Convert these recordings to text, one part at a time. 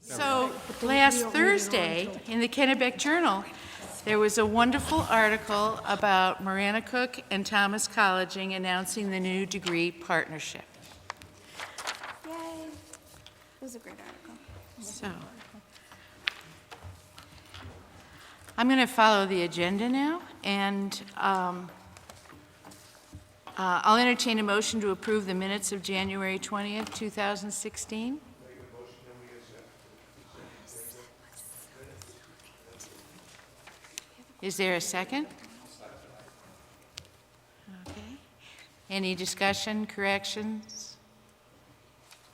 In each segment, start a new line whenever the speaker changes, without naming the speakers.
So last Thursday in the Kennebec Journal, there was a wonderful article about Marana Cook and Thomas Colleging announcing the new degree partnership.
Yay. It was a great article.
So I'm going to follow the agenda now, and I'll entertain a motion to approve the minutes of January 20th, 2016. Is there a second? Okay. Any discussion, corrections,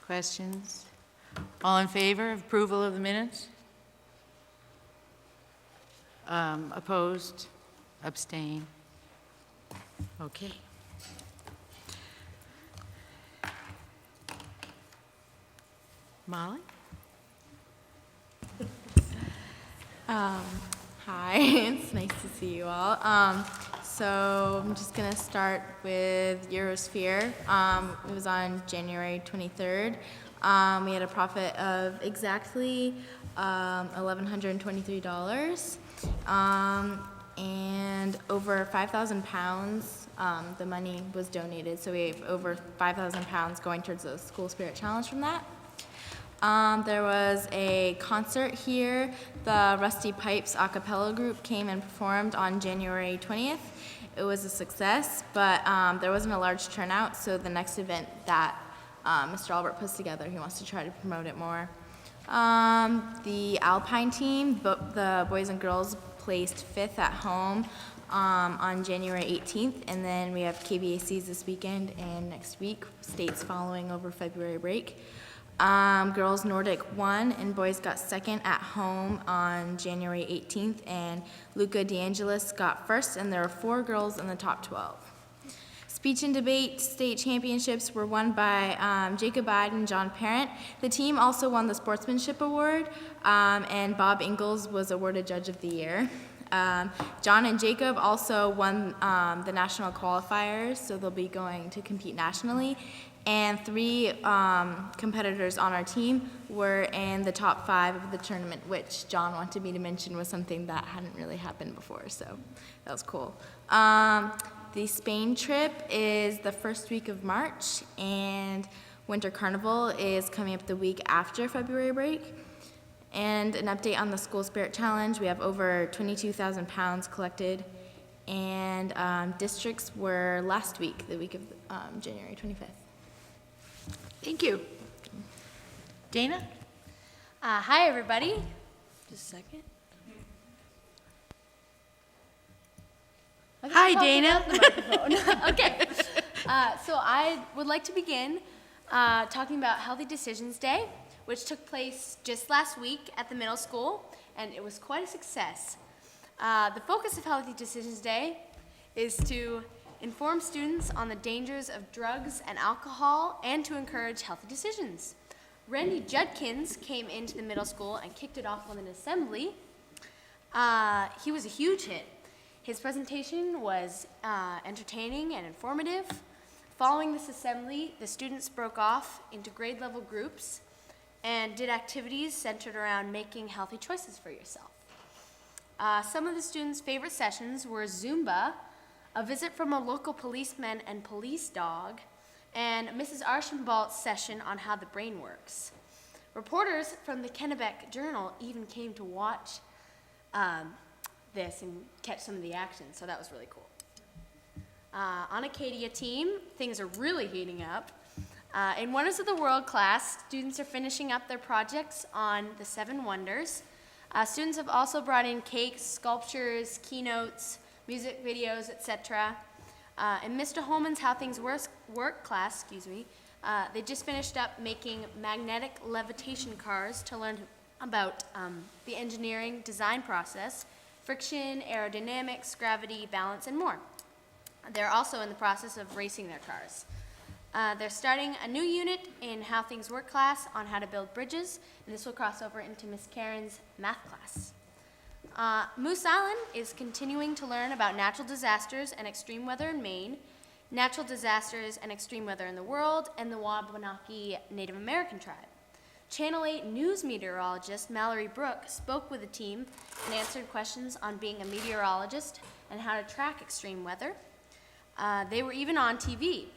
questions? All in favor of approval of the minutes? Opposed? Abstain? Okay. Molly?
Hi, it's nice to see you all. So I'm just gonna start with Eurosphere. It was on January 23rd. We had a profit of exactly $1,123, and over 5,000 pounds. The money was donated, so we have over 5,000 pounds going towards the School Spirit Challenge from that. There was a concert here. The Rusty Pipes a cappella group came and performed on January 20th. It was a success, but there wasn't a large turnout, so the next event that Mr. Albert puts together, he wants to try to promote it more. The Alpine team, the boys and girls, placed 5th at home on January 18th, and then we have KBACs this weekend and next week, states following over February break. Girls Nordic won and boys got 2nd at home on January 18th, and Luca DeAngelis got 1st, and there were 4 girls in the top 12. Speech and debate state championships were won by Jacob Ide and John Parent. The team also won the Sportsmanship Award, and Bob Ingalls was awarded Judge of the Year. John and Jacob also won the national qualifiers, so they'll be going to compete nationally. And 3 competitors on our team were in the top 5 of the tournament, which John wanted me to mention was something that hadn't really happened before, so that was cool. The Spain trip is the first week of March, and Winter Carnival is coming up the week after February break. And an update on the School Spirit Challenge, we have over 22,000 pounds collected, and districts were last week, the week of January 25th.
Thank you. Dana?
Hi, everybody. Just a second. Okay,
Hi, Dana.
the microphone. Okay. So I would like to begin talking about Healthy Decisions Day, which took place just last week at the middle school, and it was quite a success. The focus of Healthy Decisions Day is to inform students on the dangers of drugs and alcohol and to encourage healthy decisions. Randy Judkins came into the middle school and kicked it off with an assembly. He was a huge hit. His presentation was entertaining and informative. Following this assembly, the students broke off into grade level groups and did activities centered around making healthy choices for yourself. Some of the students' favorite sessions were Zumba, a visit from a local policeman and police dog, and Mrs. Archambault's session on how the brain works. Reporters from the Kennebec Journal even came to watch this and catch some of the action, so that was really cool. On Acadia team, things are really heating up. In Wonders of the World class, students are finishing up their projects on the 7 Wonders. Students have also brought in cakes, sculptures, keynotes, music videos, etc. In Mr. Holman's How Things Work class, they just finished up making magnetic levitation cars to learn about the engineering design process, friction, aerodynamics, gravity, balance, and more. They're also in the process of racing their cars. They're starting a new unit in How Things Work class on how to build bridges, and this will cross over into Miss Karen's math class. Moose Island is continuing to learn about natural disasters and extreme weather in Maine, natural disasters and extreme weather in the world, and the Wabanaki Native American tribe. Channel 8 news meteorologist Mallory Brooke spoke with the team and answered questions on being a meteorologist and how to track extreme weather. They were even on TV.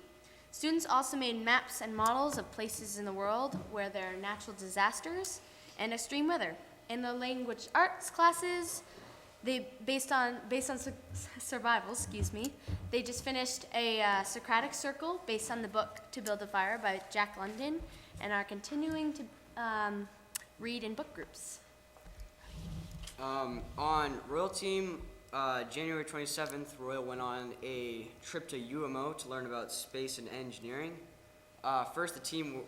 Students also made maps and models of places in the world where there are natural disasters and extreme weather. In the language arts classes, based on survival, they just finished a Socratic Circle based on the book To Build a Fire by Jack London and are continuing to read in book groups.
On Royal Team, January 27th, Royal went on a trip to UMO to learn about space and engineering. First, the team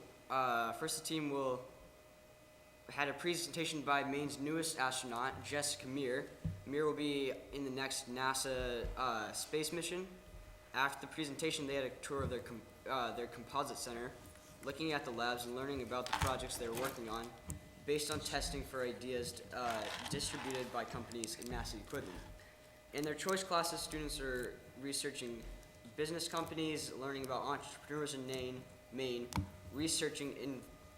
had a presentation by Maine's newest astronaut, Jessica Meir. Meir will be in the next NASA space mission. After the presentation, they had a tour of their composite center, looking at the labs and learning about the projects they were working on, based on testing for ideas distributed by companies and NASA equipment. In their choice classes, students are researching business companies, learning about entrepreneurs in Maine, researching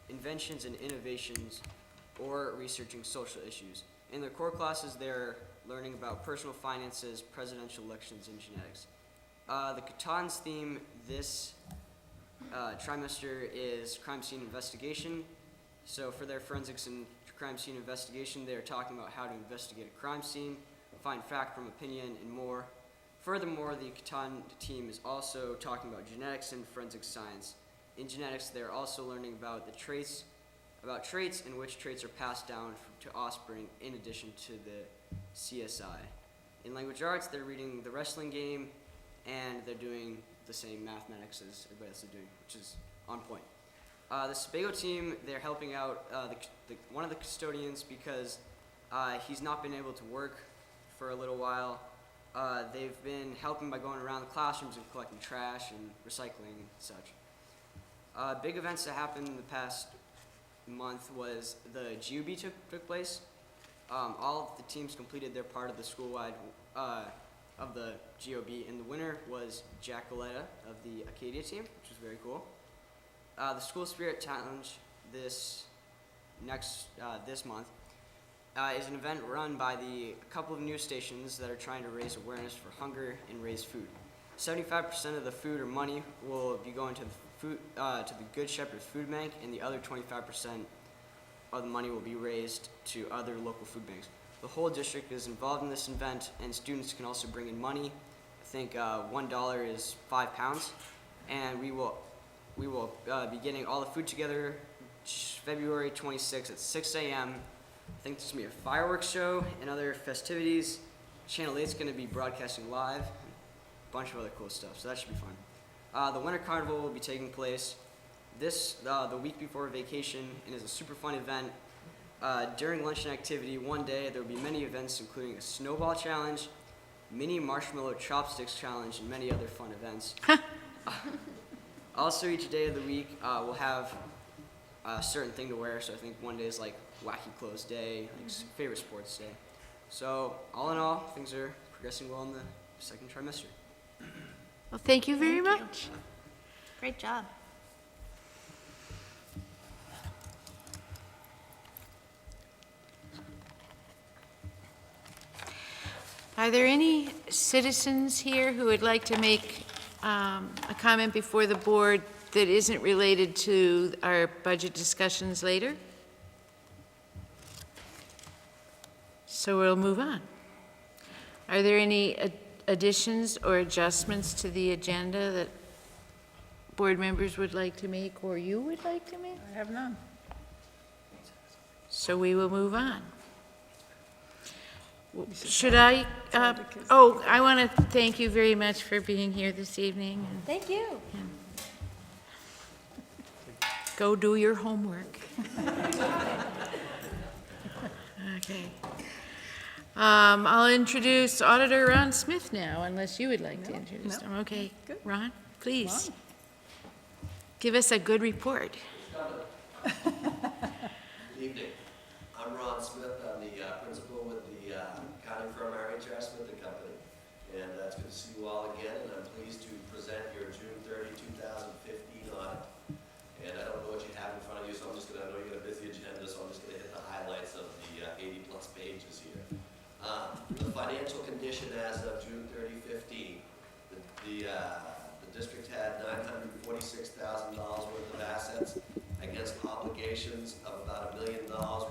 inventions and innovations, or researching social issues. In their core classes, they're learning about personal finances, presidential elections, and genetics. The Catan's theme this trimester is crime scene investigation. So for their forensics and crime scene investigation, they're talking about how to investigate a crime scene, find fact from opinion, and more. Furthermore, the Catan team is also talking about genetics and forensic science. In genetics, they're also learning about traits and which traits are passed down to offspring in addition to the CSI. In language arts, they're reading The Wrestling Game, and they're doing the same mathematics as everybody else is doing, which is on point. The Sebago team, they're helping out one of the custodians because he's not been able to work for a little while. They've been helping by going around the classrooms and collecting trash and recycling and such. Big events that happened in the past month was the GUB took place. All of the teams completed their part of the school-wide of the GOB, and the winner was Jack Galetta of the Acadia team, which was very cool. The School Spirit Challenge this month is an event run by a couple of news stations that are trying to raise awareness for hunger and raise food. 75% of the food or money will be going to the Good Shepherd Food Bank, and the other 25% of the money will be raised to other local food banks. The whole district is involved in this event, and students can also bring in money. I think $1 is £5, and we will be getting all the food together February 26th at 6 a.m. I think there's going to be a fireworks show and other festivities. Channel 8 is going to be broadcasting live, a bunch of other cool stuff, so that should be fun. The Winter Carnival will be taking place the week before vacation, and is a super fun event. During lunch and activity, one day there will be many events, including a snowball challenge, mini marshmallow chopsticks challenge, and many other fun events. Also, each day of the week will have a certain thing to wear. So I think one day is like wacky clothes day, like favorite sports day. So all in all, things are progressing well in the second trimester.
Well, thank you very much.
Great job.
Are there any citizens here who would like to make a comment before the board that isn't related to our budget discussions later? So we'll move on. Are there any additions or adjustments to the agenda that board members would like to make or you would like to make?
I have none.
So we will move on. Should I, I want to thank you very much for being here this evening.
Thank you.
Go do your homework. Okay. I'll introduce Auditor Ron Smith now, unless you would like to introduce him. Okay,
Good.
Ron, please. Give us a good report.
Good evening. I'm Ron Smith. I'm the principal with the accounting firm RSU Smith & Company. And it's good to see you all again, and I'm pleased to present your June 30, 2015 audit. And I don't know what you have in front of you, so I'm just going to, I know you got a busy allocations of about $1 million,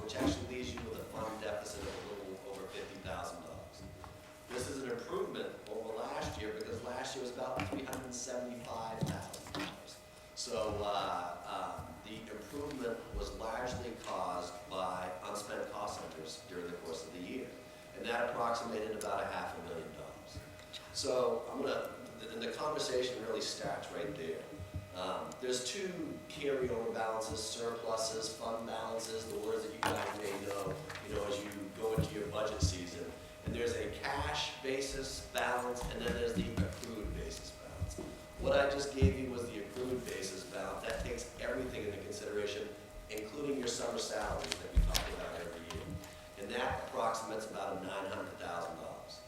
which actually leaves you with a fund deficit of a little over $50,000. This is an improvement over last year because last year was about $375,000. So the improvement was largely caused by unspent cost centers during the course of the year, and that approximated about $500,000. So and the conversation really starts right there. There's two carryover balances, surpluses, fund balances, the words that you guys may know, as you go into your budget season. And there's a cash basis balance, and then there's the accrued basis balance. What I just gave you was the accrued basis balance. That takes everything into consideration, including your summer salaries that we talk about every year. And that approximates about $900,000.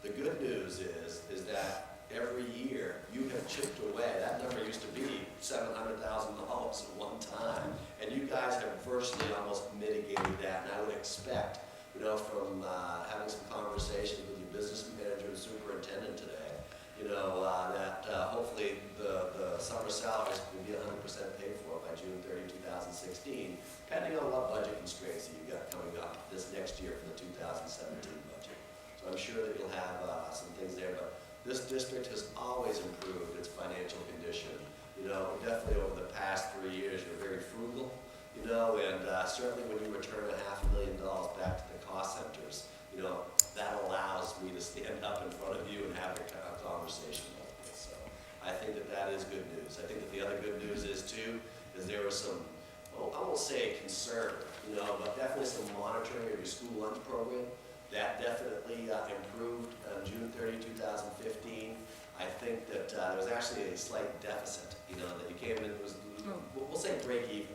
The good news is that every year you have chipped away. That number used to be $700,000 at one time, and you guys have virtually almost mitigated that. And I would expect, from having some conversations with your business manager and superintendent today, that hopefully the summer salaries will be 100% paid for by June 30, 2016, depending on what budget constraints that you got coming up this next year for the 2017 budget. So I'm sure that you'll have some things there, but this district has always improved its financial condition. Definitely over the past 3 years, you're very frugal, and certainly when you return $500,000 back to the cost centers, that allows me to stand up in front of you and have a conversation like this. So I think that is good news. I think that the other good news is too, is there was some, I won't say concern, but definitely some monitoring of your school lunch program. That definitely improved on June 30, 2015. I think that there was actually a slight deficit, that you came in, we'll say break even.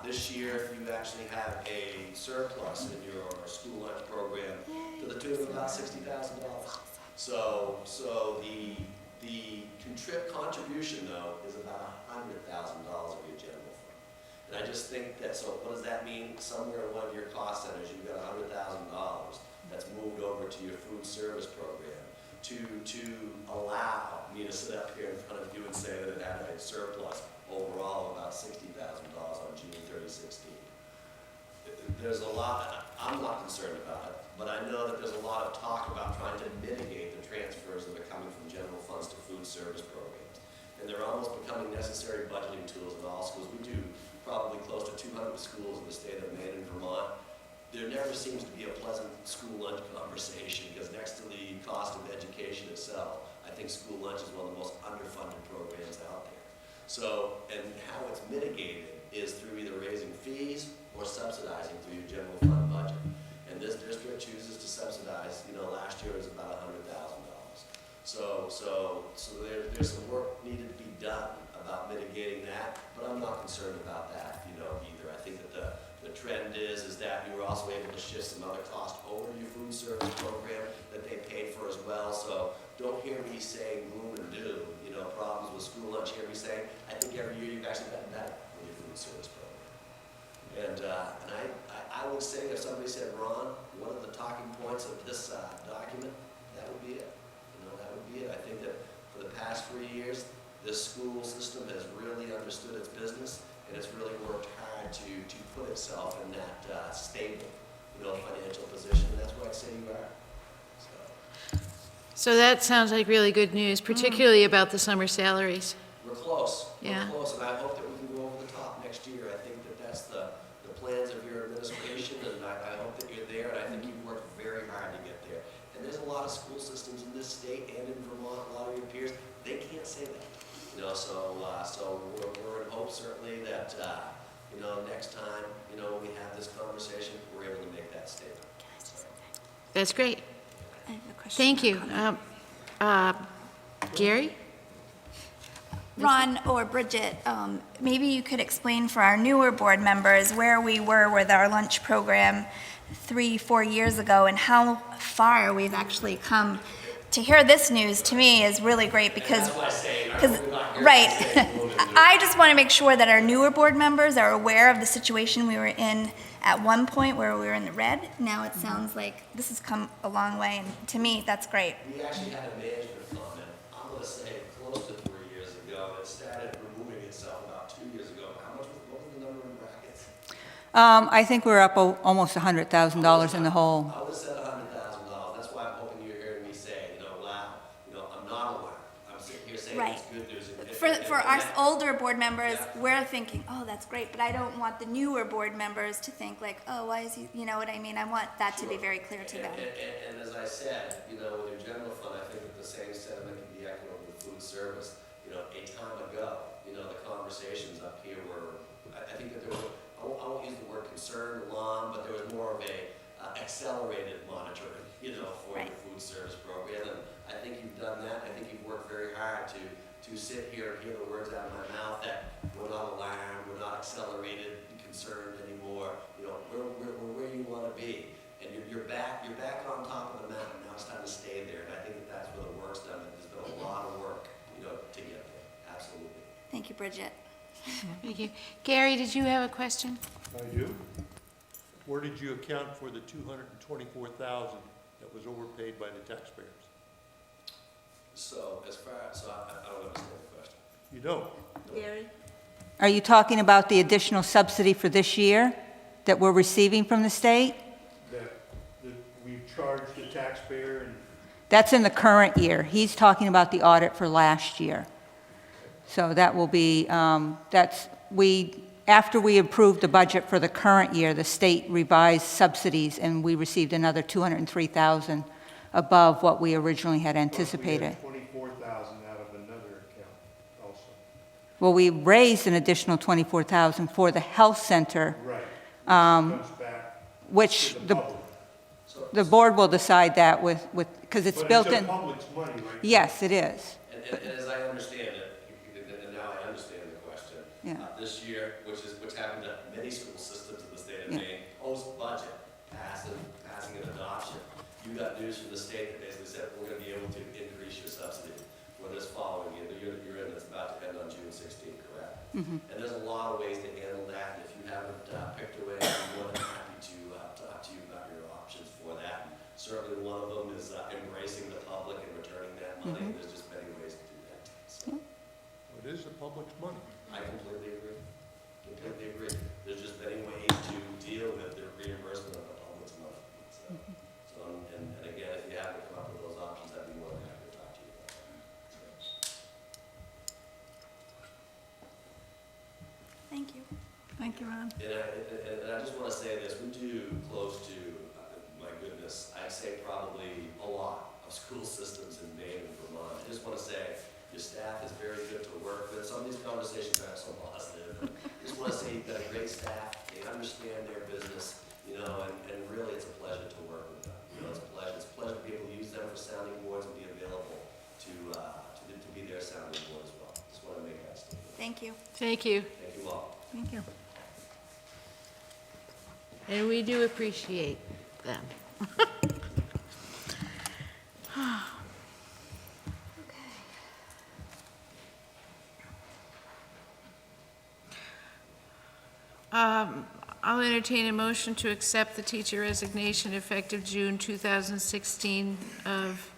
This year you actually have a surplus in your school lunch program to the tune of about $60,000. So the contribution though is about $100,000 of your general fund. And I just think that, so what does that mean? Somewhere in one of your cost centers, you've got $100,000 that's moved over to your food service program to allow me to sit up here in front of you and say that it had a surplus overall of about $60,000 on June 30, 16. There's a lot, I'm not concerned about it, but I know that there's a lot of talk about trying to mitigate the transfers that are coming from general funds to food service programs. And they're almost becoming necessary budgeting tools in all schools. We do probably close to 200 schools in the state of Maine and Vermont. There never seems to be a pleasant school lunch conversation because next to the cost of education itself, I think school lunch is one of the most underfunded programs out there. So, and how it's mitigated is through either raising fees or subsidizing through your general fund budget. And this district chooses to subsidize, last year it was about $100,000. So there's some work needed to be done about mitigating that, but I'm not concerned about that, either. I think that the trend is that you were also able to shift some other costs over to your food service program that they paid for as well. So don't hear me saying gloom and doom, problems with school lunch. Hear me saying, I think every year you've actually gotten better with your food service program. And I would say if somebody said, Ron, what are the talking points of this document? That would be it. That would be it. I think that for the past 3 years, this school system has really understood its business, and it's really worked hard to put itself in that stable, financial position, and that's where I say you are.
So that sounds like really good news, particularly about the summer salaries.
We're close.
Yeah.
We're close, and I hope that we can go over the top next year. I think that that's the plans of your administration, and I hope that you're there, and I think you've worked very hard to get there. And there's a lot of school systems in this state and in Vermont, a lot of your peers, they can't say that. So we're in hope certainly that, next time, we have this conversation, we're able to make that statement.
That's great.
I have a question.
Thank you. Gary?
Ron or Bridget, maybe you could explain for our newer board members where we were with our lunch program 3-4 years ago and how far we've actually come. To hear this news, to me, is really great because, right, I just want to make sure that our newer board members are aware of the situation we were in at one point where we were in the red. Now it sounds like this has come a long way, and to me, that's great.
We actually had a management comment, I'm going to say close to 3 years ago, and it started removing itself about 2 years ago. What was the number of
I think we're up almost $100,000 in the hole.
I would have said $100,000. That's why I'm hoping you're hearing me say, wow, I'm not alarmed. I'm sitting here saying
Right.
it's good news.
For our older board members, we're thinking, oh, that's great, but I don't want the newer board members to think like, oh, why is he, you know what I mean? I want that to be very clear to them.
And as I said, with your general fund, I think that the same sentiment can be echoed with food service. A time ago, the conversations up here were, I think that there were, I won't use the word concern, alarm, but there was more of a accelerated monitoring, for
Right.
your food service program. And I think you've done that. I think you've worked very hard to sit here and hear the words out of my mouth that we're not alarmed, we're not accelerated, concerned anymore. We're where you want to be. And you're back on top of the mountain. Now it's time to stay there. And I think that that's where the work's done. There's been a lot of work, to get there. Absolutely.
Thank you, Bridget.
Thank you. Gary, did you have a question?
I do. Where did you account for the $224,000 that was overpaid by the taxpayers?
So I don't understand the question.
You don't?
Gary?
Are you talking about the additional subsidy for this year that we're receiving from the state?
That we charged the taxpayer and
That's in the current year. He's talking about the audit for last year. So that will be, after we approved the budget for the current year, the state revised subsidies, and we received another $203,000 above what we originally had anticipated.
we had $24,000 out of another account also.
Well, we raised an additional $24,000 for the health center,
Right. Comes back
which
to the
the
public.
the board will decide that because it's built
But it's
in.
the public's money, right?
Yes, it is.
And as I understand it, and now I understand the question,
Yeah.
this year, which happened to many school systems in the state of
Yeah.
Maine, post-budget, passing an adoption, you got news from the state that basically said, we're gonna be able to increase your subsidy for this following year, the year that you're in, that's about to end on June 16th, correct?
Mm-hmm.
And there's a lot of ways to handle that, and if you haven't picked a way, I'm more than happy to talk to you about your options for that. And certainly one of them is embracing the public and returning that money.
Mm-hmm.
There's just many ways to do that. So
It is the public's money.
I completely agree. Completely agree. There's just many ways to deal with the reimbursement of the public's money. So and again, if you haven't come up with those options, I'd be more than happy to talk to you about that. So.
Thank you.
Thank you, Ron.
And I just want to say this, we do close to, my goodness, I'd say probably a lot of school systems in Maine and Vermont. I just want to say, your staff is very good to work with. Some of these conversations aren't so positive. I just want to say you've got a great staff, they understand their business, and really it's a pleasure to work with them. It's a pleasure. It's a pleasure to be able to use them for sounding boards and be available to be their sounding board as well. Just want to make that statement.
Thank you.
Thank you.
Thank you all.
Thank you.
And we do appreciate them. I'll entertain a motion to accept the teacher resignation effective June 2016 of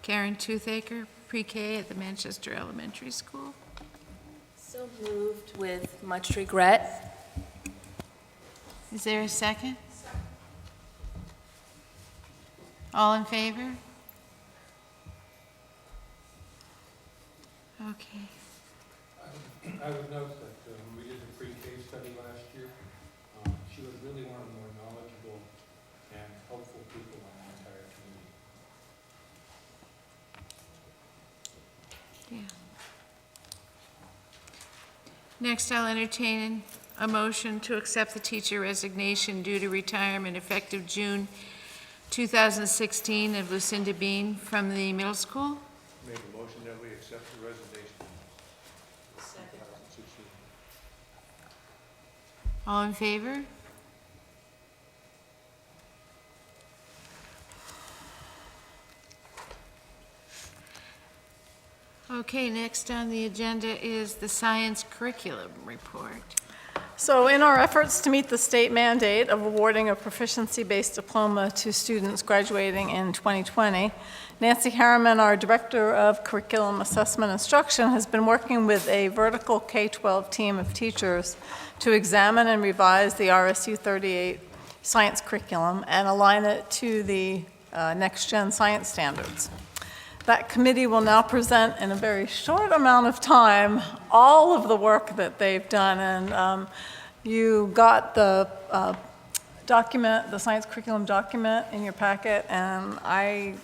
Karen Toothaker, pre-K at the Manchester Elementary School.
So moved with much regret.
Is there a second? All in favor? Okay.
I would note that when we did the pre-K study last year, she was really one of the more knowledgeable and helpful people in our entire community.
Yeah. Next, I'll entertain a motion to accept the teacher resignation due to retirement effective June 2016 of Lucinda Bean from the middle school.
Make a motion that we accept the resignation. Second. 2016.
All in favor? Okay, next on the agenda is the science curriculum report.
So in our efforts to meet the state mandate of awarding a proficiency-based diploma to students graduating in 2020, Nancy Harriman, our Director of Curriculum Assessment Instruction, has been working with a vertical K-12 team of teachers to examine and revise the RSU 38 science curriculum and align it to the next-gen science standards. That committee will now present in a very short amount of time all of the work that they've done, and you got the document, the science curriculum document in your packet, and I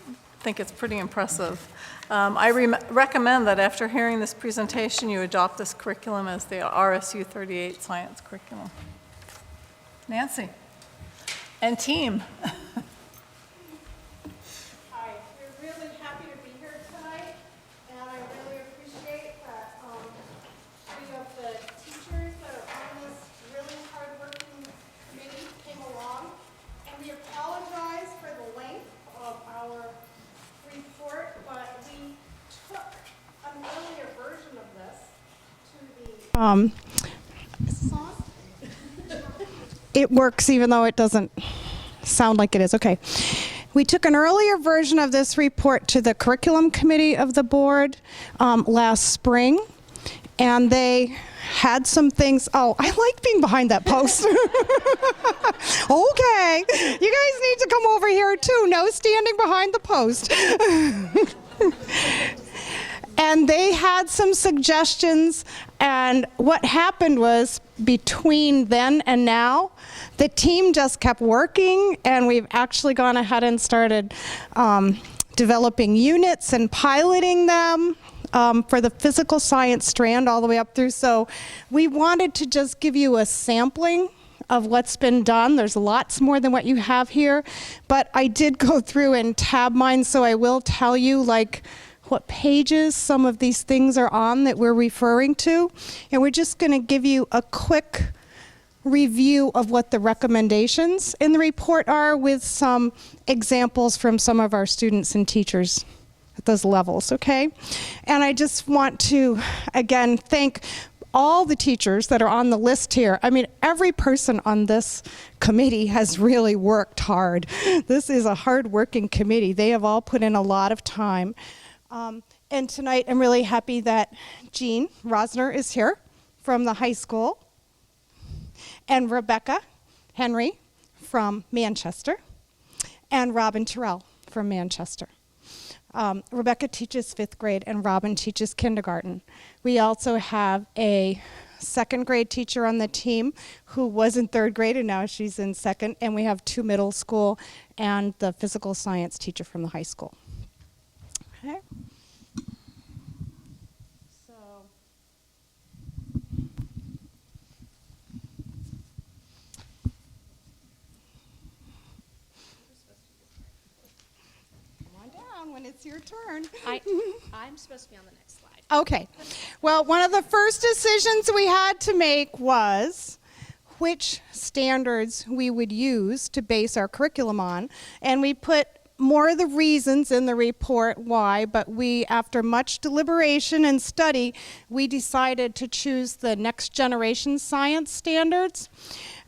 think it's pretty impressive. I recommend that after hearing this presentation, you adopt this curriculum as the RSU 38 science curriculum. Nancy and team.
Hi, we're really happy to be here tonight, and I really appreciate that three of the teachers that are on this really hard-working committee came along, and we apologize for the length of our report, but we took an earlier version of this to the
It works even though it doesn't sound like it is. Okay. We took an earlier version of this report to the curriculum committee of the board last spring, and they had some things. Oh, I like being behind that post. Okay. You guys need to come over here too. No standing behind the post. And they had some suggestions, and what happened was between then and now, the team just kept working, and we've actually gone ahead and started developing units and piloting them for the physical science strand all the way up through. So we wanted to just give you a sampling of what's been done. There's lots more than what you have here, but I did go through and tab mine, so I will tell you like what pages some of these things are on that we're referring to. And we're just going to give you a quick review of what the recommendations in the report are with some examples from some of our students and teachers at those levels, okay? And I just want to, again, thank all the teachers that are on the list here. I mean, every person on this committee has really worked hard. This is a hard-working committee. They have all put in a lot of time. And tonight, I'm really happy that Jean Rosner is here from the high school, and Rebecca Henry from Manchester, and Robin Terrell from Manchester. Rebecca teaches 5th grade, and Robin teaches kindergarten. We also have a 2nd grade teacher on the team who was in 3rd grade, and now she's in 2nd, and we have 2 middle school and the physical science teacher from the high school. Okay. So, come on down when it's your turn.
I'm supposed to be on the next slide.
Okay. Well, one of the first decisions we had to make was which standards we would use to base our curriculum on, and we put more of the reasons in the report why, but we, after much deliberation and study, we decided to choose the next generation science standards.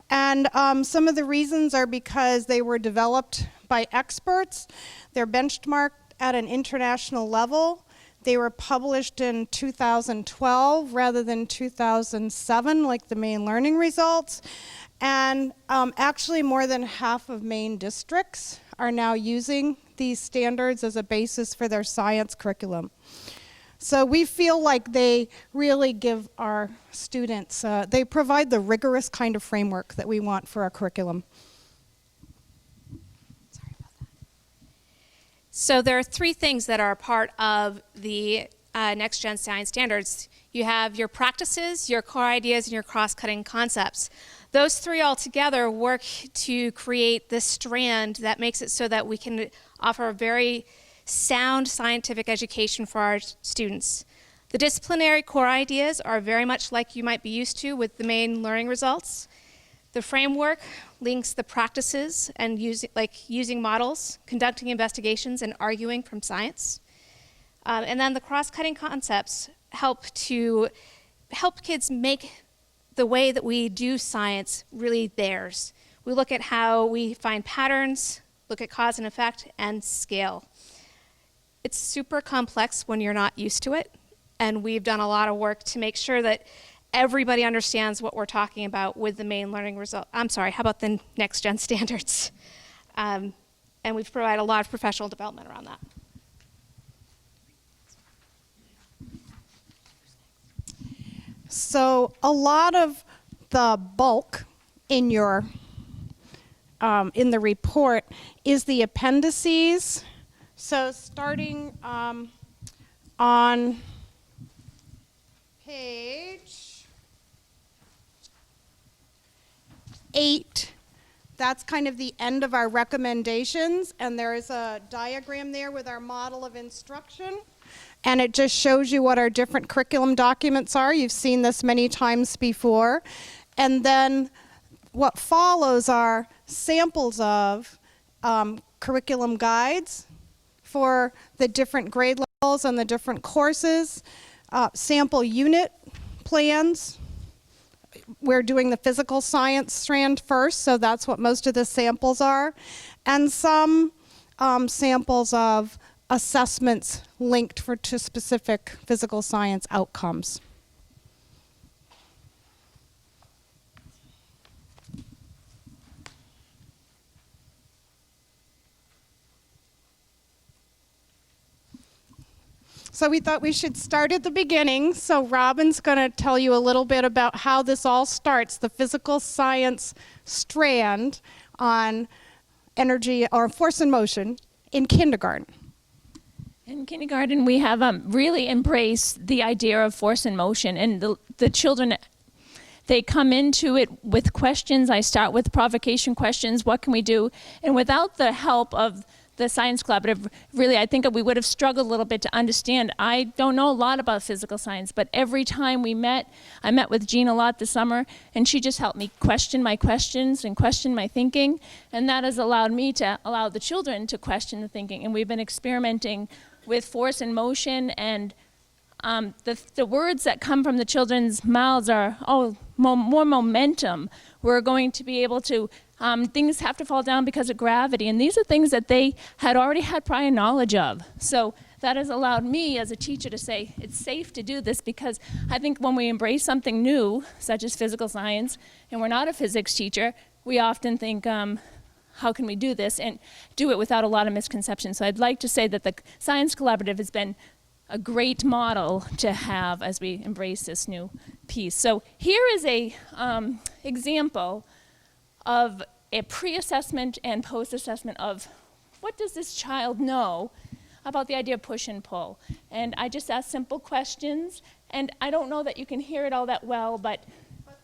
And some of the reasons are because they were developed by experts, they're benchmarked at an international level, they were published in 2012 rather than 2007 like the Maine learning results, and actually more than half of Maine districts are now using these standards as a basis for their science curriculum. So we feel like they really give our students, they provide the rigorous kind of framework that we want for our curriculum. Sorry about that.
So there are 3 things that are a part of the Next Gen Science Standards. You have your practices, your core ideas, and your cross-cutting concepts. Those 3 all together work to create this strand that makes it so that we can offer a very sound scientific education for our students. The disciplinary core ideas are very much like you might be used to with the Maine learning results. The framework links the practices and using models, conducting investigations, and arguing from science. And then the cross-cutting concepts help kids make the way that we do science really theirs. We look at how we find patterns, look at cause and effect, and scale. It's super complex when you're not used to it, and we've done a lot of work to make sure that everybody understands what we're talking about with the main learning result. I'm sorry, how about the next gen standards? And we've provided a lot of professional development around that.
So a lot of the bulk in your in the report is the appendices. So starting on page 8, that's kind of the end of our recommendations, and there is a diagram there with our model of instruction. And it just shows you what our different curriculum documents are. You've seen this many times before. And then what follows are samples of curriculum guides for the different grade levels and the different courses, sample unit plans. We're doing the physical science strand first, so that's what most of the samples are. And some samples of assessments linked to specific physical science outcomes. So we thought we should start at the beginning. So Robin's going to tell you a little bit about how this all starts, the physical science strand on energy or force and motion in kindergarten.
In kindergarten, we have really embraced the idea of force and motion, and the children, they come into it with questions. I start with provocation questions, what can we do? And without the help of the Science Collaborative, really, I think we would have struggled a little bit to understand. I don't know a lot about physical science, but every time we met, I met with Jean a lot this summer, and she just helped me question my questions and question my thinking, and that has allowed me to allow the children to question the thinking. And we've been experimenting with force and motion, and the words that come from the children's mouths are, more momentum. We're going to be able to, things have to fall down because of gravity, and these are things that they had already had prior knowledge of. So that has allowed me as a teacher to say, it's safe to do this, because I think when we embrace something new, such as physical science, and we're not a physics teacher, we often think, how can we do this, and do it without a lot of misconceptions. So I'd like to say that the Science Collaborative has been a great model to have as we embrace this new piece. So here is a example of a pre-assessment and post-assessment of what does this child know about the idea of push and pull. And I just asked simple questions, and I don't know that you can hear it all that well, but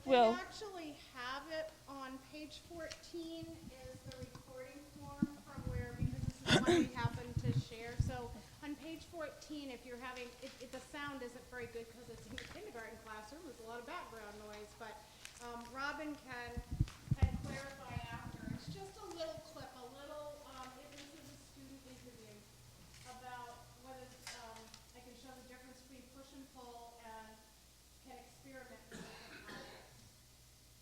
we'll...
They actually have it on page 14 is the recording form from where, because this is what we happen to share. So on page 14, if you're having, the sound isn't very good because it's in the kindergarten classroom, there's a lot of background noise, but Robin can clarify after. It's just a little clip, this is a student interview about whether I can show the difference between push and pull and can experiment with different objects,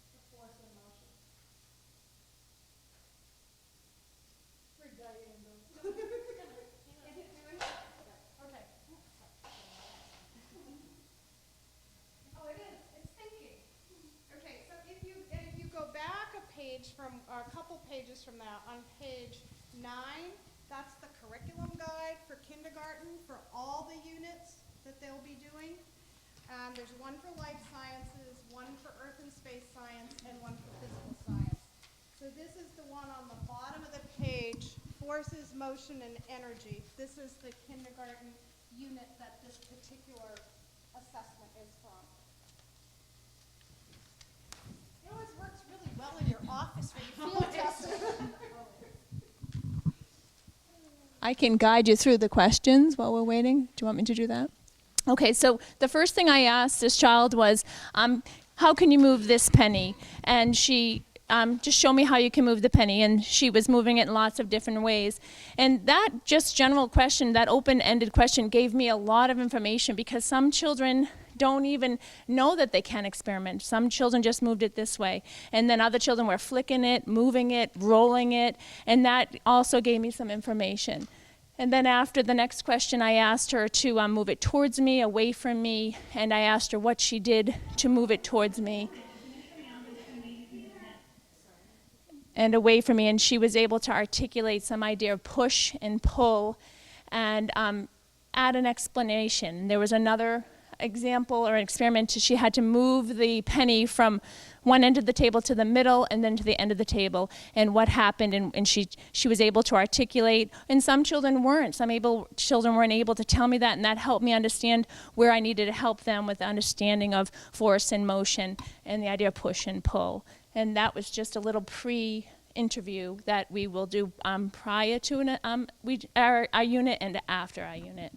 the force and motion. We're dying though. Is it doing it? Okay. Oh, it is. It's thinking. Okay, so if you go back a page from, or a couple pages from that, on page 9, that's the curriculum guide for kindergarten for all the units that they'll be doing. There's one for life sciences, one for earth and space science, and one for physical science. So this is the one on the bottom of the page, forces, motion, and energy. This is the kindergarten unit that this particular assessment is from. It always works really well in your office when you field test it.
I can guide you through the questions while we're waiting. Do you want me to do that? Okay, so the first thing I asked this child was, how can you move this penny? And she just show me how you can move the penny. And she was moving it in lots of different ways. And that just general question, that open-ended question, gave me a lot of information, because some children don't even know that they can experiment. Some children just moved it this way, and then other children were flicking it, moving it, rolling it, and that also gave me some information. And then after the next question, I asked her to move it towards me, away from me, and I asked her what she did to move it towards me and away from me, and she was able to articulate some idea of push and pull and add an explanation. There was another example or experiment. She had to move the penny from one end of the table to the middle and then to the end of the table, and what happened, and she was able to articulate, and some children weren't. Some children weren't able to tell me that, and that helped me understand where I needed to help them with the understanding of force and motion and the idea of push and pull. And that was just a little pre-interview that we will do prior to our unit and after our unit.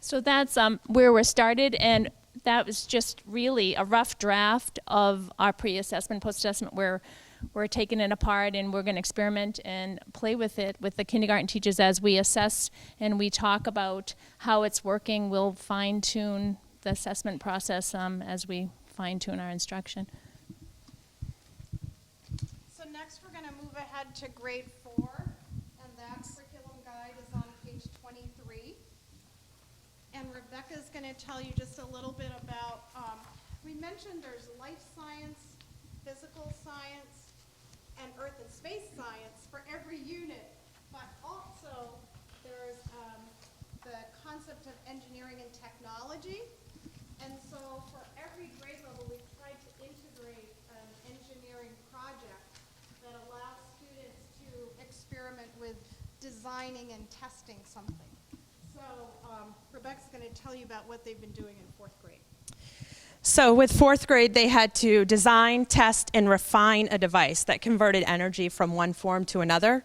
So that's where we're started, and that was just really a rough draft of our pre-assessment, post-assessment, where we're taking it apart and we're going to experiment and play with it with the kindergarten teachers as we assess and we talk about how it's working. We'll fine-tune the assessment process as we fine-tune our instruction.
So next, we're going to move ahead to grade 4, and that curriculum guide is on page 23. And Rebecca's going to tell you just a little bit about, we mentioned there's life science, physical science, and earth and space science for every unit, but also there's the concept of engineering and technology. And so for every grade level, we've tried to integrate an engineering project that allows students to experiment with designing and testing something. So Rebecca's going to tell you about what they've been doing in 4th grade.
So with 4th grade, they had to design, test, and refine a device that converted energy from one form to another.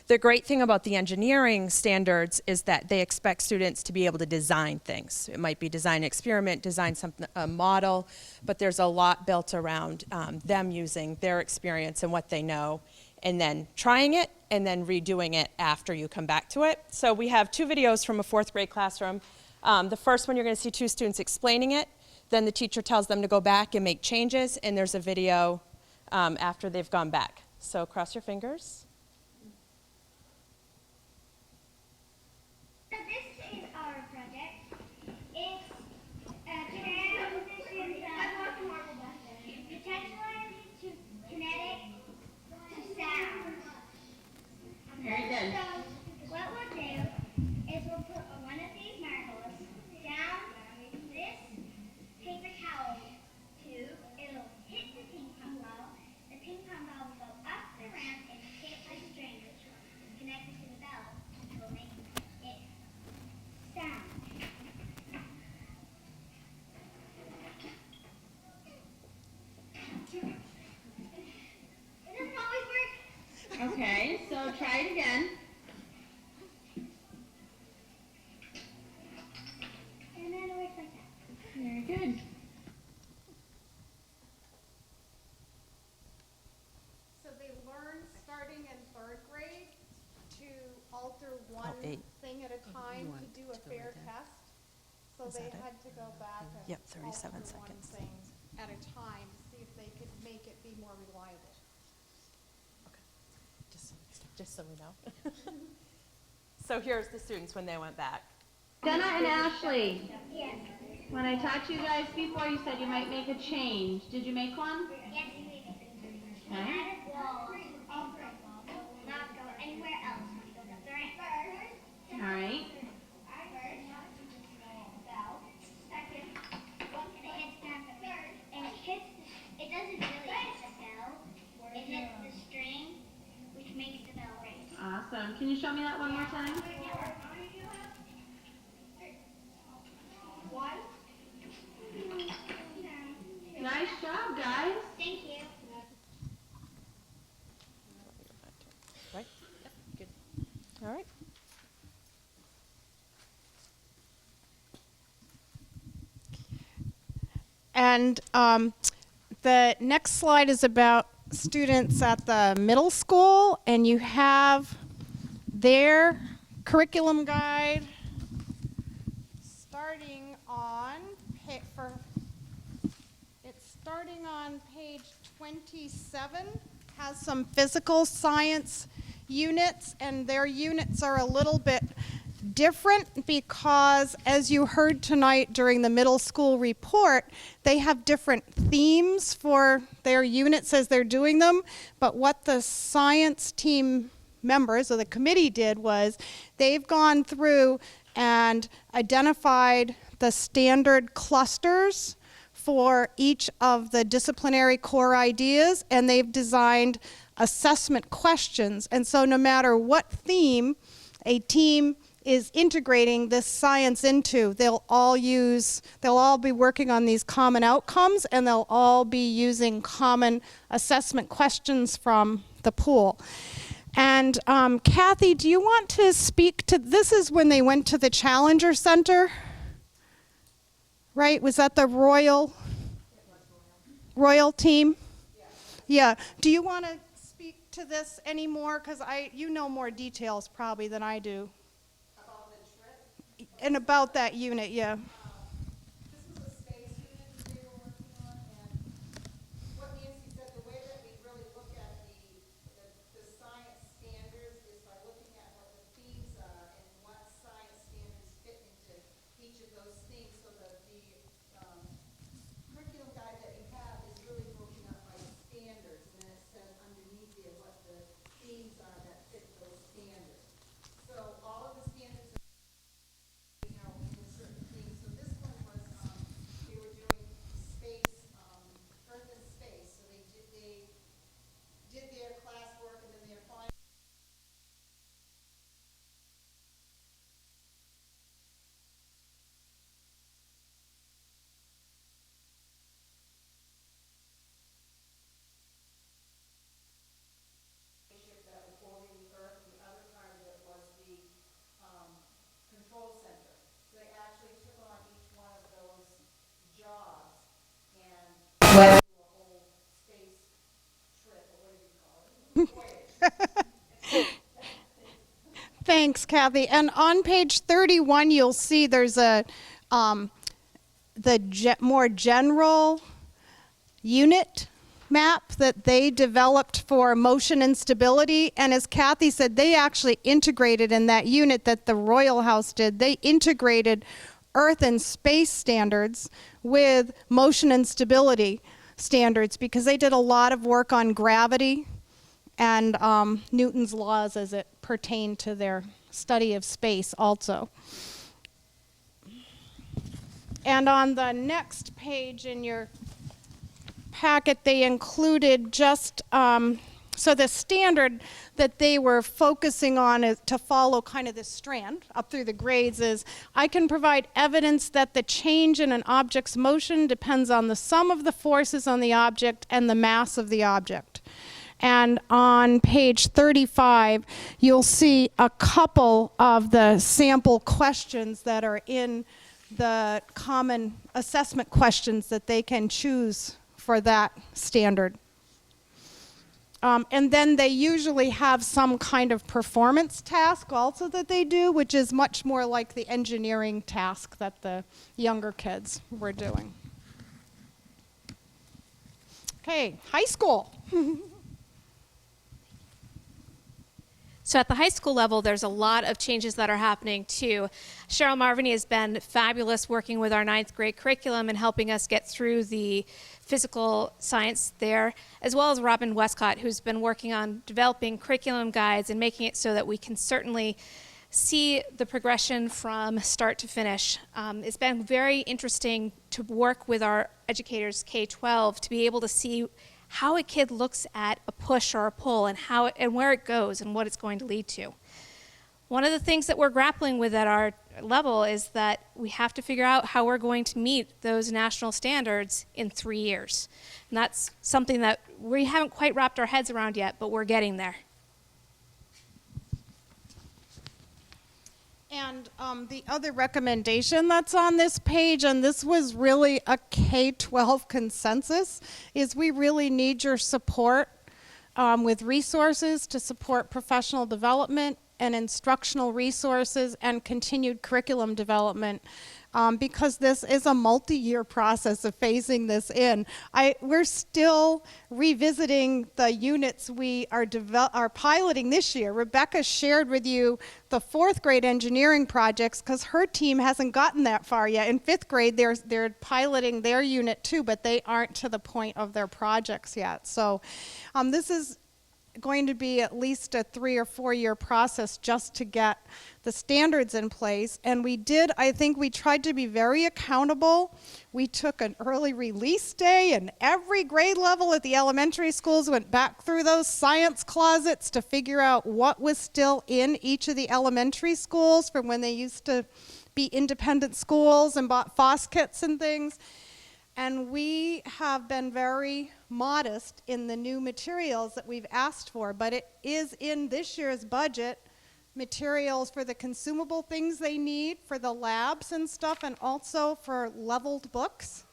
The great thing about the engineering standards is that they expect students to be able to design things. It might be design an experiment, design a model, but there's a lot built around them using their experience and what they know, and then trying it, and then redoing it after you come back to it. So we have 2 videos from a 4th grade classroom. The first one, you're going to see 2 students explaining it. Then the teacher tells them to go back and make changes, and there's a video after they've gone back. So cross your fingers.
So try it again. And then it works like that. Very good. So they learned, starting in 3rd grade, to alter one thing at a time to do a fair test. So they had to go back and
Yep, 37
alter
seconds.
one thing at a time to see if they could make it be more reliable.
Just so we know. So here's the students when they went back.
Jenna and Ashley. Yes. When I talked to you guys before, you said you might make a change. Did you make one?
Yes, we made it.
Okay.
Not go anywhere else. Go the right.
All right.
And it doesn't really hit the bell. It hits the string, which makes the bell ring.
Awesome. Can you show me that one more time? Nice job, guys.
Thank you.
Right? Yep, good. All right.
And the next slide is about students at the middle school, and you have their curriculum guide starting on starting on page 27, has some physical science units, and their units are a little bit different because, as you heard tonight during the middle school report, they have different themes for their units as they're doing them. But what the science team members or the committee did was they've gone through and identified the standard clusters for each of the disciplinary core ideas, and they've designed assessment questions. And so no matter what theme a team is integrating this science into, they'll all be working on these common outcomes, and they'll all be using common assessment questions from the pool. And Kathy, do you want to speak to, this is when they went to the Challenger Center, right? Was that the Royal team? Yeah. Do you want to speak to this anymore? Because you know more details probably than I do.
About the trip?
And about that unit, yeah.
This was a space unit that they were working on, and what Nancy said, the way that we really look at the science standards is by looking at what the themes are and what science standards fit into each of those themes, so that the curriculum guide that you have is really broken up by standards, and then it says underneath there what the themes are that fit those standards. So all of the standards are in certain things. So this one was, they were doing space, Earth and space. So they did their classwork, and then their final. That was orbiting Earth, and the other part of it was the control center. So they actually took on each one of those jobs and went through a whole space trip, or what do you call it?
Thanks, Kathy. And on page 31, you'll see there's a more general unit map that they developed for motion and stability. And as Kathy said, they actually integrated in that unit that the Royal House did. They integrated Earth and space standards with motion and stability standards because they did a lot of work on gravity and Newton's laws as it pertained to their study of space also. And on the next page in your packet, they included just, so the standard that they were focusing on is to follow kind of this strand up through the grades is, I can provide evidence that the change in an object's motion depends on the sum of the forces on the object and the mass of the object. And on page 35, you'll see a couple of the sample questions that are in the common assessment questions that they can choose for that standard. And then they usually have some kind of performance task also that they do, which is much more like the engineering task that the younger kids were doing. Okay, high school.
So at the high school level, there's a lot of changes that are happening too. Cheryl Marvini has been fabulous working with our 9th grade curriculum and helping us get through the physical science there, as well as Robin Westcott, who's been working on developing curriculum guides and making it so that we can certainly see the progression from start to finish. It's been very interesting to work with our educators K-12 to be able to see how a kid looks at a push or a pull and where it goes and what it's going to lead to. One of the things that we're grappling with at our level is that we have to figure out how we're going to meet those national standards in 3 years. And that's something that we haven't quite wrapped our heads around yet, but we're getting there.
And the other recommendation that's on this page, and this was really a K-12 consensus, is we really need your support with resources to support professional development and instructional resources and continued curriculum development. Because this is a multi-year process of phasing this in. We're still revisiting the units we are piloting this year. Rebecca shared with you the 4th grade engineering projects because her team hasn't gotten that far yet. In 5th grade, they're piloting their unit too, but they aren't to the point of their projects yet. So this is going to be at least a 3 or 4 year process just to get the standards in place. And I think we tried to be very accountable. We took an early release day and every grade level at the elementary schools went back through those science closets to figure out what was still in each of the elementary schools from when they used to be independent schools and bought FOSS kits and things. And we have been very modest in the new materials that we've asked for, but it is in this year's budget materials for the consumable things they need for the labs and stuff, and also for leveled books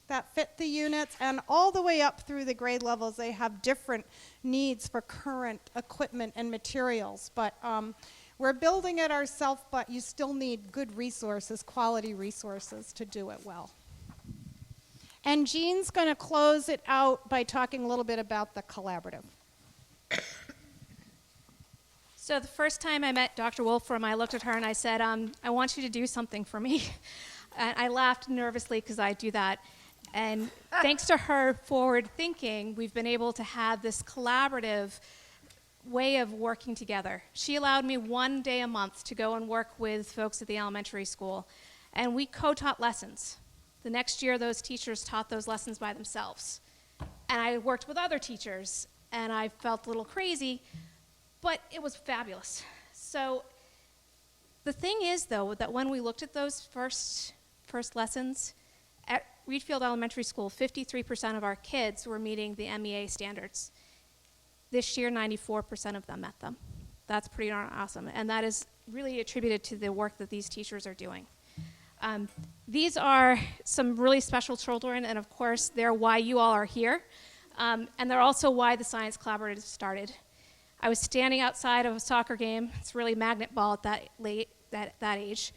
that fit the units, and all the way up through the grade levels they have different needs for current equipment and materials. But we're building it ourselves, but you still need good resources, quality resources to do it well. And Jean's going to close it out by talking a little bit about the collaborative.
So the first time I met Dr. Wolfram, I looked at her and I said, I want you to do something for me. And I laughed nervously because I do that. And thanks to her forward thinking, we've been able to have this collaborative way of working together. She allowed me 1 day a month to go and work with folks at the elementary school. And we co-taught lessons. The next year, those teachers taught those lessons by themselves. And I worked with other teachers, and I felt a little crazy, but it was fabulous. So the thing is, though, that when we looked at those first lessons, at Reedfield Elementary School, 53% of our kids were meeting the MEA standards. This year, 94% of them met them. That's pretty darn awesome, and that is really attributed to the work that these teachers are doing. These are some really special children, and of course, they're why you all are here, and they're also why the Science Collaborative started. I was standing outside of a soccer game. It's really magnet ball at that age,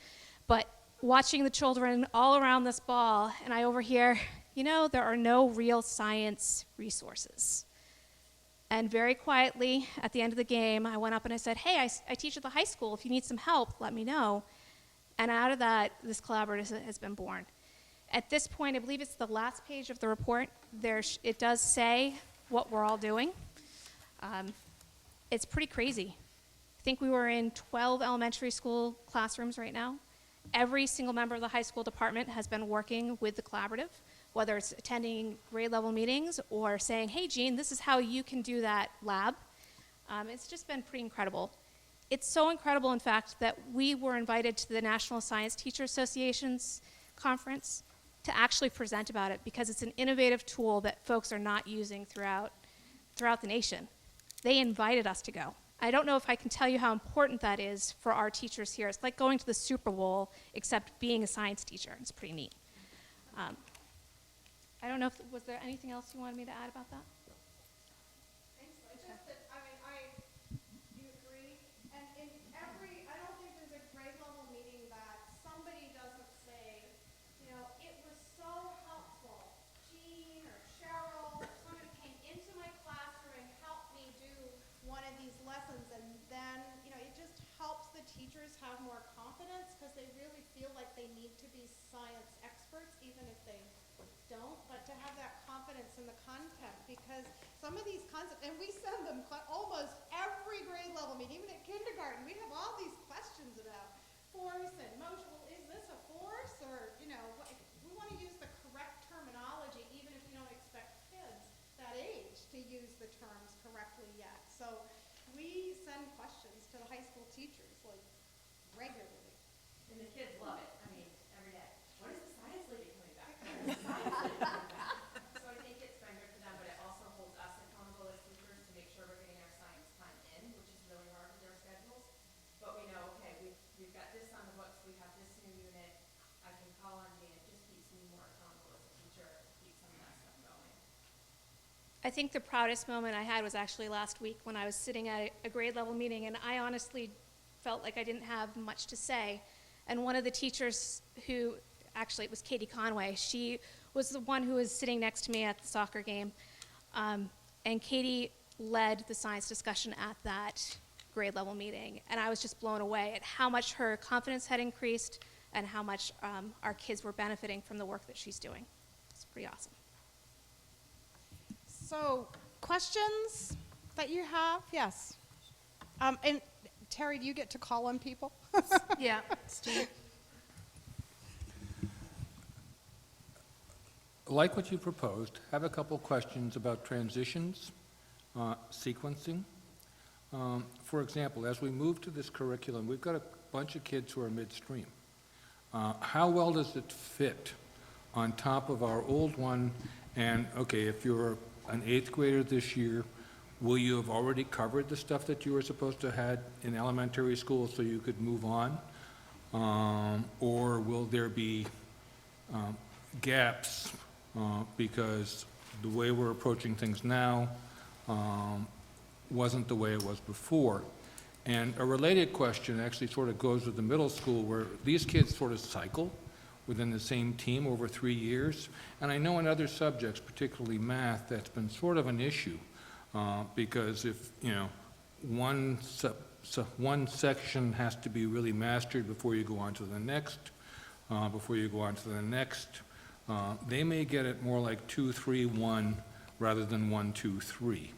but watching the children all around this ball, and I overhear, there are no real science resources. And very quietly, at the end of the game, I went up and I said, hey, I teach at the high school. If you need some help, let me know. And out of that, this collaborative has been born. At this point, I believe it's the last page of the report. It does say what we're all doing. It's pretty crazy. I think we were in 12 elementary school classrooms right now. Every single member of the high school department has been working with the collaborative, whether it's attending grade level meetings or saying, hey, Jean, this is how you can do that lab. It's just been pretty incredible. It's so incredible, in fact, that we were invited to the National Science Teacher Association's conference to actually present about it because it's an innovative tool that folks are not using throughout throughout the nation. They invited us to go. I don't know if I can tell you how important that is for our teachers here. It's like going to the Super Bowl, except being a science teacher. It's pretty neat. I don't know if, was there anything else you wanted me to add about that?
Thanks. It's just that, I mean, you agree, and in every, I don't think there's a grade level meeting that somebody doesn't say, you know, it was so helpful. Jean or Cheryl or somebody came into my classroom and helped me do one of these lessons, and then, you know, it just helps the teachers have more confidence because they really feel like they need to be science experts, even if they don't, but to have that confidence in the content, because some of these concepts, and we send them almost every grade level meeting, even at kindergarten, we have all these questions about force and motion. Well, is this a force, or, you know, we want to use the correct terminology, even if we don't expect kids that age to use the terms correctly yet. So we send questions to the high school teachers, like, regularly.
And the kids love it, I mean, every day. When is the science lady coming back? When is the science lady coming back? So I think it's been good for them, but it also holds us accountable as teachers to make sure we're getting our science time in, which is really hard with their schedules. But we know, okay, we've got this on the books, we have this new unit, I can call on me, it just keeps me more accountable as a teacher to keep some of that stuff going.
I think the proudest moment I had was actually last week when I was sitting at a grade level meeting, and I honestly felt like I didn't have much to say. And one of the teachers who, actually it was Katie Conway, she was the one who was sitting next to me at the soccer game. And Katie led the science discussion at that grade level meeting. And I was just blown away at how much her confidence had increased and how much our kids were benefiting from the work that she's doing. It's pretty awesome.
So, questions that you have? Yes. And Terry, do you get to call on people?
Yeah, Steve.
Like what you proposed, have a couple questions about transitions, sequencing. For example, as we move to this curriculum, we've got a bunch of kids who are midstream. How well does it fit on top of our old one? And, okay, if you're an 8th grader this year, will you have already covered the stuff that you were supposed to have in elementary school so you could move on? Or will there be gaps because the way we're approaching things now wasn't the way it was before? And a related question actually sort of goes with the middle school, where these kids sort of cycle within the same team over 3 years. And I know in other subjects, particularly math, that's been sort of an issue. Because if, you know, one section has to be really mastered before you go on to the next, they may get it more like 2, 3, 1 rather than 1, 2, 3.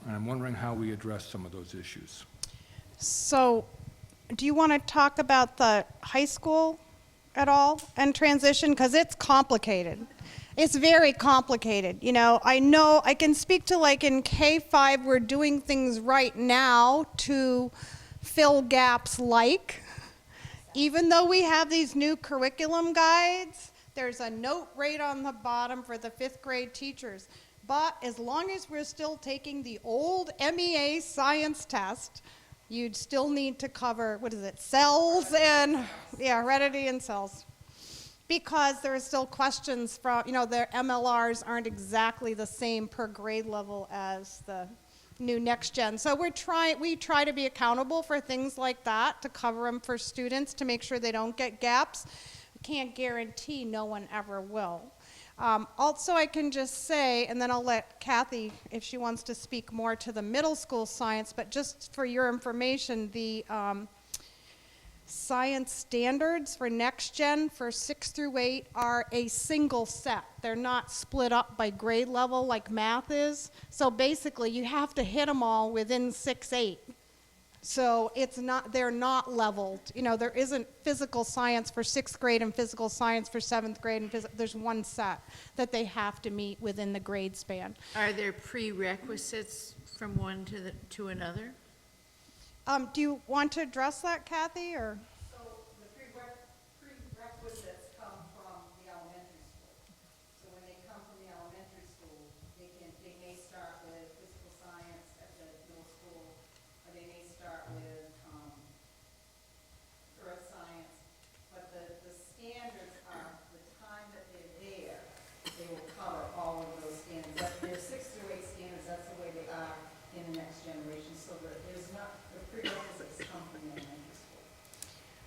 And I'm wondering how we address some of those issues.
So, do you want to talk about the high school at all and transition? Because it's complicated. It's very complicated. You know I can speak to, like, in K-5, we're doing things right now to fill gaps, like, even though we have these new curriculum guides, there's a note right on the bottom for the 5th grade teachers. But as long as we're still taking the old MEA science test, you'd still need to cover, cells and, heredity and cells. Because there are still questions from, their MLRs aren't exactly the same per grade level as the new next gen. So we try to be accountable for things like that, to cover them for students, to make sure they don't get gaps. We can't guarantee no one ever will. Also, I can just say, and then I'll let Kathy, if she wants to speak more to the middle school science, but just for your information, the science standards for next gen for 6 through 8 are a single set. They're not split up by grade level like math is. So basically you have to hit them all within 6-8. So they're not leveled. There isn't physical science for 6th grade and physical science for 7th grade, and there's one set that they have to meet within the grade span.
Are there prerequisites from one to another?
Do you want to address that, Kathy, or?
So the prerequisites come from the elementary school. So when they come from the elementary school, they may start with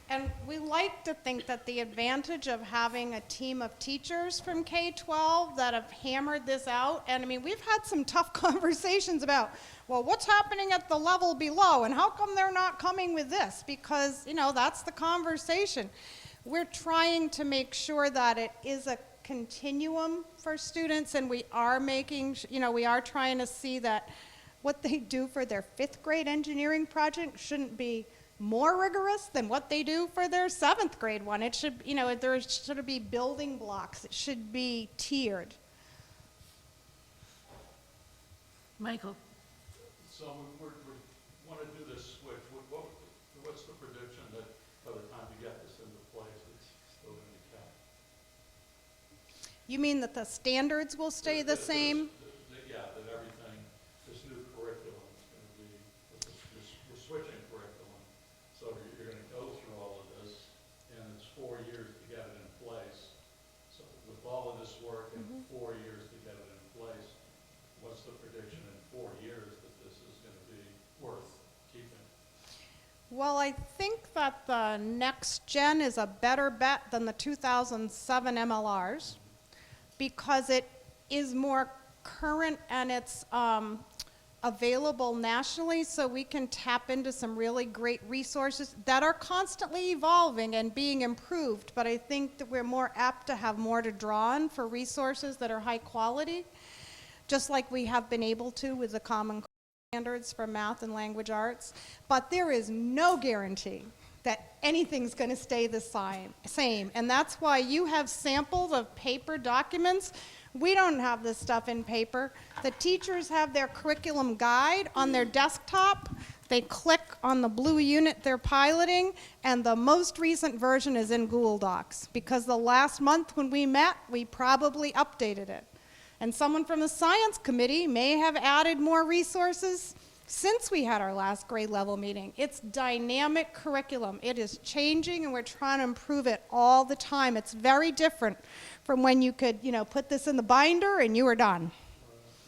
And we like to think that the advantage of having a team of teachers from K-12 that have hammered this out, and I mean, we've had some tough conversations about, well, what's happening at the level below, and how come they're not coming with this? Because, you know, that's the conversation. We're trying to make sure that it is a continuum for students, and we are making, you know, we are trying to see that what they do for their 5th grade engineering project shouldn't be more rigorous than what they do for their 7th grade one. It should, you know, there should be building blocks. It should be tiered.
Michael?
So we want to do this switch. What's the prediction that by the time you get this into place, it's still going to be kept?
You mean that the standards will stay the same?
Yeah, that everything, this new curriculum is going to be, we're switching curriculum. So you're going to go through all of this, and it's 4 years to get it in place. So with all of this work and 4 years to get it in place, what's the prediction in 4 years that this is going to be worth keeping?
Well, I think that the next gen is a better bet than the 2007 MLRs because it is more current and it's available nationally, so we can tap into some really great resources that are constantly evolving and being improved. But I think that we're more apt to have more to draw on for resources that are high quality, just like we have been able to with the Common Core standards for math and language arts. But there is no guarantee that anything's going to stay the same. And that's why you have samples of paper documents. We don't have this stuff in paper. The teachers have their curriculum guide on their desktop. They click on the blue unit they're piloting, and the most recent version is in Google Docs, because the last month when we met, we probably updated it. And someone from the science committee may have added more resources since we had our last grade level meeting. It's dynamic curriculum. It is changing, and we're trying to improve it all the time. It's very different from when you could, you know, put this in the binder and you were done.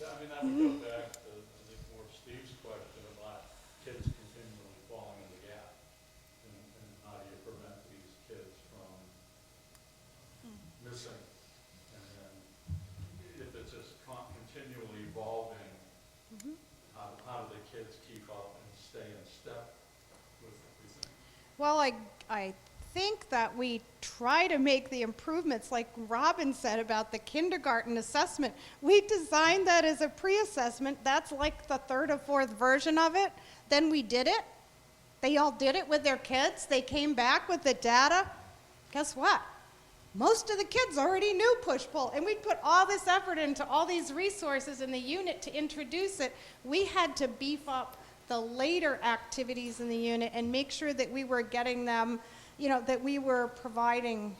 I mean, that would go back to, I think, more Steve's question about kids continually falling in the gap. And how do you prevent these kids from missing? And then if it's just continually evolving, how do the kids keep up and stay in step with everything?
Well, I think that we try to make the improvements, like Robin said about the kindergarten assessment. We designed that as a pre-assessment. That's like the 3rd or 4th version of it. Then we did it. They all did it with their kids. They came back with the data. Guess what? Most of the kids already knew push-pull, and we put all this effort into all these resources in the unit to introduce it. We had to beef up the later activities in the unit and make sure that we were getting them, you know, that we were providing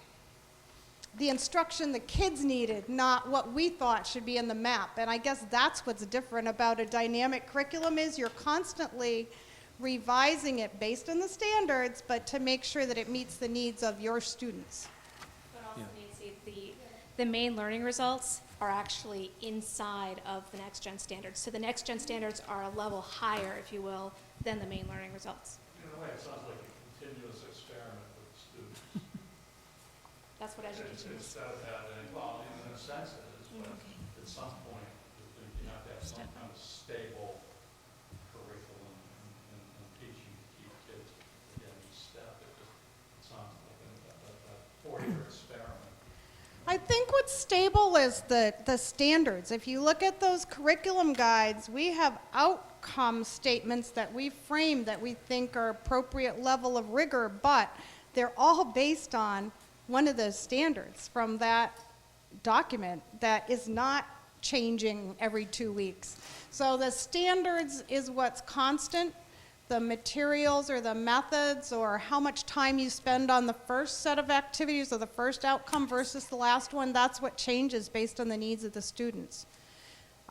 the instruction the kids needed, not what we thought should be in the map. And I guess that's what's different about a dynamic curriculum is you're constantly revising it based on the standards, but to make sure that it meets the needs of your students.
But also, Nancy, the main learning results are actually inside of the next gen standards. So the next gen standards are a level higher, if you will, than the main learning results.
In a way, it sounds like a continuous experiment with the students.
That's what education is.
Instead of having, well, in a sense it is, but at some point, you have to have some kind of stable curriculum and teaching to keep kids in step. It sounds like a 4-year experiment.
I think what's stable is the standards. If you look at those curriculum guides, we have outcome statements that we frame that we think are appropriate level of rigor, but they're all based on one of the standards from that document that is not changing every 2 weeks. So the standards is what's constant. The materials or the methods or how much time you spend on the first set of activities or the first outcome versus the last one, that's what changes based on the needs of the students.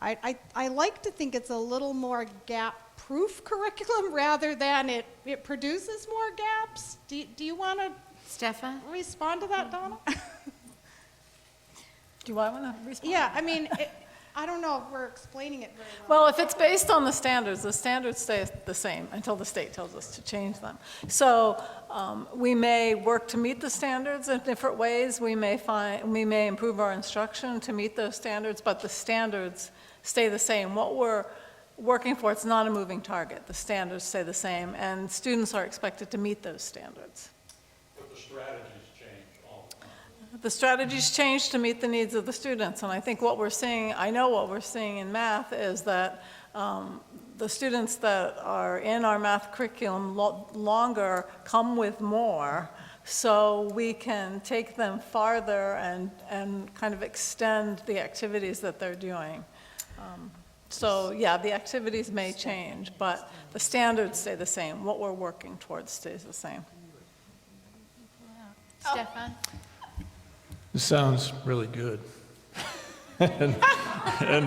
I like to think it's a little more gap-proof curriculum rather than it produces more gaps. Do you want to
Stefan?
respond to that, Donna?
Do I want to respond?
Yeah, I mean, I don't know if we're explaining it very well.
Well, if it's based on the standards stay the same until the state tells us to change them. So we may work to meet the standards in different ways. We may improve our instruction to meet those standards, but the standards stay the same. What we're working for, it's not a moving target. The standards stay the same, and students are expected to meet those standards.
But the strategies change all the time.
The strategies change to meet the needs of the students, and I think what we're seeing, I know what we're seeing in math is that the students that are in our math curriculum longer come with more, so we can take them farther and kind of extend the activities that they're doing. So yeah, the activities may change, but the standards stay the same. What we're working towards stays the same.
Stefan?
This sounds really good. and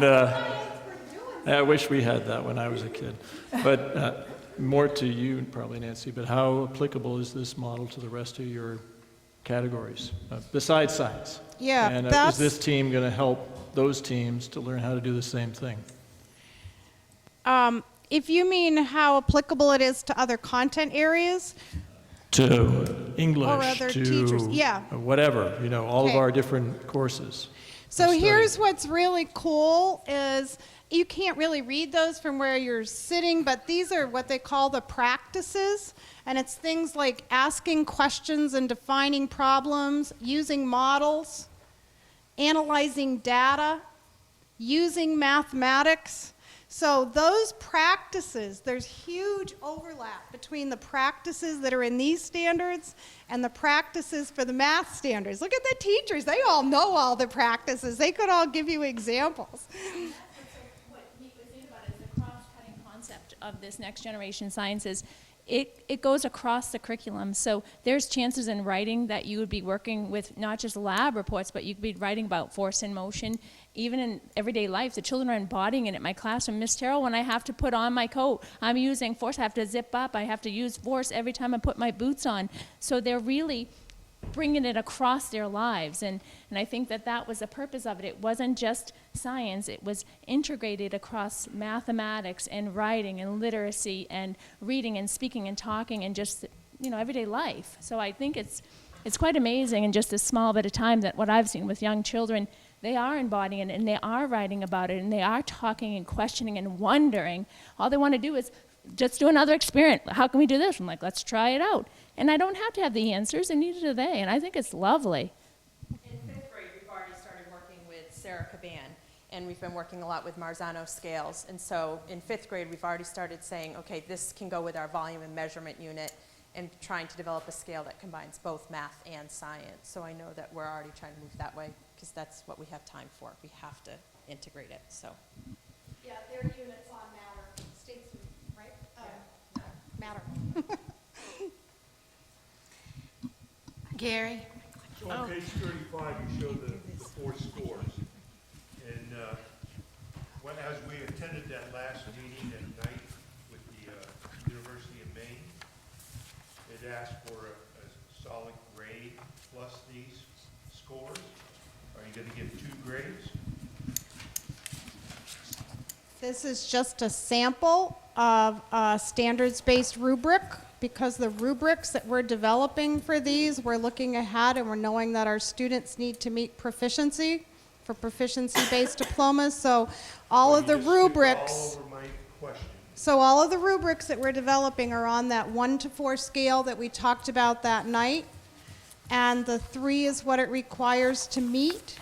I wish we had that when I was a kid. But more to you, probably, Nancy, but how applicable is this model to the rest of your categories, besides science?
Yeah,
and
that's...
is this team going to help those teams to learn how to do the same thing?
If you mean how applicable it is to other content areas,
To English,
or other
to
teachers, yeah.
whatever, all of
Okay.
our different courses.
So here's what's really cool is you can't really read those from where you're sitting, but these are what they call the practices. And it's things like asking questions and defining problems, using models, analyzing data, using mathematics. So those practices, there's huge overlap between the practices that are in these standards and the practices for the math standards. Look at the teachers. They all know all the practices. They could all give you examples.
What Pete was saying about is the cross-cutting concept of this next generation sciences. It goes across the curriculum. So there's chances in writing that you would be working with not just lab reports, but you could be writing about force and motion. Even in everyday life, the children are embodying it at my classroom. Miss Terrell, when I have to put on my coat, I'm using force. I have to zip up. I have to use force every time I put my boots on. So they're really bringing it across their lives. And I think that was the purpose of it. It wasn't just science. It was integrated across mathematics and writing and literacy and reading and speaking and talking and just, everyday life. So I think it's quite amazing in just a small bit of time that what I've seen with young children, they are embodying it and they are writing about it and they are talking and questioning and wondering. All they want to do is just do another experiment. How can we do this? I'm like, let's try it out. And I don't have to have the answers, and neither do they. And I think it's lovely.
In 5th grade, we've already started working with Sarah Caban, and we've been working a lot with Marzano scales. And so in 5th grade, we've already started saying, okay, this can go with our volume and measurement unit, and trying to develop a scale that combines both math and science. So I know that we're already trying to move that way, because that's what we have time for. We have to integrate it, so.
Yeah, their units on matter, states, right? Matter.
Gary?
So on page 35, you show the 4 scores. And as we attended that last meeting at night with the University of Maine, it asked for a solid grade plus these scores. Are you going to give 2 grades?
This is just a sample of a standards-based rubric, because the rubrics that we're developing for these, we're looking ahead and we're knowing that our students need to meet proficiency for proficiency-based diplomas. So all of the rubrics,
All over my question.
so all of the rubrics that we're developing are on that 1 to 4 scale that we talked about that night. And the 3 is what it requires to meet.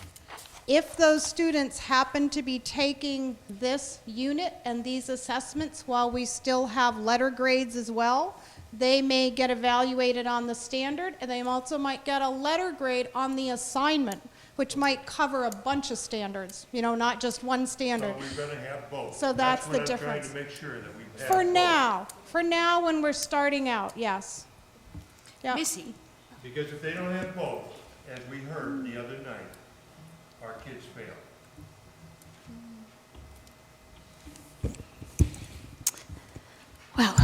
If those students happen to be taking this unit and these assessments while we still have letter grades as well, they may get evaluated on the standard, and they also might get a letter grade on the assignment, which might cover a bunch of standards, not just one standard.
So we're going to have both.
So that's the
what
difference.
I'm trying to make sure that we have
For now, when we're starting out, yes. Yep.
Missy?
Because if they don't have both, as we heard the other night, our kids fail.
Well,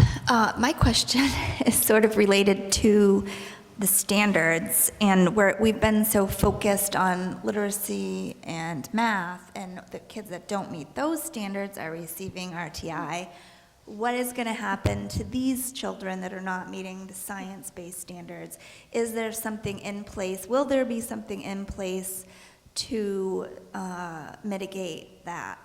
my question is sort of related to the standards, and we've been so focused on literacy and math, and the kids that don't meet those standards are receiving RTI. What is going to happen to these children that are not meeting the science-based standards? Is there something in place? Will there be something in place to mitigate that?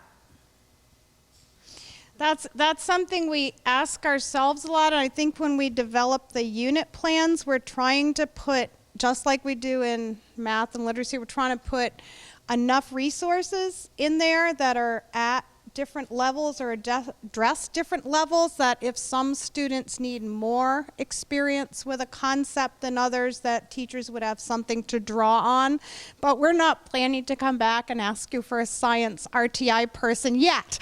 That's something we ask ourselves a lot. And I think when we develop the unit plans, we're trying to put, just like we do in math and literacy, we're trying to put enough resources in there that are at different levels or address different levels, that if some students need more experience with a concept than others, that teachers would have something to draw on. But we're not planning to come back and ask you for a science RTI person yet.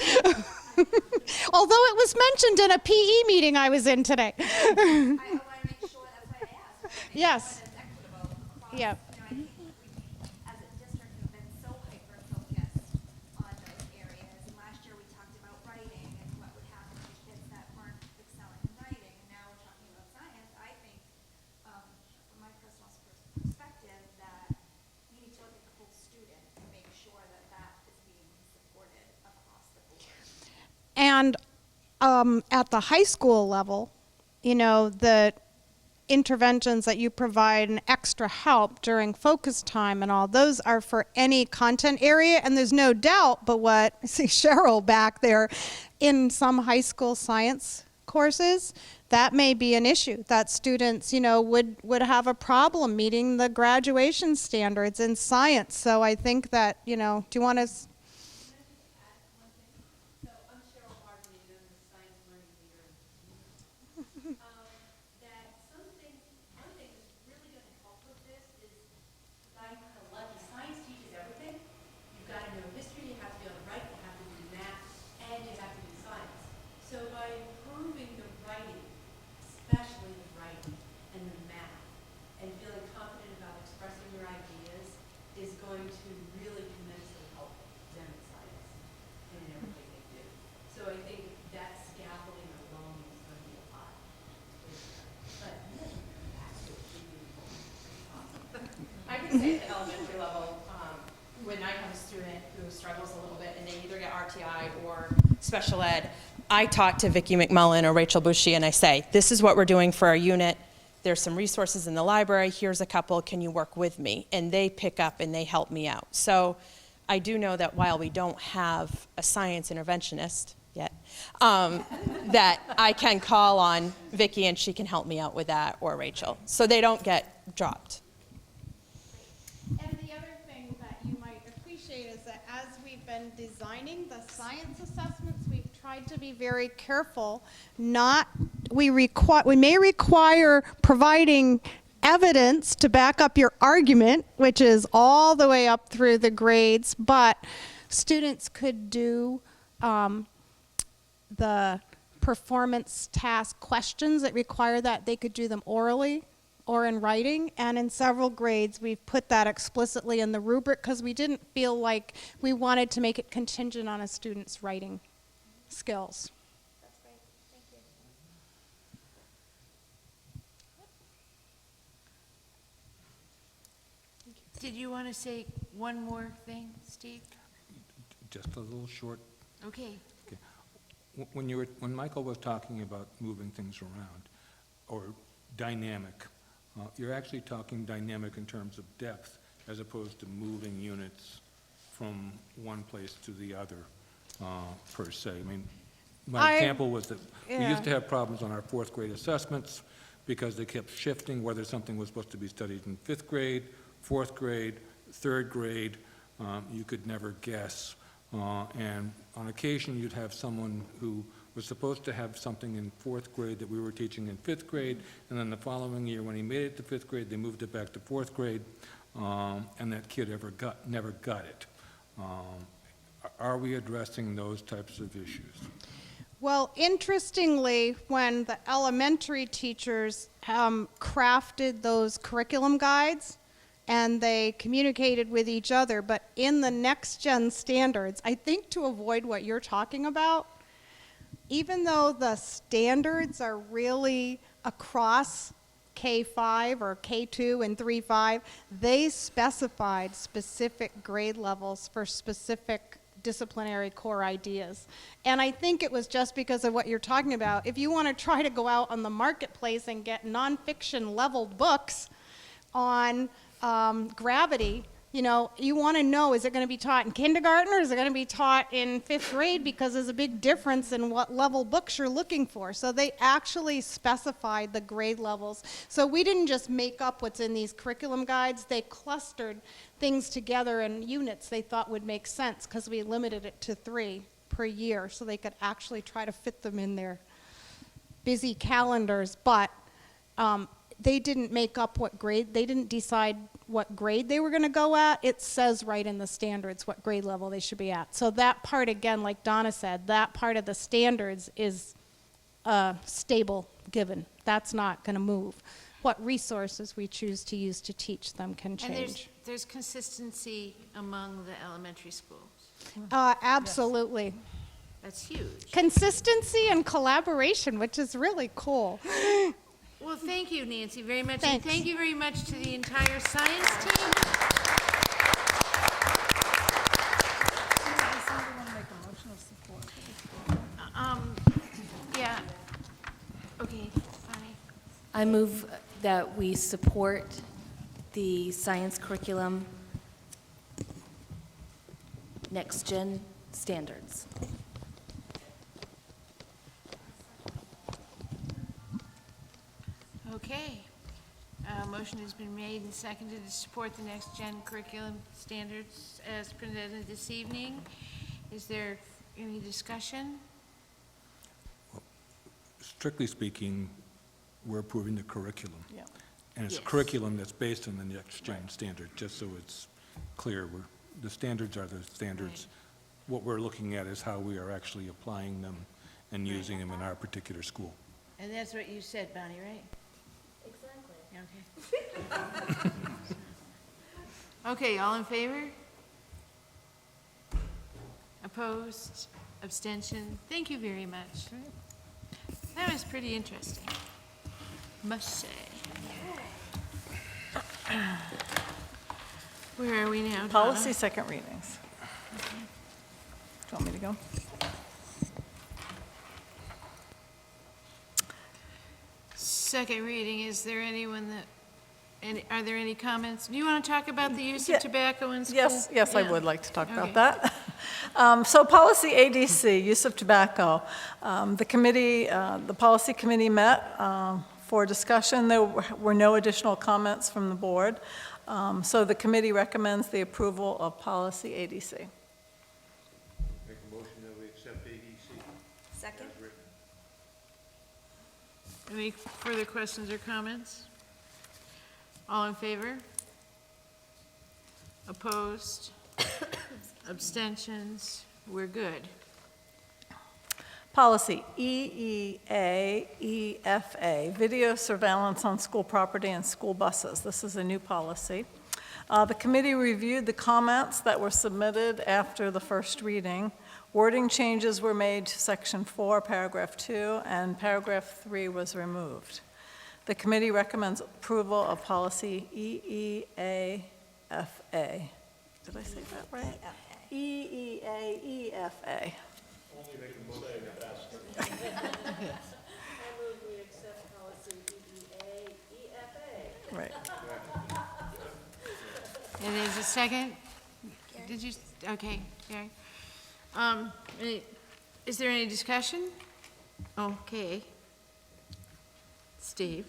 Although it was mentioned in a PE meeting I was in today.
I want to make sure, that's why I asked.
Yes.
It's equitable across,
Yeah.
I think we, as a district, have been so hyper-focused on those areas. And last year, we talked about writing and what would happen to kids that weren't excelling in writing. And now we're talking about science. I think, from my personal perspective, that we need to look at the whole student and make sure that that is being supported across the board.
And at the high school level, you know, the interventions that you provide and extra help during focus time and all, those are for any content area. And there's no doubt but what, I see Cheryl back there, in some high school science courses, that may be an issue, that students, you know, would have a problem meeting the graduation standards in science. So I think that, you know, do you want to...
Say at the elementary level, when I have a student who struggles a little bit and they either get RTI or special ed, I talk to Vicki McMullen or Rachel Bushy and I say, this is what we're doing for our unit. There's some resources in the library. Here's a couple. Can you work with me? And they pick up and they help me out. So I do know that while we don't have a science interventionist yet, that I can call on Vicki and she can help me out with that, or Rachel. So they don't get dropped.
And the other thing that you might appreciate is that as we've been designing the science assessments, we've tried to be very careful. We may require providing evidence to back up your argument, which is all the way up through the grades, but students could do the performance task questions that require that they could do them orally or in writing, and in several grades we've put that explicitly in the rubric because we didn't feel like we wanted to make it contingent on a student's writing skills.
That's great. Thank you.
Did you want to say one more thing, Steve?
Just a little short.
Okay.
When Michael was talking about moving things around, or dynamic, you're actually talking dynamic in terms of depth, as opposed to moving units from one place to the other, per se. I mean, my example was that we used to have problems on our fourth grade assessments because they kept shifting whether something was supposed to be studied in fifth grade, fourth grade, third grade. You could never guess. And on occasion, you'd have someone who was supposed to have something in fourth grade that we were teaching in fifth grade, and then the following year, when he made it to fifth grade, they moved it back to fourth grade, and that kid never got it. Are we addressing those types of issues?
Well, interestingly, when the elementary teachers crafted those curriculum guides, and they communicated with each other, but in the next gen standards, I think to avoid what you're talking about, even though the standards are really across K-5 or K2 and 3-5, they specified specific grade levels for specific disciplinary core ideas. And I think it was just because of what you're talking about. If you want to try to go out on the marketplace and get nonfiction leveled books on gravity, you know, you want to know, is it going to be taught in kindergarten or is it going to be taught in 5th grade, because there's a big difference in what level books you're looking for. So they actually specified the grade levels. So we didn't just make up what's in these curriculum guides. They clustered things together in units they thought would make sense, because we limited it to 3 per year so they could actually try to fit them in their busy calendars. But they didn't make up what grade, they didn't decide what grade they were going to go at. It says right in the standards what grade level they should be at. So that part, again, like Donna said, that part of the standards is stable given. That's not going to move. What resources we choose to use to teach them can change.
And there's consistency among the elementary schools.
Absolutely.
That's huge.
Consistency and collaboration, which is really cool.
Well, thank you, Nancy, very much.
Thanks.
And thank you very much to the entire science team. Yeah. Okay, Bonnie.
I move that we support the science curriculum next gen standards.
Okay. Motion has been made and seconded to support the next gen curriculum standards as presented this evening. Is there any discussion?
Strictly speaking, we're approving the curriculum.
Yeah.
And it's a
Yes.
curriculum that's based on the next gen standard, just so it's clear. The standards are the standards. What we're looking at is how we are actually applying them and using them in our particular school.
And that's what you said, Bonnie, right?
Exactly.
Okay. Okay, all in favor? Opposed? Abstention? Thank you very much. That was pretty interesting, must say. Where are we now, Donna?
Policy second readings. Do you want me to go?
Second reading, is there anyone that, are there any comments? Do you want to talk about the use of tobacco in school?
Yes, I
Yeah.
would like to talk about
Okay.
that. So policy ADC, use of tobacco. The policy committee met for discussion. There were no additional comments from the board. So the committee recommends the approval of policy ADC.
Make a motion that we accept ADC.
Second.
As written.
Any further questions or comments? All in favor? Opposed? Abstentions? We're good.
Policy EEA-EFA, video surveillance on school property and school buses. This is a new policy. The committee reviewed the comments that were submitted after the first reading. Wording changes were made to section 4, paragraph 2, and paragraph 3 was removed. The committee recommends approval of policy EEA-EFA. Did I say that right? EEA-EFA.
Only make a motion that passes.
I move we accept policy EEA-EFA.
Right.
And there's a second? Did you, okay, Gary. Is there any discussion? Okay. Steve?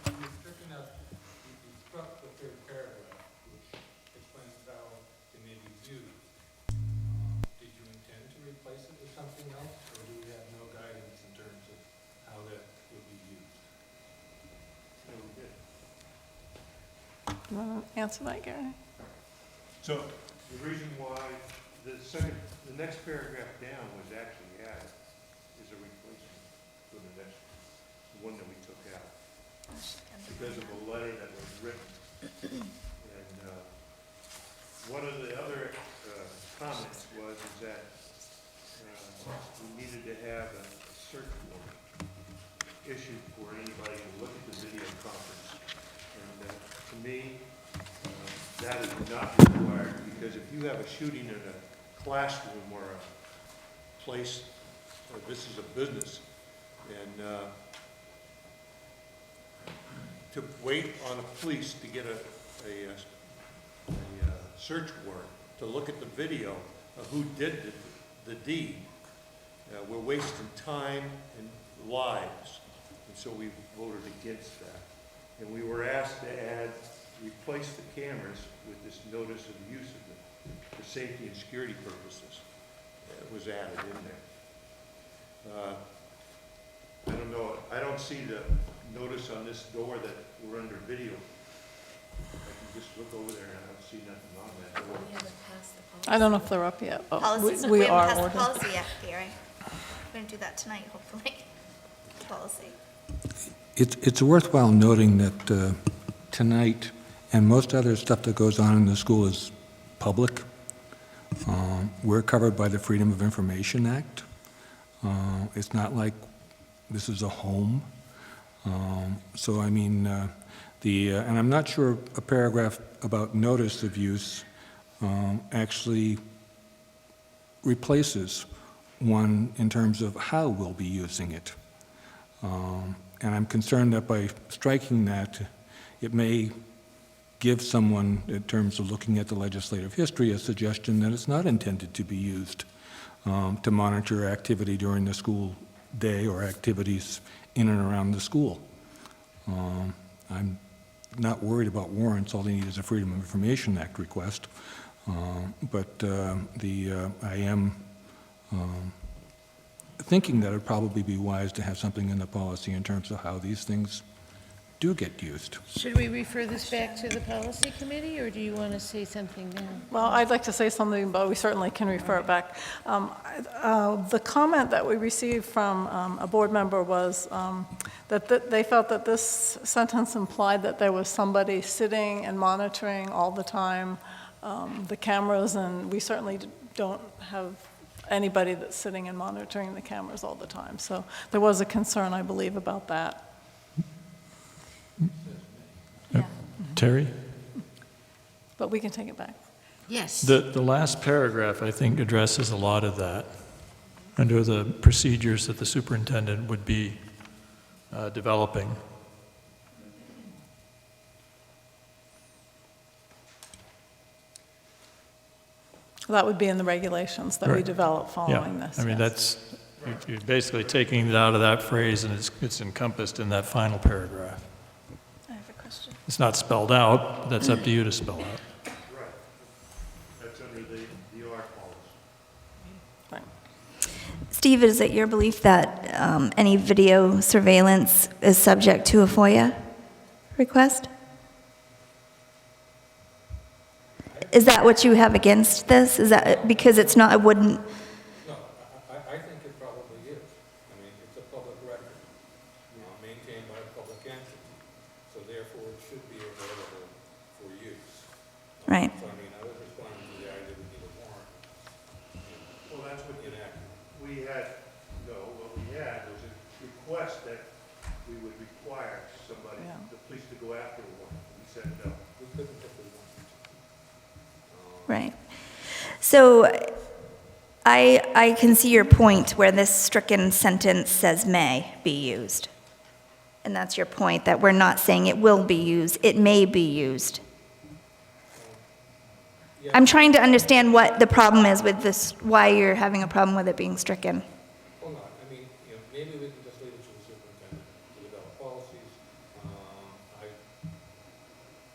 You've stricken out, you struck the third paragraph, which explains how it may be viewed. Did you intend to replace it with something else, or do we have no guidance in terms of how that would be used?
No, we did.
You want to answer that, Gary?
So the reason why the next paragraph down was actually added is a replacement for the next, the one that we took out. Because of a letter that was written. And one of the other comments was is that we needed to have a search warrant
issued for anybody to look at the video conference. And to me, that is not required, because if you have a shooting in a classroom or a place, this is a business, and to wait on the police to get a search warrant, to look at the video of who did the deed, we're wasting time and lives, and so we voted against that. And we were asked to replace the cameras with this notice of use of them for safety and security purposes. It was added in there. I don't know, I don't see the notice on this door that we're under video. I can just look over there and I don't see nothing on that door.
I don't know if they're up yet, but
Policies,
we
haven't
are
passed the
ordering.
policy yet, Gary. We're gonna do that tonight, hopefully. Policy.
It's worthwhile noting that tonight, and most other stuff that goes on in the school is public. We're covered by the Freedom of Information Act. It's not like this is a home. So, I mean, and I'm not sure a paragraph about notice of use actually replaces one in terms of how we'll be using it. And I'm concerned that by striking that, it may give someone, in terms of looking at the legislative history, a suggestion that it's not intended to be used to monitor activity during the school day or activities in and around the school. I'm not worried about warrants. All they need is a Freedom of Information Act request. But I am thinking that it would probably be wise to have something in the policy in terms of how these things do get used.
Should we refer this back to the policy committee, or do you want to say something now?
Well, I'd like to say something, but we certainly can refer it back. The comment that we received from a board member was that they felt that this sentence implied that there was somebody sitting and monitoring all the time the cameras, and we certainly don't have anybody that's sitting and monitoring the cameras all the time. So there was a concern, I believe, about that.
Terry?
But we can take it back.
Yes.
The last paragraph, I think, addresses a lot of that, under the procedures that the superintendent would be developing.
That would be in the regulations that we
Right.
develop following
Yeah.
this.
I mean,
yes.
you're basically taking it out of that phrase, and it's encompassed in that final paragraph.
I have a question.
It's not spelled out, but that's up to you to spell out.
Right. That's under the R policy.
Steve, is it your belief that any video surveillance is subject to a FOIA request? Is that what you have against this? Is that because it's not, it wouldn't?
No, I think it probably is. I mean, it's a public record, maintained by a public entity, so therefore it should be available for use.
Right.
So, I mean, I was responding to the idea that we need a warrant.
Well, that's what
Inaccurate.
we had, what we had was a request that we would require somebody, the police to go after one. We said no.
We couldn't if we wanted to.
Right. So I can see your point where this stricken sentence says may be used. And that's your point, that we're not saying it will be used, it may be used. I'm trying to understand what the problem is with this, why you're having a problem with it being stricken.
Well, no, I mean, maybe we can just leave it to the superintendent to develop policies. I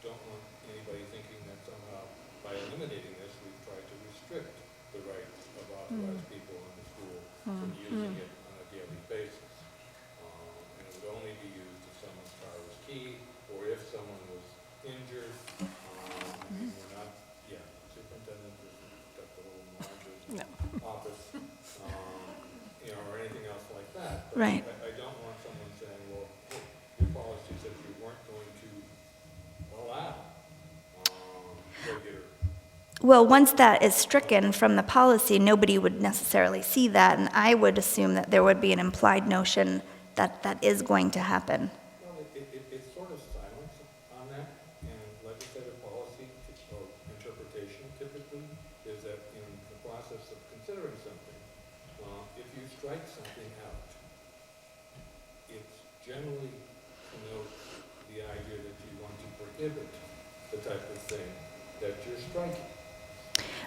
don't want anybody thinking that somehow by eliminating this, we've tried to restrict the rights of authorized people in the school from using it on a daily basis. And it would only be used if someone's car was keyed or if someone was injured. I mean, we're not, superintendent has got the little monitors in the office, or anything else like that. But
Right.
I don't want someone saying, well, hey, your policy says you weren't going to allow regular.
Well, once that is stricken from the policy, nobody would necessarily see that, and I would assume that there would be an implied notion that is going to happen.
Well, it's sort of silence on that, and legislative policy or interpretation typically is that in the process of considering something, if you strike something out, it's generally connotes the idea that you want to prohibit the type of thing that you're striking.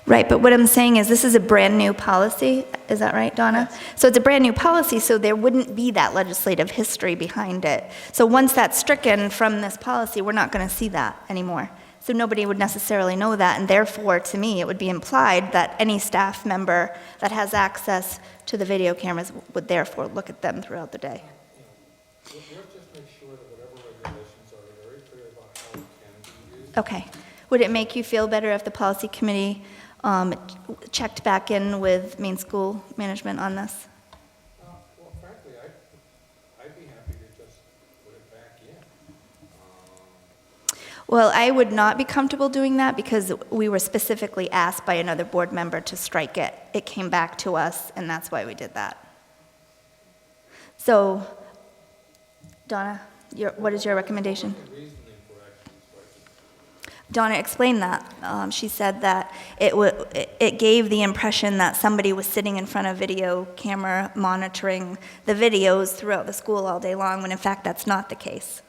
Right, but what I'm saying is this is a brand-new policy, is that right, Donna? So it's a brand-new policy, so there wouldn't be that legislative history behind it. So once that's stricken from this policy, we're not going to see that anymore. So nobody would necessarily know that, and therefore, to me, it would be implied that any staff member that has access to the video cameras would therefore look at them throughout the day.
Let's just make sure that whatever regulations are very clear about how it can be used.
Okay. Would it make you feel better if the policy committee checked back in with Maine School Management on this?
Well, frankly, I'd be happy to just put it back in.
Well, I would not be comfortable doing that because we were specifically asked by another board member to strike it. It came back to us, and that's why we did that. So, Donna, what is your recommendation? Donna explained that. She said that it gave the impression that somebody was sitting in front of video camera monitoring the videos throughout the school all day long, when in fact that's not the case.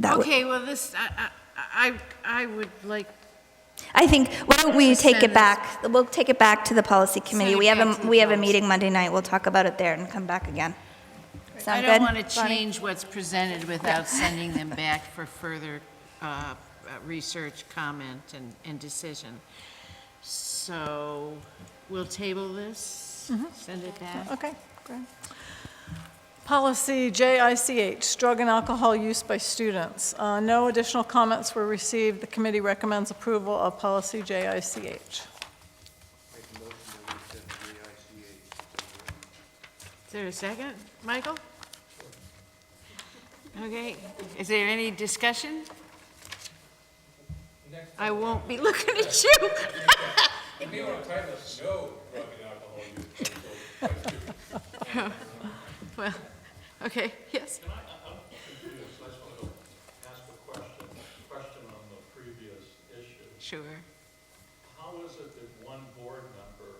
Okay, well, this, I would like,
I think, why don't we take
Send
it back? We'll take it back to the policy committee.
it
We have
back to the
we have a
policy.
meeting Monday night. We'll talk about it there and come back again.
I
Sound
don't
good?
want to change what's presented without sending them back for further research, comment, and decision. So we'll table this, send it back.
Okay, great. Policy JICH, drug and alcohol use by students. No additional comments were received. The committee recommends approval of policy JICH.
Make a motion that we send JICH.
Is there a second, Michael? Okay, is there any discussion? I won't be looking at you.
The new title is no drug and alcohol use.
Well, okay, yes.
I'm confused. I just want to ask a question on the previous issue.
Sure.
How is it that one board member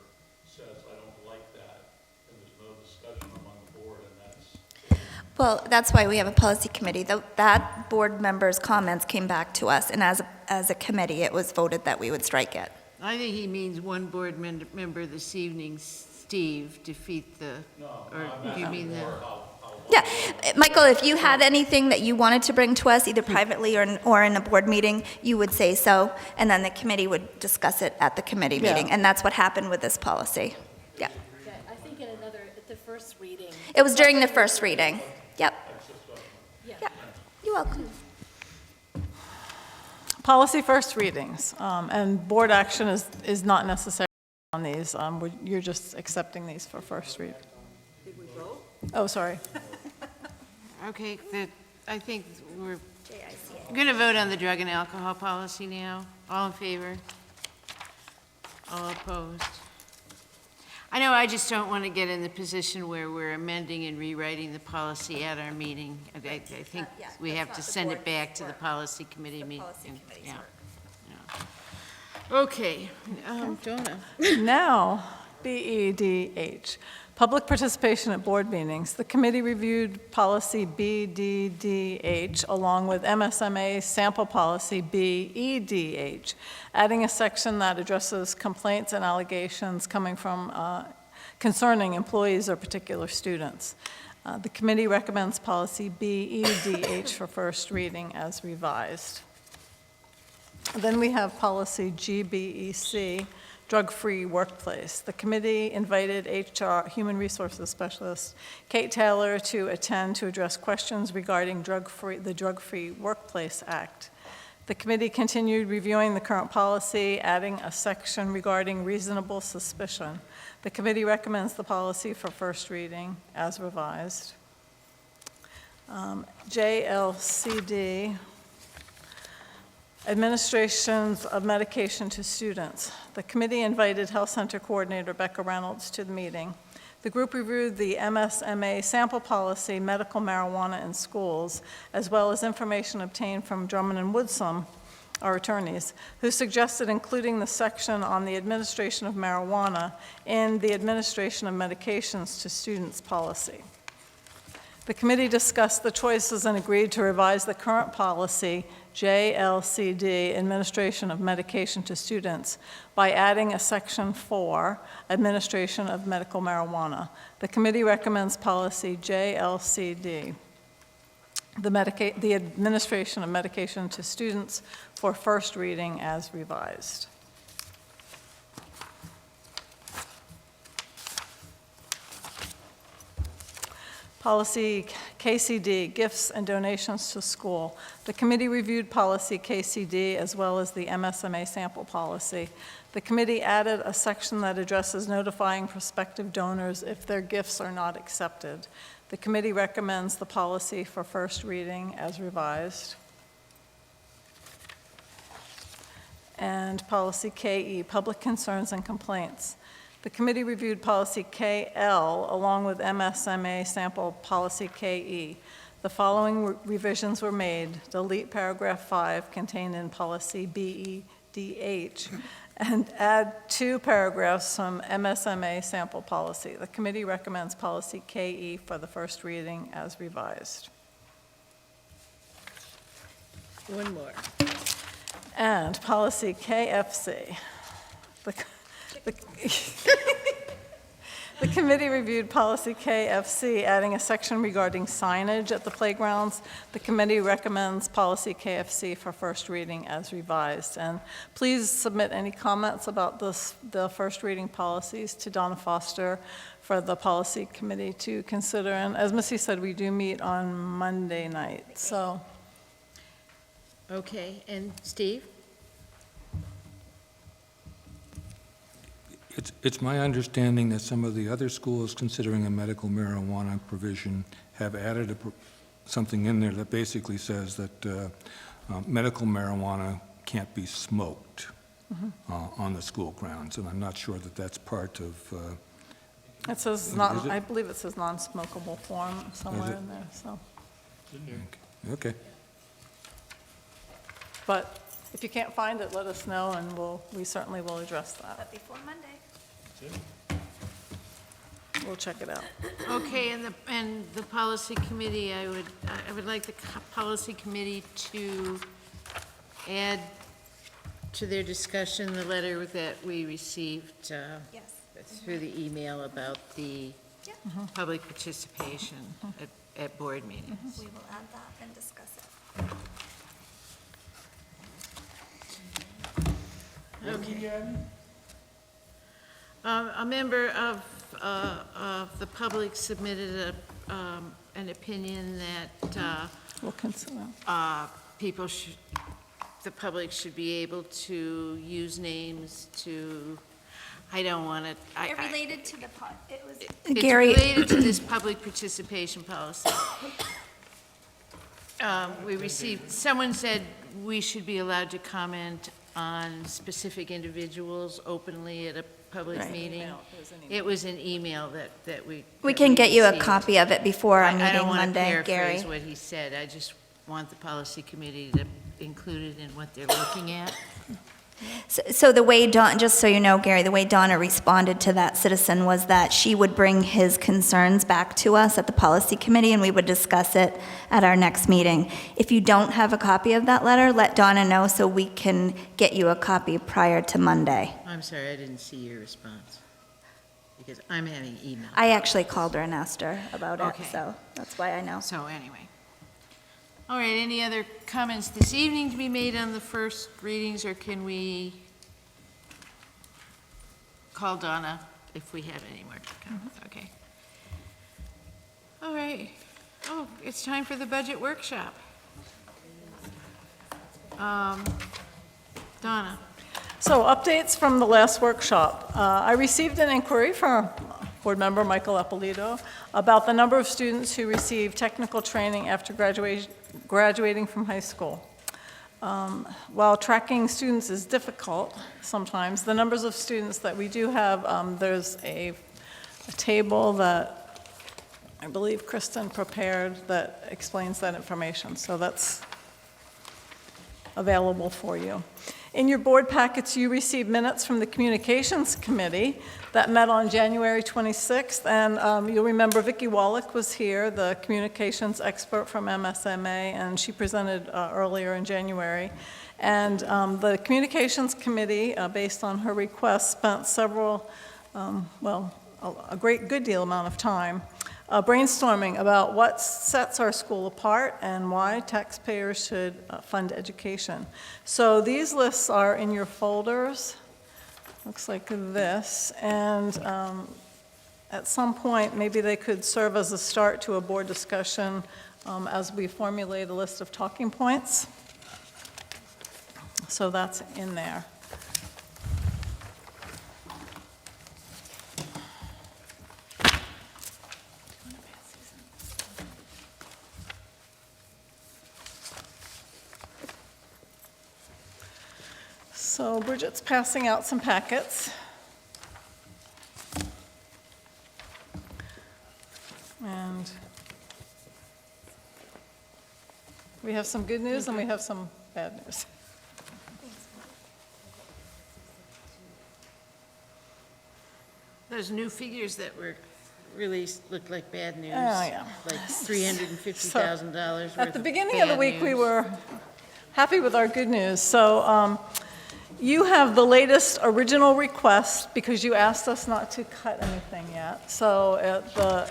says, I don't like that, and there's no discussion among the board, and that's...
Well, that's why we have a policy committee. That board member's comments came back to us, and as a committee, it was voted that we would strike it.
I think he means one board member this evening, Steve, defeat the, or do you mean the?
Yeah, Michael, if you had anything that you wanted to bring to us, either privately or in a board meeting, you would say so, and then the committee would discuss it at the committee meeting, and that's what happened with this policy. Yeah.
I think at the first reading.
It was during the first reading. Yep.
Yeah.
You're welcome.
Policy first readings, and board action is not necessary on these. You're just accepting these for first read.
Did we vote?
Oh, sorry.
Okay, I think we're going to vote on the drug and alcohol policy now. All in favor? All opposed? I know, I just don't want to get in the position where we're amending and rewriting the policy at our meeting. I think we have to send it back to the policy committee meeting. Yeah. Okay, Donna.
Now, BEDH, public participation at board meetings. The committee reviewed policy BDDH along with MSMA sample policy BEDH, adding a section that addresses complaints and allegations coming from concerning employees or particular students. The committee recommends policy BEDH for first reading as revised. Then we have policy GBEC, drug-free workplace. The committee invited HR, Human Resources Specialist Kate Taylor to attend to address questions regarding the Drug-Free Workplace Act. The committee continued reviewing the current policy, adding a section regarding reasonable suspicion. The committee recommends the policy for first reading as revised. JLCD, administrations of medication to students. The committee invited Health Center Coordinator Becca Reynolds to the meeting The group reviewed the MSMA sample policy, medical marijuana in schools, as well as information obtained from Drummond and Woodsum, our attorneys, who suggested including the section on the administration of marijuana in the administration of medications to students policy. The committee discussed the choices and agreed to revise the current policy, JLCD, Administration of Medication to Students, by adding a Section 4, Administration of Medical Marijuana. The committee recommends policy JLCD, the Administration of Medication to Students, for first reading as revised. Policy KCD, Gifts and Donations to School. The committee reviewed policy KCD as well as the MSMA sample policy. The committee added a section that addresses notifying prospective donors if their gifts are not accepted. The committee recommends the policy for first reading as revised. And policy KE, Public Concerns and Complaints. The committee reviewed policy KL along with MSMA sample policy KE. The following revisions were made. Delete paragraph 5 contained in policy BEDH and add 2 paragraphs from MSMA sample policy. The committee recommends policy KE for the first reading as revised.
One more.
And policy KFC. The committee reviewed policy KFC, adding a section regarding signage at the playgrounds. The committee recommends policy KFC for first reading as revised. And please submit any comments about the first reading policies to Donna Foster for the policy committee to consider. And as Missy said, we do meet on Monday night, so.
Okay, and Steve?
It's my understanding that some of the other schools considering a medical marijuana provision have added something in there that basically says that medical marijuana can't be smoked on the school grounds, and I'm not sure that that's part of...
It says, I believe it says non-smokable form somewhere in there, so.
Okay.
But if you can't find it, let us know, and we certainly will address that.
But before Monday.
We'll check it out.
Okay, and the policy committee, I would like the policy committee to add to their discussion the letter that we received through the email about the public participation at board meetings.
We will add that and discuss it.
Okay. A member of the public submitted an opinion that
We'll consider.
the public should be able to use names to, I don't want to.
It related to the pod, it was.
It's
Gary.
related to this public participation policy. We received, someone said we should be allowed to comment on specific individuals openly at a public meeting. It was an email that we.
We can get you a copy of it before our
I
meeting
don't want to
Monday, Gary.
paraphrase what he said. I just want the policy committee to include it in what they're looking at.
So the way just so you know, Gary, the way Donna responded to that citizen was that she would bring his concerns back to us at the policy committee and we would discuss it at our next meeting. If you don't have a copy of that letter, let Donna know so we can get you a copy prior to Monday.
I'm sorry, I didn't see your response, because I'm having email.
I actually called her and asked her about it,
Okay.
so that's why I know.
So anyway. All right, any other comments this evening to be made on the first readings, or can we call Donna if we have any more comments? Okay. All right. Oh, it's time for the budget workshop. Donna.
So updates from the last workshop. I received an inquiry from Board Member Michael Eppolito about the number of students who receive technical training after graduating from high school. While tracking students is difficult sometimes, the numbers of students that we do have, there's a a table that I believe Kristen prepared that explains that information. So that's available for you. In your board packets, you received minutes from the Communications Committee that met on January 26th, and you'll remember Vicki Wallach was here, the communications expert from MSMA, and she presented earlier in January. And the Communications Committee, based on her request, spent several, a good deal amount of time brainstorming about what sets our school apart and why taxpayers should fund education. So these lists are in your folders. Looks like this. And at some point, maybe they could serve as a start to a board discussion as we formulate a list of talking points. So that's in there. So Bridget's passing out some packets. And we have some good news and we have some bad news.
Those new figures that were released looked like bad news.
Oh, yeah.
Like $350,000 worth
At the
of
beginning of the
bad
week, we
news.
were happy with our good news. So you have the latest original request because you asked us not to cut anything yet. So the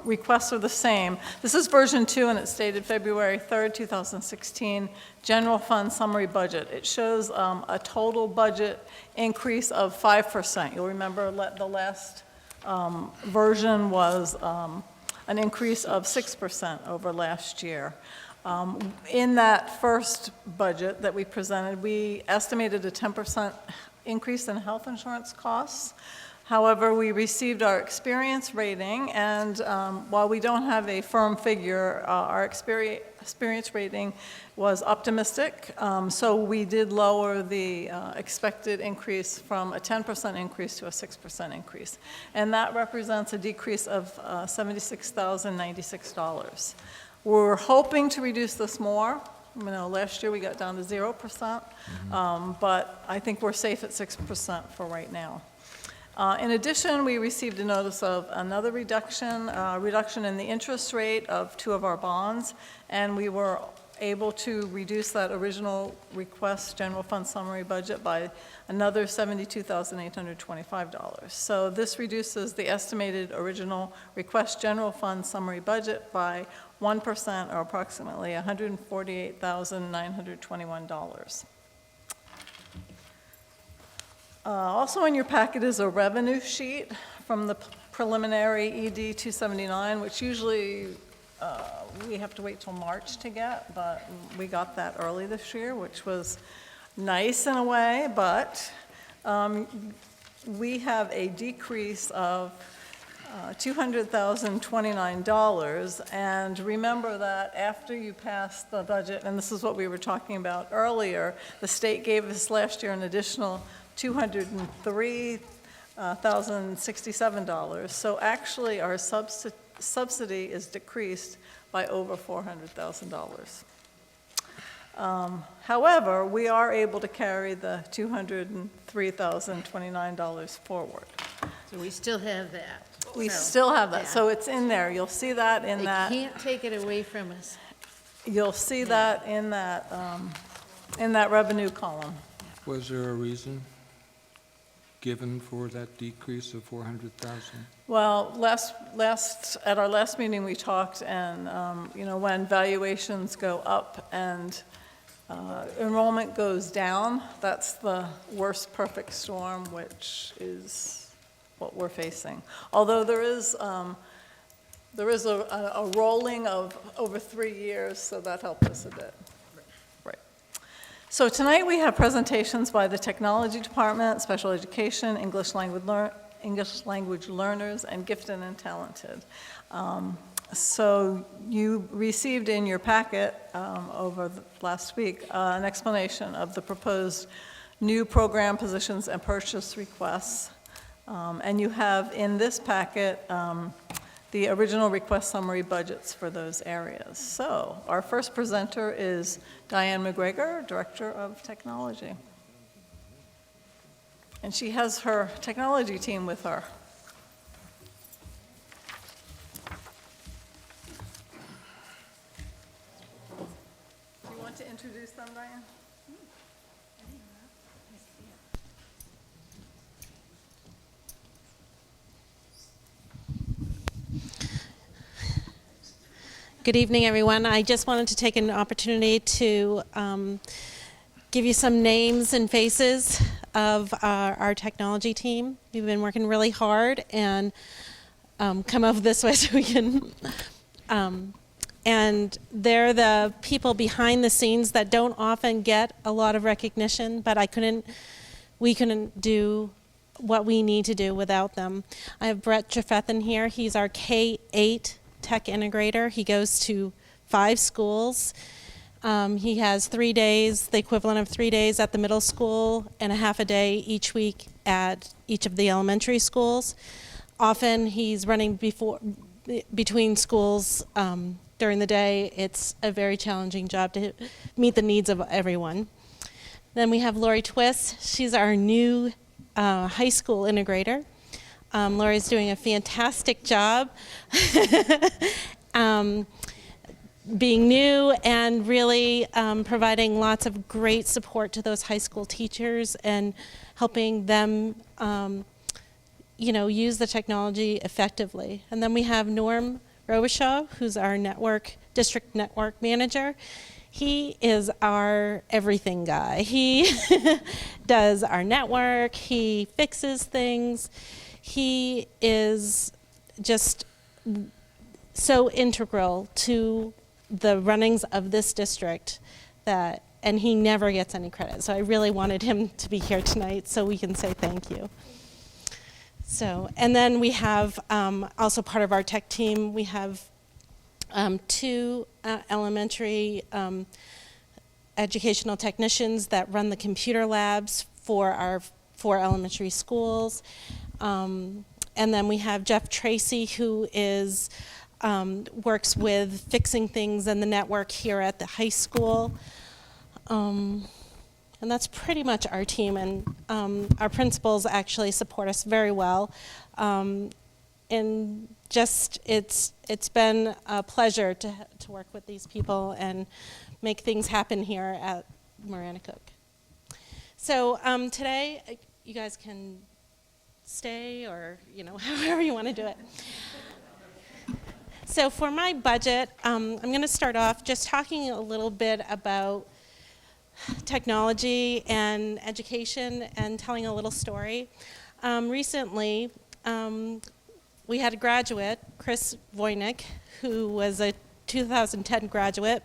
requests are the same. This is version 2, and it's dated February 3rd, 2016, General Fund Summary Budget. It shows a total budget increase of 5%. You'll remember the last version was an increase of 6% over last year. In that first budget that we presented, we estimated a 10% increase in health insurance costs. However, we received our experience rating, and while we don't have a firm figure, our experience rating was optimistic. So we did lower the expected increase from a 10% increase to a 6% increase. And that represents a decrease of $76,096. We're hoping to reduce this more. You know, last year we got down to 0%, but I think we're safe at 6% for right now. In addition, we received a notice of another reduction in the interest rate of 2 of our bonds, and we were able to reduce that original request general fund summary budget by another $72,825. So this reduces the estimated original request general fund summary budget by 1%, or approximately $148,921. Also in your packet is a revenue sheet from the preliminary ED 279, which usually we have to wait till March to get, but we got that early this year, which was nice in a way, but we have a decrease of $200,029, and remember that after you pass the budget, and this is what we were talking about earlier, the state gave us last year an additional $203,067. So actually, our subsidy is decreased by over $400,000. However, we are able to carry the $203,029 forward.
So we still have that.
We still have that, so it's in there. You'll see that in that.
They can't take it away from us.
You'll see that in that revenue column.
Was there a reason given for that decrease of 400,000?
Well, at our last meeting, we talked, and you know, when valuations go up and enrollment goes down, that's the worst perfect storm, which is what we're facing. Although there is a rolling of over 3 years, so that helped us a bit. Right. So tonight we have presentations by the Technology Department, Special Education, English language learners, and gifted and talented. So you received in your packet over the last week an explanation of the proposed new program positions and purchase requests And you have in this packet the original request summary budgets for those areas. So our first presenter is Diane McGregor, Director of Technology. And she has her technology team with her. Do you want to introduce them, Diane?
Good evening, everyone. I just wanted to take an opportunity to give you some names and faces of our technology team. We've been working really hard and come up this way so we can. And they're the people behind the scenes that don't often get a lot of recognition, but we couldn't do what we need to do without them. I have Brett Jaffethan here. He's our K-8 tech integrator. He goes to 5 schools. He has 3 days, the equivalent of 3 days at the middle school and a half a day each week at each of the elementary schools. Often he's running between schools during the day. It's a very challenging job to meet the needs of everyone. Then we have Lori Twist. She's our new high school integrator. Lori's doing a fantastic job being new and really providing lots of great support to those high school teachers and helping them use the technology effectively. And then we have Norm Robichaud, who's our district network manager. He is our everything guy. He does our network, he fixes things. He is just so integral to the runnings of this district and he never gets any credit. So I really wanted him to be here tonight so we can say thank you. So, and then we have also part of our tech team, we have 2 elementary educational technicians that run the computer labs for our 4 elementary schools. And then we have Jeff Tracy, who works with fixing things in the network here at the high school. And that's pretty much our team. And our principals actually support us very well. And just it's been a pleasure to work with these people and make things happen here at Maranacook. So today, you guys can stay or however you want to do it. So for my budget, I'm going to start off just talking a little bit about technology and education and telling a little story. Recently, we had a graduate, Chris Voynick, who was a 2010 graduate,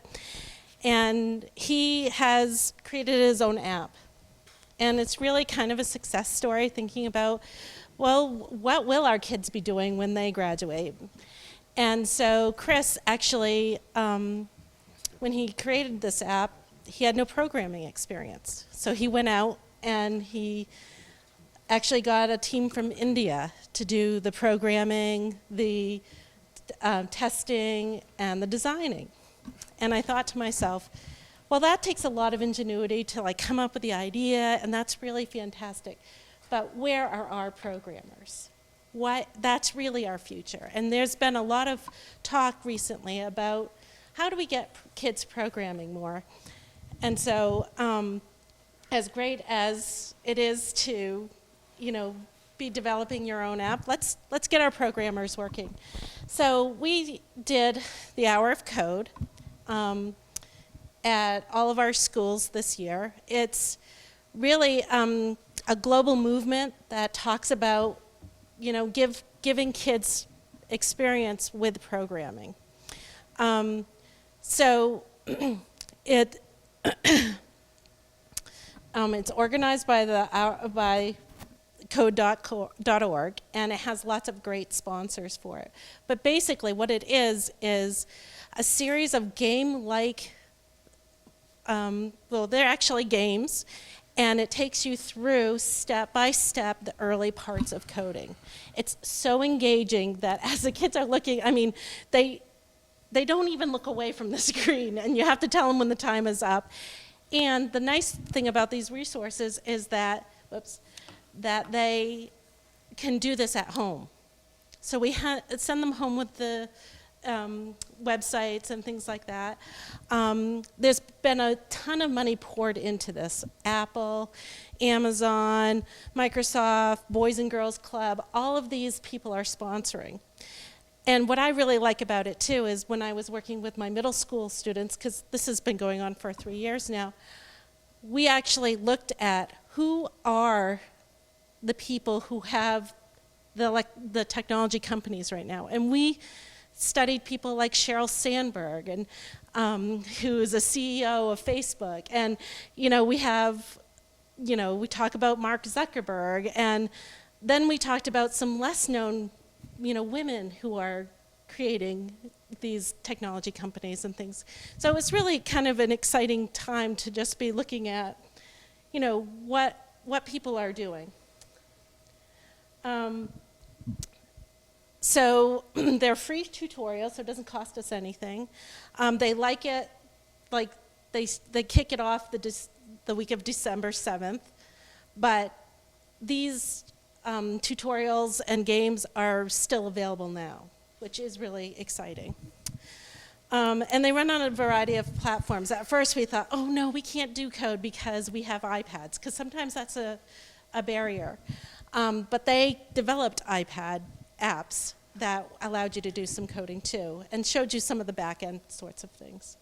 and he has created his own app. And it's really kind of a success story thinking about, well, what will our kids be doing when they graduate? And so Chris actually, when he created this app, he had no programming experience. So he went out and he actually got a team from India to do the programming, the testing, and the designing. And I thought to myself, well, that takes a lot of ingenuity to come up with the idea, and that's really fantastic. But where are our programmers? That's really our future. And there's been a lot of talk recently about how do we get kids programming more. And so as great as it is to, be developing your own app, let's get our programmers working. So we did the Hour of Code at all of our schools this year. It's really a global movement that talks about, giving kids experience with programming. So it's organized by code.org, and it has lots of great sponsors for it. But basically what it is a series of game-like, they're actually games, And it takes you through step by step the early parts of coding. It's so engaging that as the kids are looking, I mean, they don't even look away from the screen, and you have to tell them when the time is up. And the nice thing about these resources is that, that they can do this at home. So we send them home with the websites and things like that. There's been a ton of money poured into this. Apple, Amazon, Microsoft, Boys and Girls Club, all of these people are sponsoring. And what I really like about it too is when I was working with my middle school students, because this has been going on for 3 years now, we actually looked at who are the people who have the technology companies right now. And we studied people like Sheryl Sandberg, and who is a CEO of Facebook. And, we have, we talk about Mark Zuckerberg, and then we talked about some less known, women who are creating these technology companies and things. So it's really kind of an exciting time to just be looking at, what people are doing. So they're free tutorials, so it doesn't cost us anything. They like it, like they kick it off the week of December 7th, but these tutorials and games are still available now, which is really exciting. And they run on a variety of platforms. At first we thought, oh no, we can't do code because we have iPads, because sometimes that's a barrier. But they developed iPad apps that allowed you to do some coding too, and showed you some of the back-end sorts of things.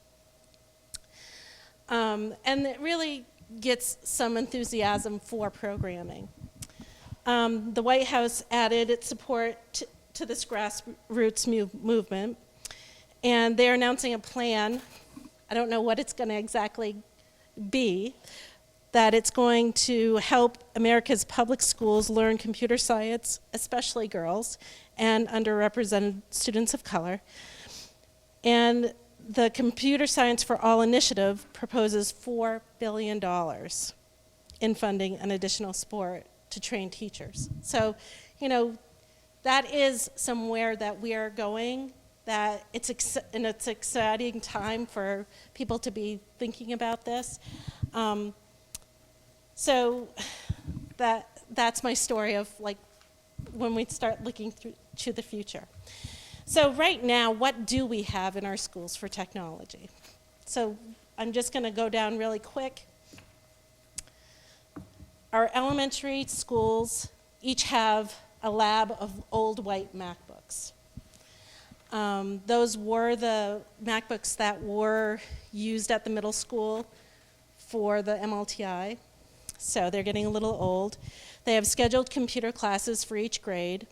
And it really gets some enthusiasm for programming. The White House added its support to this grassroots movement, and they're announcing a plan. I don't know what it's going to exactly be, that it's going to help America's public schools learn computer science, especially girls, and underrepresented students of color. And the Computer Science for All initiative proposes $4 billion in funding an additional sport to train teachers. So, that is somewhere that we are going, that it's an exciting time for people to be thinking about this. So that's my story of when we start looking to the future. So right now, what do we have in our schools for technology? So I'm just going to go down really quick. Our elementary schools each have a lab of old white MacBooks. Those were the MacBooks that were used at the middle school for the MLTI. So they're getting a little old. They have scheduled computer classes for each grade.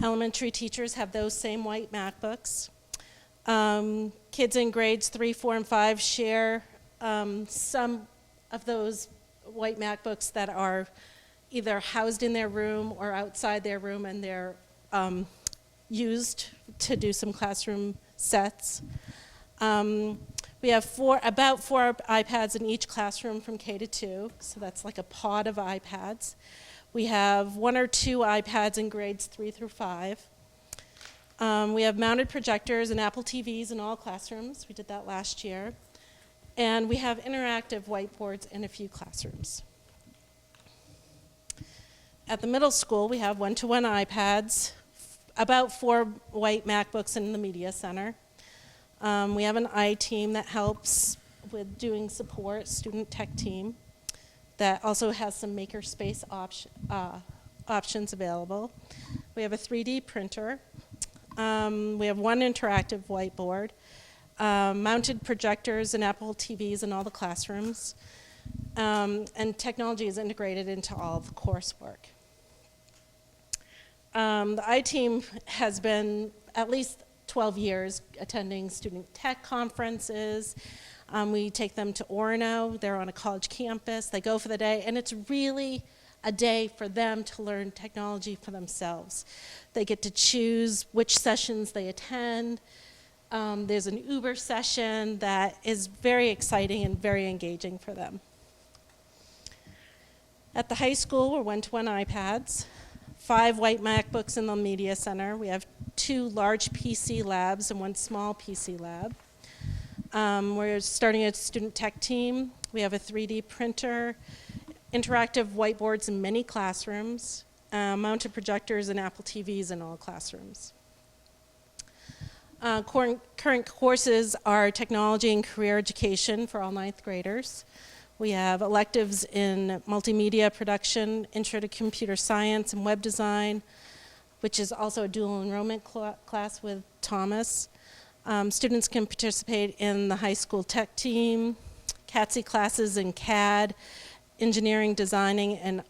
Elementary teachers have those same white MacBooks. Kids in grades 3, 4, and 5 share some of those white MacBooks that are either housed in their room or outside their room, and they're used to do some classroom sets. We have about four iPads in each classroom from K to 2, so that's like a pod of iPads. We have 1 or 2 iPads in grades 3 through 5. We have mounted projectors and Apple TVs in all classrooms. We did that last year. And we have interactive whiteboards in a few classrooms. At the middle school, we have 1-to-1 iPads, about 4 white MacBooks in the media center. We have an I-team that helps with doing support, student tech team, that also has some makerspace options available. We have a 3D printer. We have 1 interactive whiteboard, mounted projectors and Apple TVs in all the classrooms, and technology is integrated into all of the coursework. The I-team has been at least 12 years attending student tech conferences. We take them to Orono. They're on a college campus. They go for the day, and it's really a day for them to learn technology for themselves. They get to choose which sessions they attend. There's an Uber session that is very exciting and very engaging for them. At the high school, we're one-to-one iPads, 5 white MacBooks in the media center. We have 2 large PC labs and 1 small PC lab. We're starting a student tech team. We have a 3D printer, interactive whiteboards in many classrooms, mounted projectors and Apple TVs in all classrooms. Current courses are technology and career education for all 9th graders. We have electives in multimedia production, intro to computer science and web design, which is also a dual enrollment class with Thomas. Students can participate in the high school tech team, CATSI classes in CAD, engineering, designing, and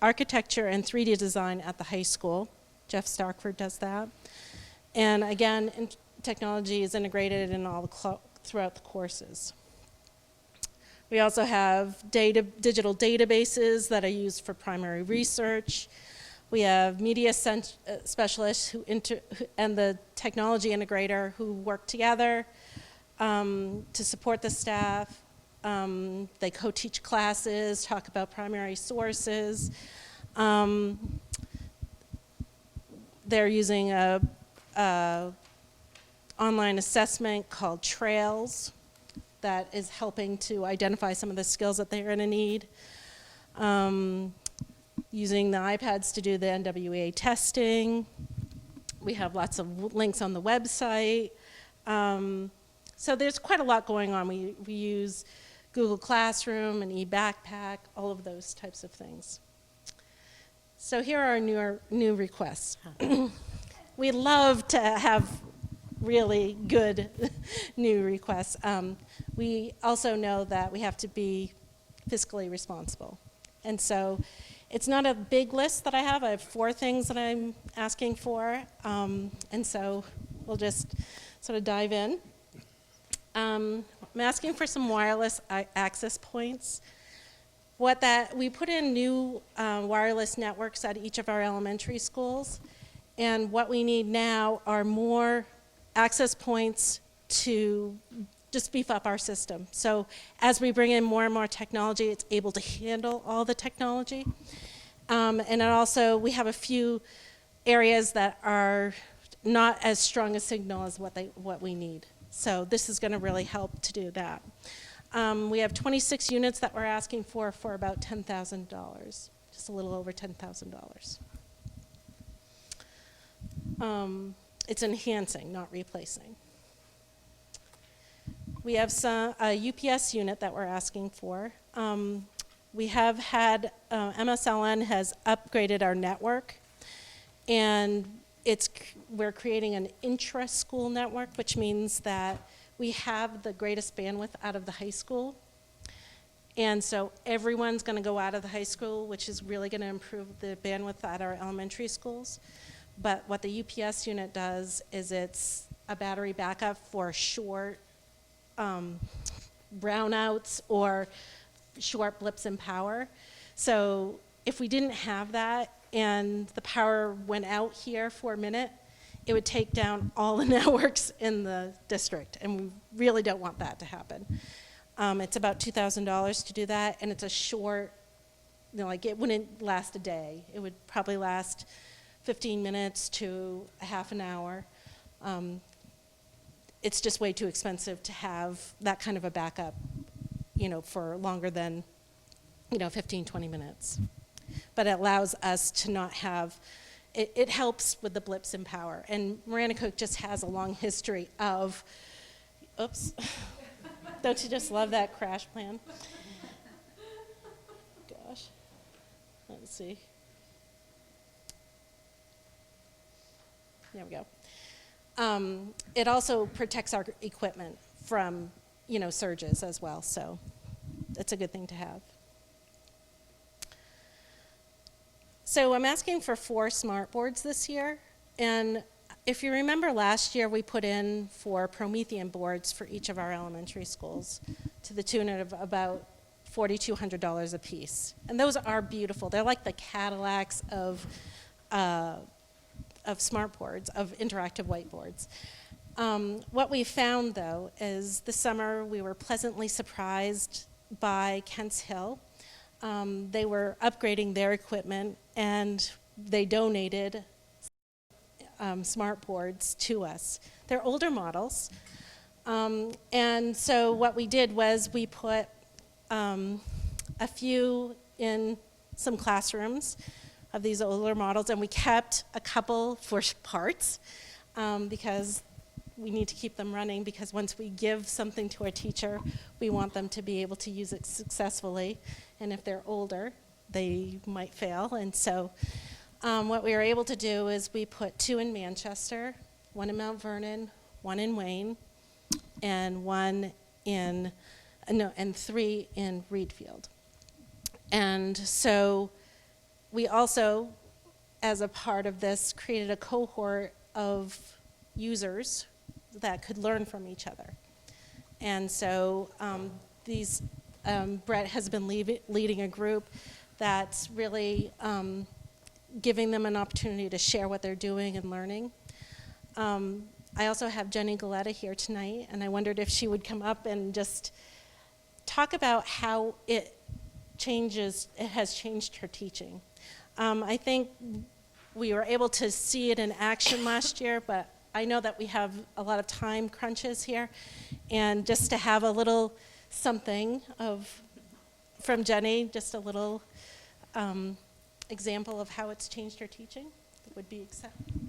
architecture and 3D design at the high school. Jeff Starkford does that. And again, technology is integrated in all throughout the courses. We also have digital databases that are used for primary research. We have media specialists and the technology integrator who work together to support the staff. They co-teach classes, talk about primary sources. They're using a online assessment called Trails that is helping to identify some of the skills that they're going to need. Using the iPads to do the NWEA testing. We have lots of links on the website. So there's quite a lot going on. We use Google Classroom and eBackpack, all of those types of things. So here are our new requests. We love to have really good new requests. We also know that we have to be fiscally responsible. And so it's not a big list that I have. I have 4 things that I'm asking for. And so we'll just sort of dive in. I'm asking for some wireless access points. We put in new wireless networks at each of our elementary schools. And what we need now are more access points to just beef up our system. So as we bring in more and more technology, it's able to handle all the technology. And then also, we have a few areas that are not as strong a signal as what we need. So this is going to really help to do that. We have 26 units that we're asking for about $10,000, just a little over $10,000. It's enhancing, not replacing. We have a UPS unit that we're asking for. We have had, MSLN has upgraded our network, and we're creating an intra-school network, which means that we have the greatest bandwidth out of the high school. And so everyone's going to go out of the high school, which is really going to improve the bandwidth at our elementary schools. But what the UPS unit does is it's a battery backup for short brownouts or short blips in power. So if we didn't have that and the power went out here for a minute, it would take down all the networks in the district, and we really don't want that to happen. It's about $2,000 to do that, and it's a short, it wouldn't last a day. It would probably last 15 minutes to a half an hour. It's just way too expensive to have that kind of a backup, for longer than, 15, 20 minutes. But it allows us to not have, it helps with the blips in power. And Maranacook just has a long history of, oops, don't you just love that crash plan? Gosh, let's see. There we go. It also protects our equipment from, surges as well, so it's a good thing to have. So I'm asking for 4 smart boards this year, and if you remember last year, we put in 4 Promethean boards for each of our elementary schools to the tune of about $4,200 a piece. And those are beautiful. They're like the Cadillacs of smart boards, of interactive whiteboards. What we found, though, is this summer we were pleasantly surprised by Kents Hill. they were upgrading their equipment, and they donated smart boards to us. They're older models. And so what we did was we put a few in some classrooms of these older models, and we kept a couple for parts because we need to keep them running, because once we give something to our teacher, we want them to be able to use it successfully. And if they're older, they might fail. And so what we were able to do is we put 2 in Manchester, 1 in Mount Vernon, 1 in Wayne, and 3 in Reedfield. And so we also, as a part of this, created a cohort of users that could learn from each other. And so Brett has been leading a group that's really giving them an opportunity to share what they're doing and learning. I also have Jenny Galetta here tonight, and I wondered if she would come up and just talk about how it has changed her teaching. I think we were able to see it in action last year, but I know that we have a lot of time crunches here, and just to have a little something from Jenny, just a little example of how it's changed her teaching, would be acceptable.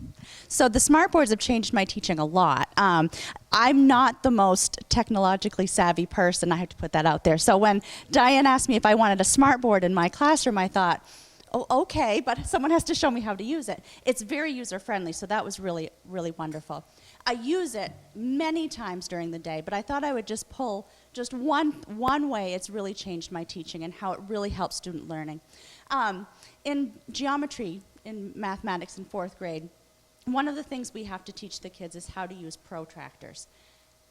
So the smart boards have changed my teaching a lot. I'm not the most technologically savvy person, I have to put that out there. So when Diane asked me if I wanted a smart board in my classroom, I thought, oh, okay, but someone has to show me how to use it. It's very user-friendly, so that was really, really wonderful. I use it many times during the day, but I thought I would just pull just one way it's really changed my teaching and how it really helps student learning. In geometry, in mathematics in 4th grade, one of the things we have to teach the kids is how to use protractors.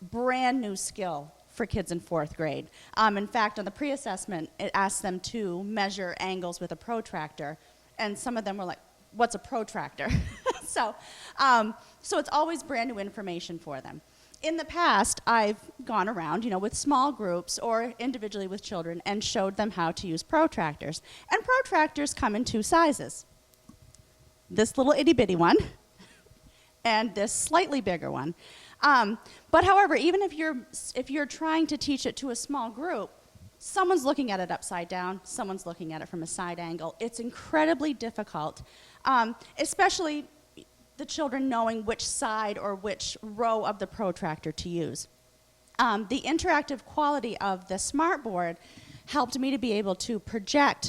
Brand new skill for kids in 4th grade. In fact, on the pre-assessment, it asked them to measure angles with a protractor, and some of them were like, what's a protractor? So it's always brand new information for them. In the past, I've gone around, with small groups or individually with children and showed them how to use protractors. And protractors come in 2 sizes. This little itty-bitty one and this slightly bigger one. But however, even if you're trying to teach it to a small group, someone's looking at it upside down, someone's looking at it from a side angle. It's incredibly difficult, especially the children knowing which side or which row of the protractor to use. The interactive quality of the smart board helped me to be able to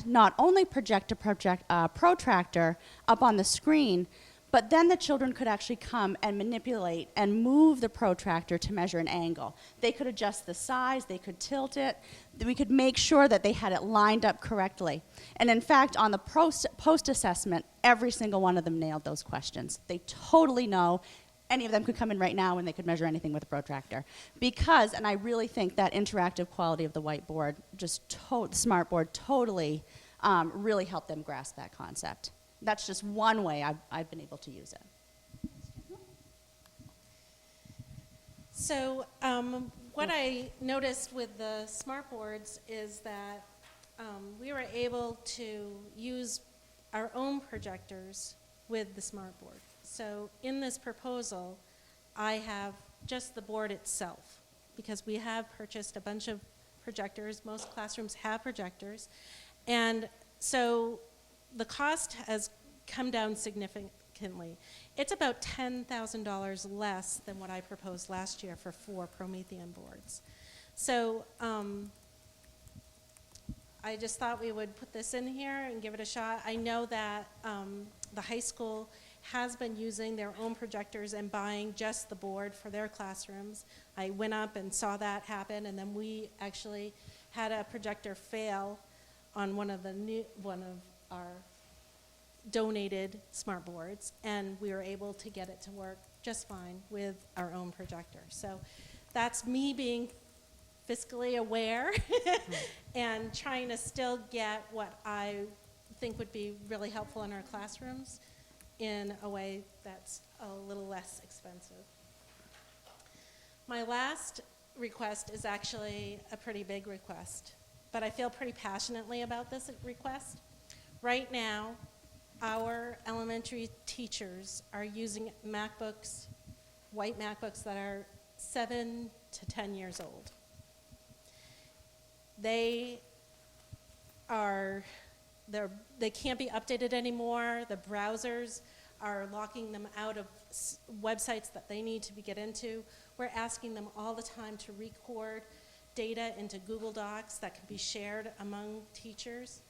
not only project a protractor up on the screen, but then the children could actually come and manipulate and move the protractor to measure an angle. They could adjust the size, they could tilt it, we could make sure that they had it lined up correctly. And in fact, on the post-assessment, every single one of them nailed those questions. They totally know. Any of them could come in right now and they could measure anything with a protractor. Because, and I really think that interactive quality of the whiteboard, smart board, totally really helped them grasp that concept. That's just one way I've been able to use it.
So what I noticed with the smart boards is that we were able to use our own projectors with the smart board. So in this proposal, I have just the board itself, because we have purchased a bunch of projectors. Most classrooms have projectors. And so the cost has come down significantly. It's about $10,000 less than what I proposed last year for 4 Promethean boards. So I just thought we would put this in here and give it a shot. I know that the high school has been using their own projectors and buying just the board for their classrooms. I went up and saw that happen, and then we actually had a projector fail on one of our donated smart boards, and we were able to get it to work just fine with our own projector. So that's me being fiscally aware and trying to still get what I think would be really helpful in our classrooms in a way that's a little less expensive. My last request is actually a pretty big request. but I feel pretty passionately about this request. Right now, our elementary teachers are using MacBooks, white MacBooks that are 7 to 10 years old. They can't be updated anymore. The browsers are locking them out of websites that they need to get into. We're asking them all the time to record data into Google Docs that can be shared among teachers,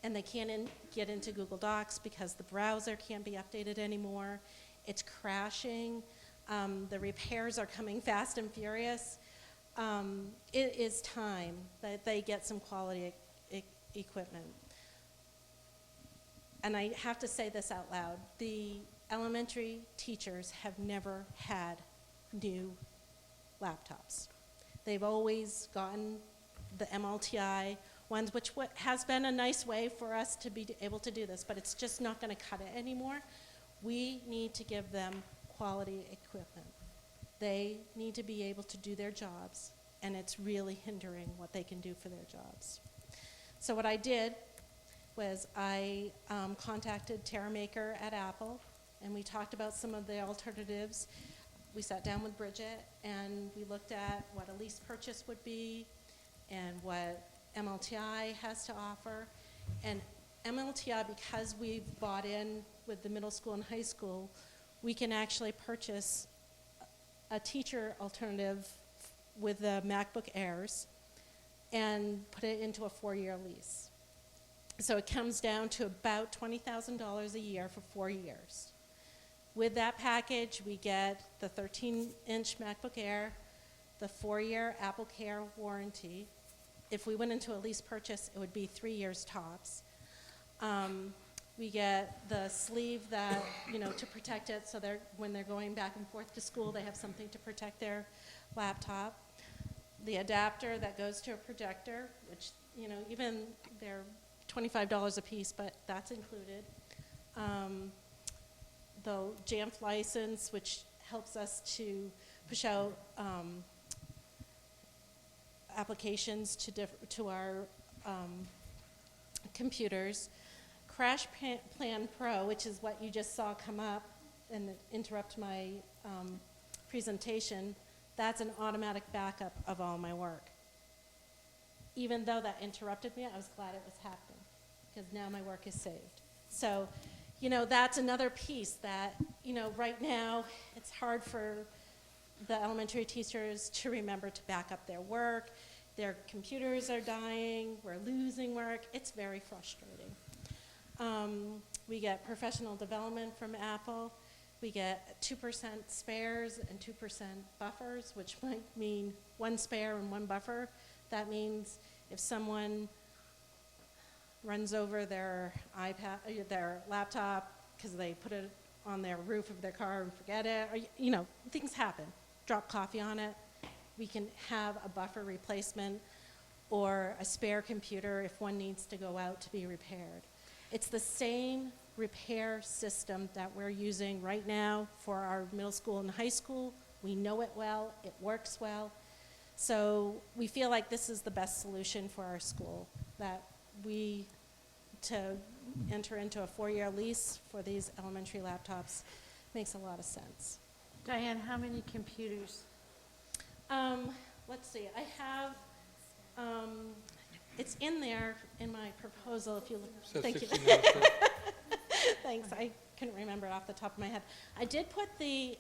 and they can't get into Google Docs because the browser can't be updated anymore. It's crashing. The repairs are coming fast and furious. It is time that they get some quality equipment. And I have to say this out loud. The elementary teachers have never had new laptops. They've always gotten the MLTI ones, which has been a nice way for us to be able to do this, but it's just not going to cut it anymore. We need to give them quality equipment. They need to be able to do their jobs, and it's really hindering what they can do for their jobs. So what I did was I contacted Tara Maker at Apple, and we talked about some of the alternatives. We sat down with Bridget, and we looked at what a lease purchase would be and what MLTI has to offer. And MLTI, because we've bought in with the middle school and high school, we can actually purchase a teacher alternative with the MacBook Airs and put it into a 4-year lease. So it comes down to about $20,000 a year for 4 years. With that package, we get the 13-inch MacBook Air, the 4-year Apple Care warranty. If we went into a lease purchase, it would be 3 years tops. We get the sleeve that, to protect it so when they're going back and forth to school, they have something to protect their laptop. The adapter that goes to a projector, which, even they're $25 a piece, but that's included. The JAMF license, which helps us to push out applications to our computers. Crash Plan Pro, which is what you just saw come up and interrupt my presentation, that's an automatic backup of all my work. Even though that interrupted me, I was glad it was happening, because now my work is saved. So, that's another piece that, right now it's hard for the elementary teachers to remember to back up their work. Their computers are dying, we're losing work. It's very frustrating. We get professional development from Apple. We get 2% spares and 2% buffers, which might mean 1 spare and 1 buffer. That means if someone runs over their their laptop because they put it on their roof of their car and forget it, or things happen. Drop coffee on it. We can have a buffer replacement or a spare computer if one needs to go out to be repaired. It's the same repair system that we're using right now for our middle school and high school. We know it well, it works well. So we feel like this is the best solution for our school, that to enter into a 4-year lease for these elementary laptops makes a lot of sense.
Diane, how many computers?
Let's see, I have, it's in there in my proposal if you look.
Says
Thank you.
69.
Thanks, I couldn't remember it off the top of my head. I did put the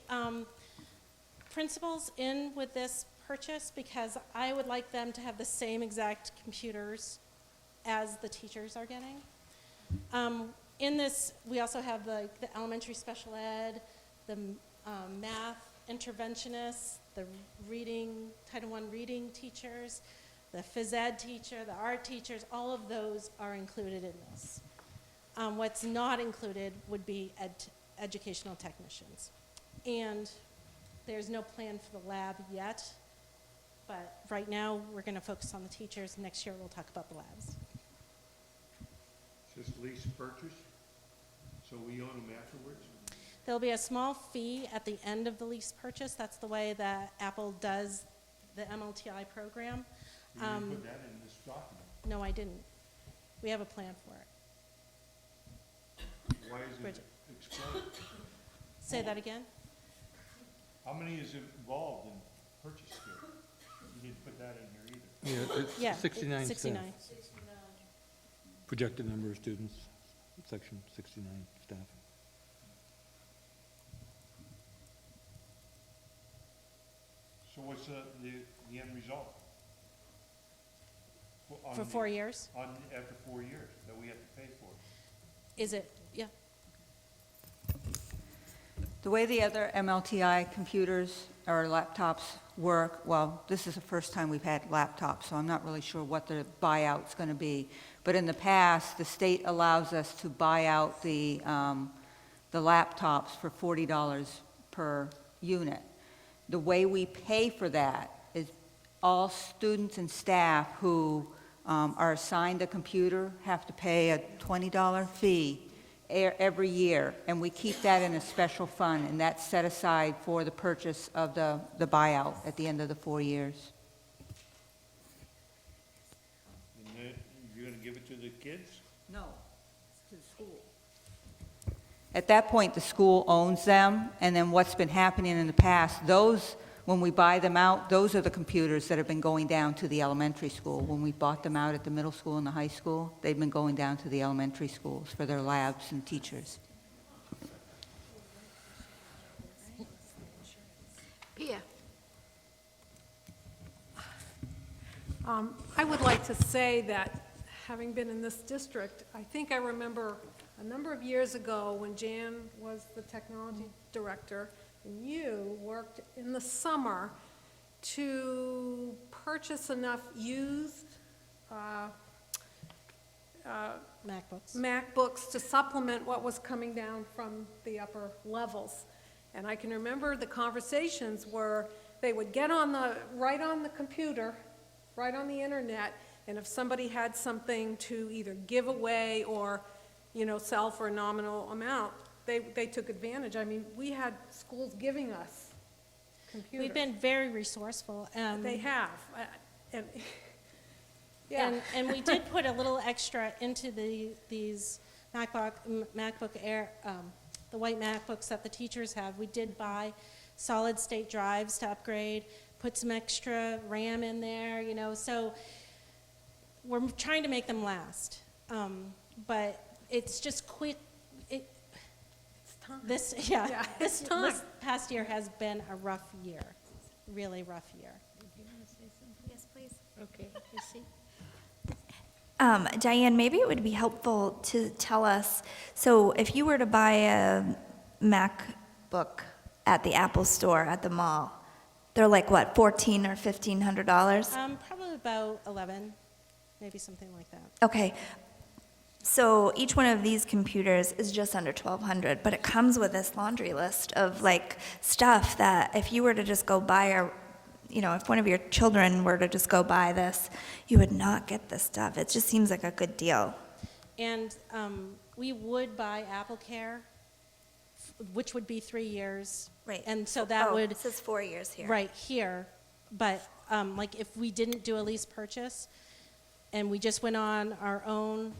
principals in with this purchase because I would like them to have the same exact computers as the teachers are getting. In this, we also have the elementary special ed, the math interventionists, the Title I reading teachers, the phys ed teacher, the art teachers, all of those are included in this. What's not included would be educational technicians. And there's no plan for the lab yet, but right now we're going to focus on the teachers. Next year we'll talk about the labs.
Is this lease purchase? So we own them afterwards?
There'll be a small fee at the end of the lease purchase. That's the way that Apple does the MLTI program.
You didn't put that in this document.
No, I didn't. We have a plan for it.
Why is it
Bridget.
explained?
Say that again?
How many is involved in purchase here? You didn't put that in here either.
Yeah, it's
Yeah,
69 staff.
69.
Projected number of students, section 69 staff.
So what's the end result?
For 4 years?
After 4 years that we have to pay for?
Is it, yeah.
The way the other MLTI computers or laptops work, well, this is the first time we've had laptops, so I'm not really sure what the buyout's going to be. But in the past, the state allows us to buy out the laptops for $40 per unit. The way we pay for that is all students and staff who are assigned a computer have to pay a $20 fee every year, and we keep that in a special fund, and that's set aside for the purchase of the buyout at the end of the 4 years.
And then you're gonna give it to the kids?
No, it's to the school. At that point, the school owns them, and then what's been happening in the past, those, when we buy them out, those are the computers that have been going down to the elementary school. When we bought them out at the middle school and the high school, they've been going down to the elementary schools for their labs and teachers.
Pia?
I would like to say that, having been in this district, I think I remember a number of years ago when Jan was the technology director, and you worked in the summer to purchase enough used MacBooks to supplement what was coming down from the upper levels. And I can remember the conversations where they would get right on the computer, right on the internet, and if somebody had something to either give away or, sell for a nominal amount, they took advantage. I mean, we had schools giving us computers.
We've been very resourceful.
They have. Yeah.
And we did put a little extra into these MacBook Air, the white MacBooks that the teachers have. We did buy solid state drives to upgrade, put some extra RAM in there, so we're trying to make them last. But it's just quick. This past year has been a rough year, really rough year.
Yes, please.
Okay, you see?
Diane, maybe it would be helpful to tell us, so if you were to buy a MacBook at the Apple store at the mall, they're like what, $1,400 or $1,500?
Probably about 11, maybe something like that.
Okay. So each one of these computers is just under $1,200, but it comes with this laundry list of stuff that if you were to just go buy if one of your children were to just go buy this, you would not get this stuff. It just seems like a good deal.
And we would buy AppleCare, which would be 3 years.
Right.
And so that would.
It says 4 years here.
Right, here. But if we didn't do a lease purchase and we just went on our own,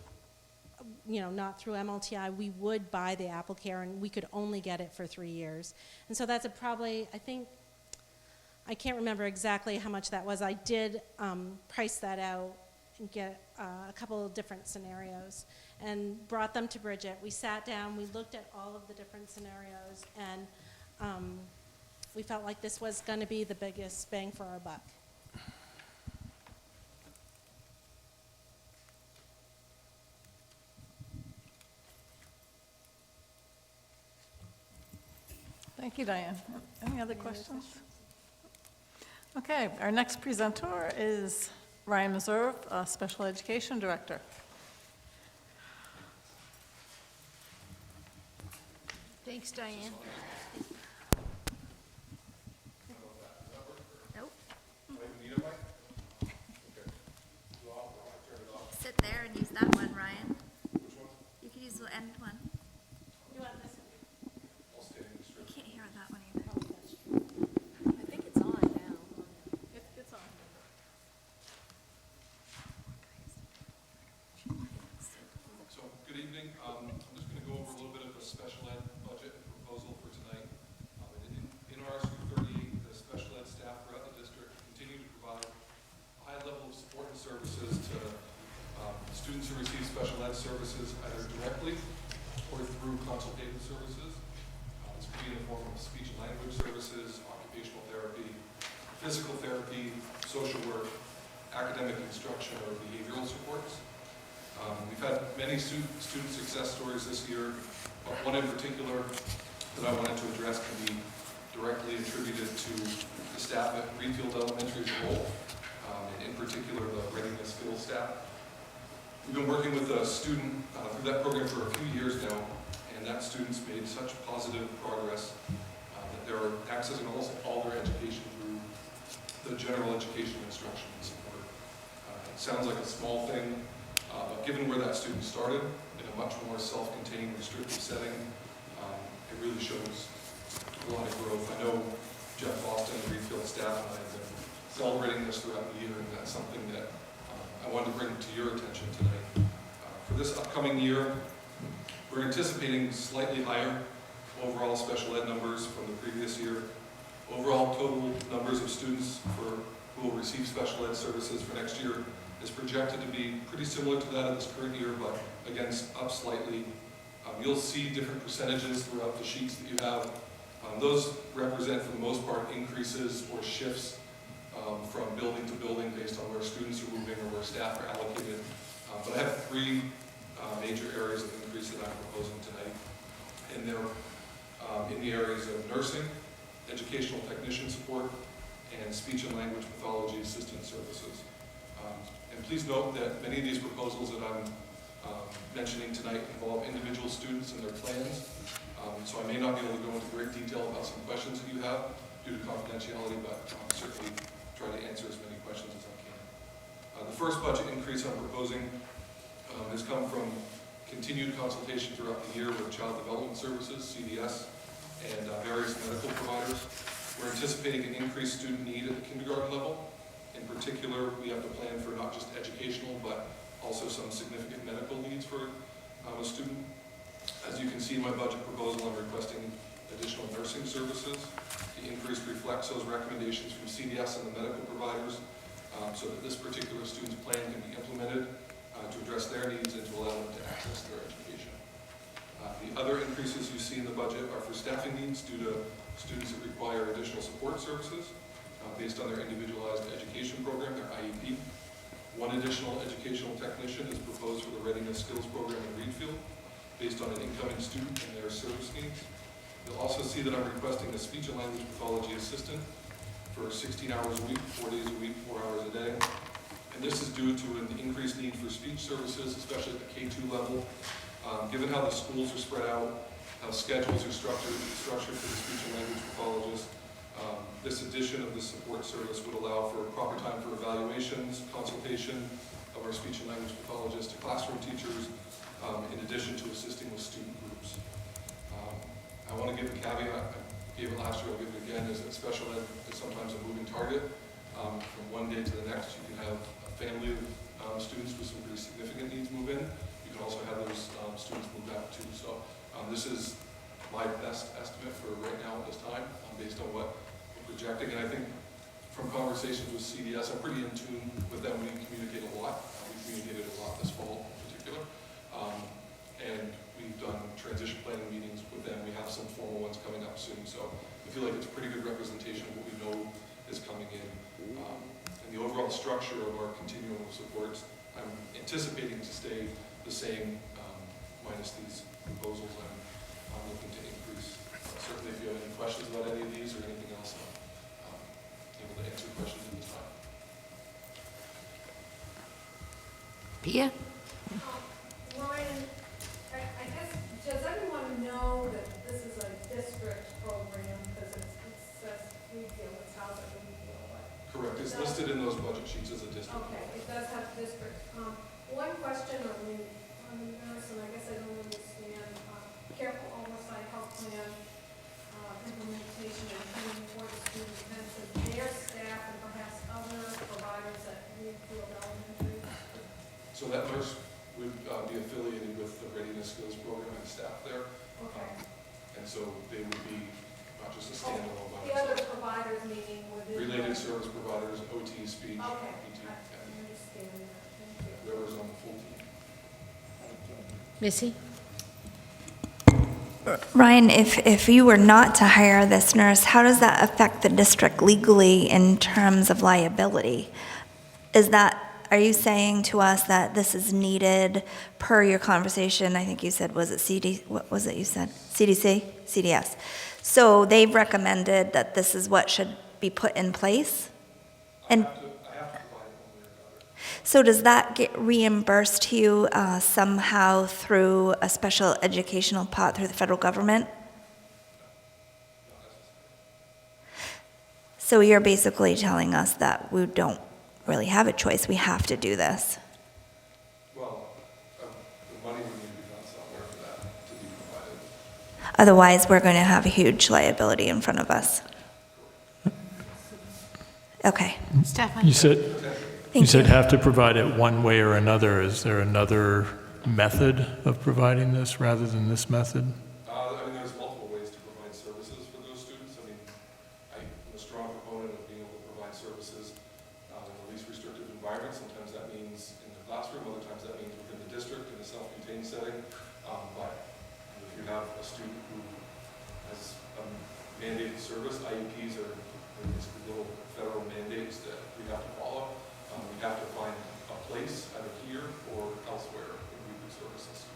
not through MLTI, we would buy the AppleCare and we could only get it for 3 years. And so that's I can't remember exactly how much that was. I did price that out and get a couple of different scenarios and brought them to Bridget. We sat down, we looked at all of the different scenarios, and we felt like this was going to be the biggest bang for our buck.
Thank you, Diane. Any other questions? Okay, our next presenter is Ryan Meserve, Special Education Director.
Thanks, Diane.
Nope. Sit there and use that one, Ryan. You could use the end one.
You want this one?
I can't hear that one either.
I think it's on now.
It's on.
services to students who receive special ed services either directly or through consultative services. This could be in the form of speech and language services, occupational therapy, physical therapy, social work, academic instruction, or behavioral supports. We've had many student success stories this year, but one in particular that I wanted to address can be directly attributed to the staff at Greenfield Elementary's role, and in particular the readiness skills staff. We've been working with a student through that program for a few years now, and that student's made such positive progress that they're accessing all their education through the general education instruction and support. It sounds like a small thing, but given where that student started in a much more self-contained, restrictive setting, it really shows a lot of growth. I know Jeff Boston and the Greenfield staff and I have been celebrating this throughout the year, and that's something that I wanted to bring to your attention tonight. For this upcoming year, we're anticipating slightly higher overall special ed numbers from the previous year. Overall total numbers of students who will receive special ed services for next year is projected to be pretty similar to that of this current year, but again, up slightly. You'll see different percentages throughout the sheets that you have. Those represent, for the most part, increases or shifts from building to building based on where students are moving or where staff are allocated. But I have three major areas of increase that I'm proposing tonight. And they're in the areas of nursing, educational technician support, and speech and language pathology assistant services. And please note that many of these proposals that I'm mentioning tonight involve individual students and their plans. So I may not be able to go into great detail about some questions that you have due to confidentiality, but I'll certainly try to answer as many questions as I can. The first budget increase I'm proposing has come from continued consultation throughout the year with Child Development Services, CDS, and various medical providers. We're anticipating an increased student need at the kindergarten level. In particular, we have to plan for not just educational, but also some significant medical needs for a student. As you can see in my budget proposal, I'm requesting additional nursing services. The increase reflects those recommendations from CDS and the medical providers so that this particular student's plan can be implemented to address their needs and to allow them to access their education. The other increases you see in the budget are for staffing needs due to students that require additional support services based on their individualized education program, their IEP. One additional educational technician is proposed for the Readiness Skills Program in Greenfield based on an incoming student and their service needs. You'll also see that I'm requesting a speech and language pathology assistant for 16 hours a week, 4 days a week, 4 hours a day. And this is due to an increased need for speech services, especially at the K-2 level. Given how the schools are spread out, how schedules are structured for the speech and language pathologist, this addition of the support service would allow for proper time for evaluations, consultation of our speech and language pathologists to classroom teachers, in addition to assisting with student groups. I want to give a caveat, I gave it last year, I'll give it again, is that special ed is sometimes a moving target. From one day to the next, you can have a family of students with some pretty significant needs move in. You can also have those students move out too. So this is my best estimate for right now at this time, based on what we're projecting. And I think from conversations with CDS, I'm pretty in tune with them. We communicate a lot. We communicated a lot this fall in particular. And we've done transition planning meetings with them. We have some formal ones coming up soon. So I feel like it's a pretty good representation of what we know is coming in. And the overall structure of our continuum of supports, I'm anticipating to stay the same minus these proposals I'm looking to increase. Certainly if you have any questions about any of these or anything else, I'm able to answer questions at this time.
Pia?
Ryan, I guess, does everyone know that this is a district program, because it says Greenfield, it's housed at Greenfield, but.
Correct, it's listed in those budget sheets as a district.
Okay, it does have district. One question on the nurse, and I guess I don't understand, careful oversight health plan, implementation and training for the student depends on their staff and perhaps other providers at Greenfield Elementary.
So that nurse would be affiliated with the Readiness Skills Program and staff there.
Okay.
And so they would be not just a standalone, but
The other providers meaning within.
related service providers, OT, speech,
Okay,
PT.
I understand.
Missy?
Ryan, if you were not to hire this nurse, how does that affect the district legally in terms of liability? Are you saying to us that this is needed per your conversation? I think you said, was it what was it you said? CDC? CDS. So they've recommended that this is what should be put in place? And so does that get reimbursed to you somehow through a special educational pot through the federal government? So you're basically telling us that we don't really have a choice, we have to do this.
Well, the money would need to be done somewhere for that to be provided.
Otherwise, we're going to have a huge liability in front of us. Okay.
Stefan?
You said have to provide it one way or another. Is there another method of providing this rather than this method?
I mean, there's multiple ways to provide services for those students. I mean, I'm a strong proponent of being able to provide services in the least restrictive environment. Sometimes that means in the classroom, other times that means within the district in a self-contained setting. But if you have a student who has a mandated service, IEPs are basically little federal mandates that we have to follow. We have to find a place either here or elsewhere in weekly services.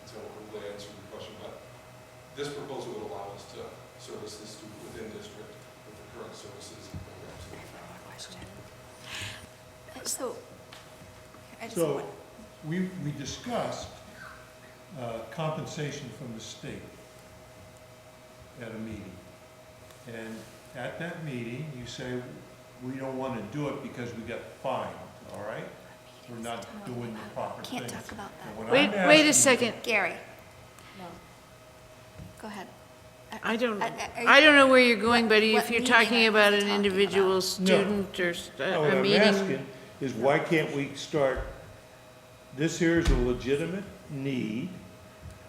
So hopefully I answered your question, but this proposal would allow us to service this student within district with the current services and programs.
So,
we discussed compensation from the state at a meeting. And at that meeting, you say, we don't want to do it because we get fined, all right? We're not doing the proper things.
Can't talk about that.
Wait a second.
Gary. No. Go ahead.
I don't know where you're going, but if you're talking about an individual
No.
student or
No,
a
what I'm
meeting.
asking is why can't we start, this here is a legitimate need,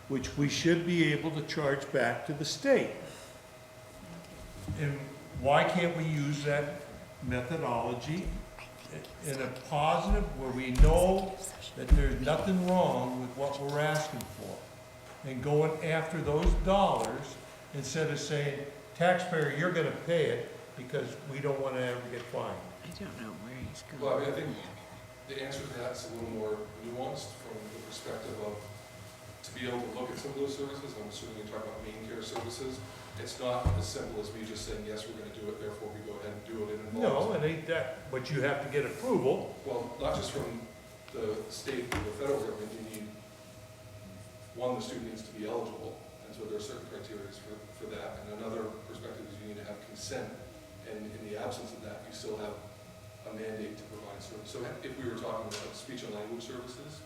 which we should be able to charge back to the state. And why can't we use that methodology in a positive, where we know that there's nothing wrong with what we're asking for? And going after those dollars instead of saying, taxpayer, you're gonna pay it because we don't wanna ever get fined.
I don't know where he's going.
Well, I mean, I think the answer to that's a little more nuanced from the perspective of, to be able to look at some of those services, I'm assuming you're talking about main care services, it's not as simple as me just saying, yes, we're gonna do it, therefore we go ahead and do it. It involves.
No, it ain't that, but you have to get approval.
Well, not just from the state or the federal government, you need, one, the student needs to be eligible, and so there are certain criteria for that, and another perspective is you need to have consent, and in the absence of that, you still have a mandate to provide service. So if we were talking about speech and language services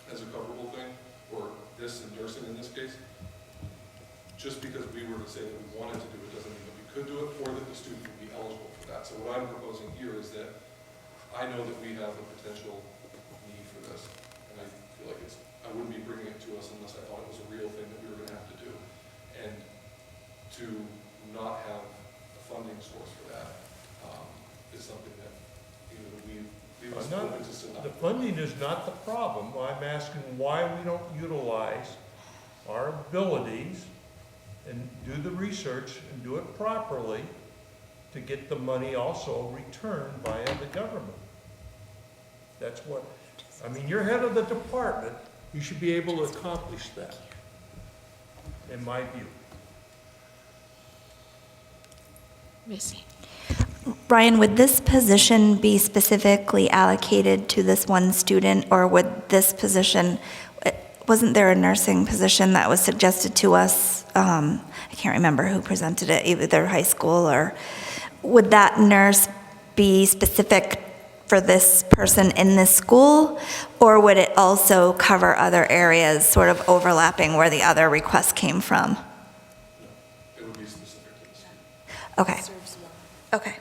as a coverable thing, or this and nursing in this case, just because we were to say that we wanted to do it doesn't mean that we could do it, or that the student would be eligible for that. So what I'm proposing here is that I know that we have a potential need for this, and I feel like I wouldn't be bringing it to us unless I thought it was a real thing that we were gonna have to do. And to not have a funding source for that is something that either we leave us open to still have.
The funding is not the problem. I'm asking why we don't utilize our abilities and do the research and do it properly to get the money also returned via the government. That's what, I mean, you're head of the department, you should be able to accomplish that, in my view.
Missy.
Brian, would this position be specifically allocated to this one student, or would this position, wasn't there a nursing position that was suggested to us? I can't remember who presented it, either high school or, would that nurse be specific for this person in this school? Or would it also cover other areas, sort of overlapping where the other request came from?
It would be specific to the student.
Okay. Okay.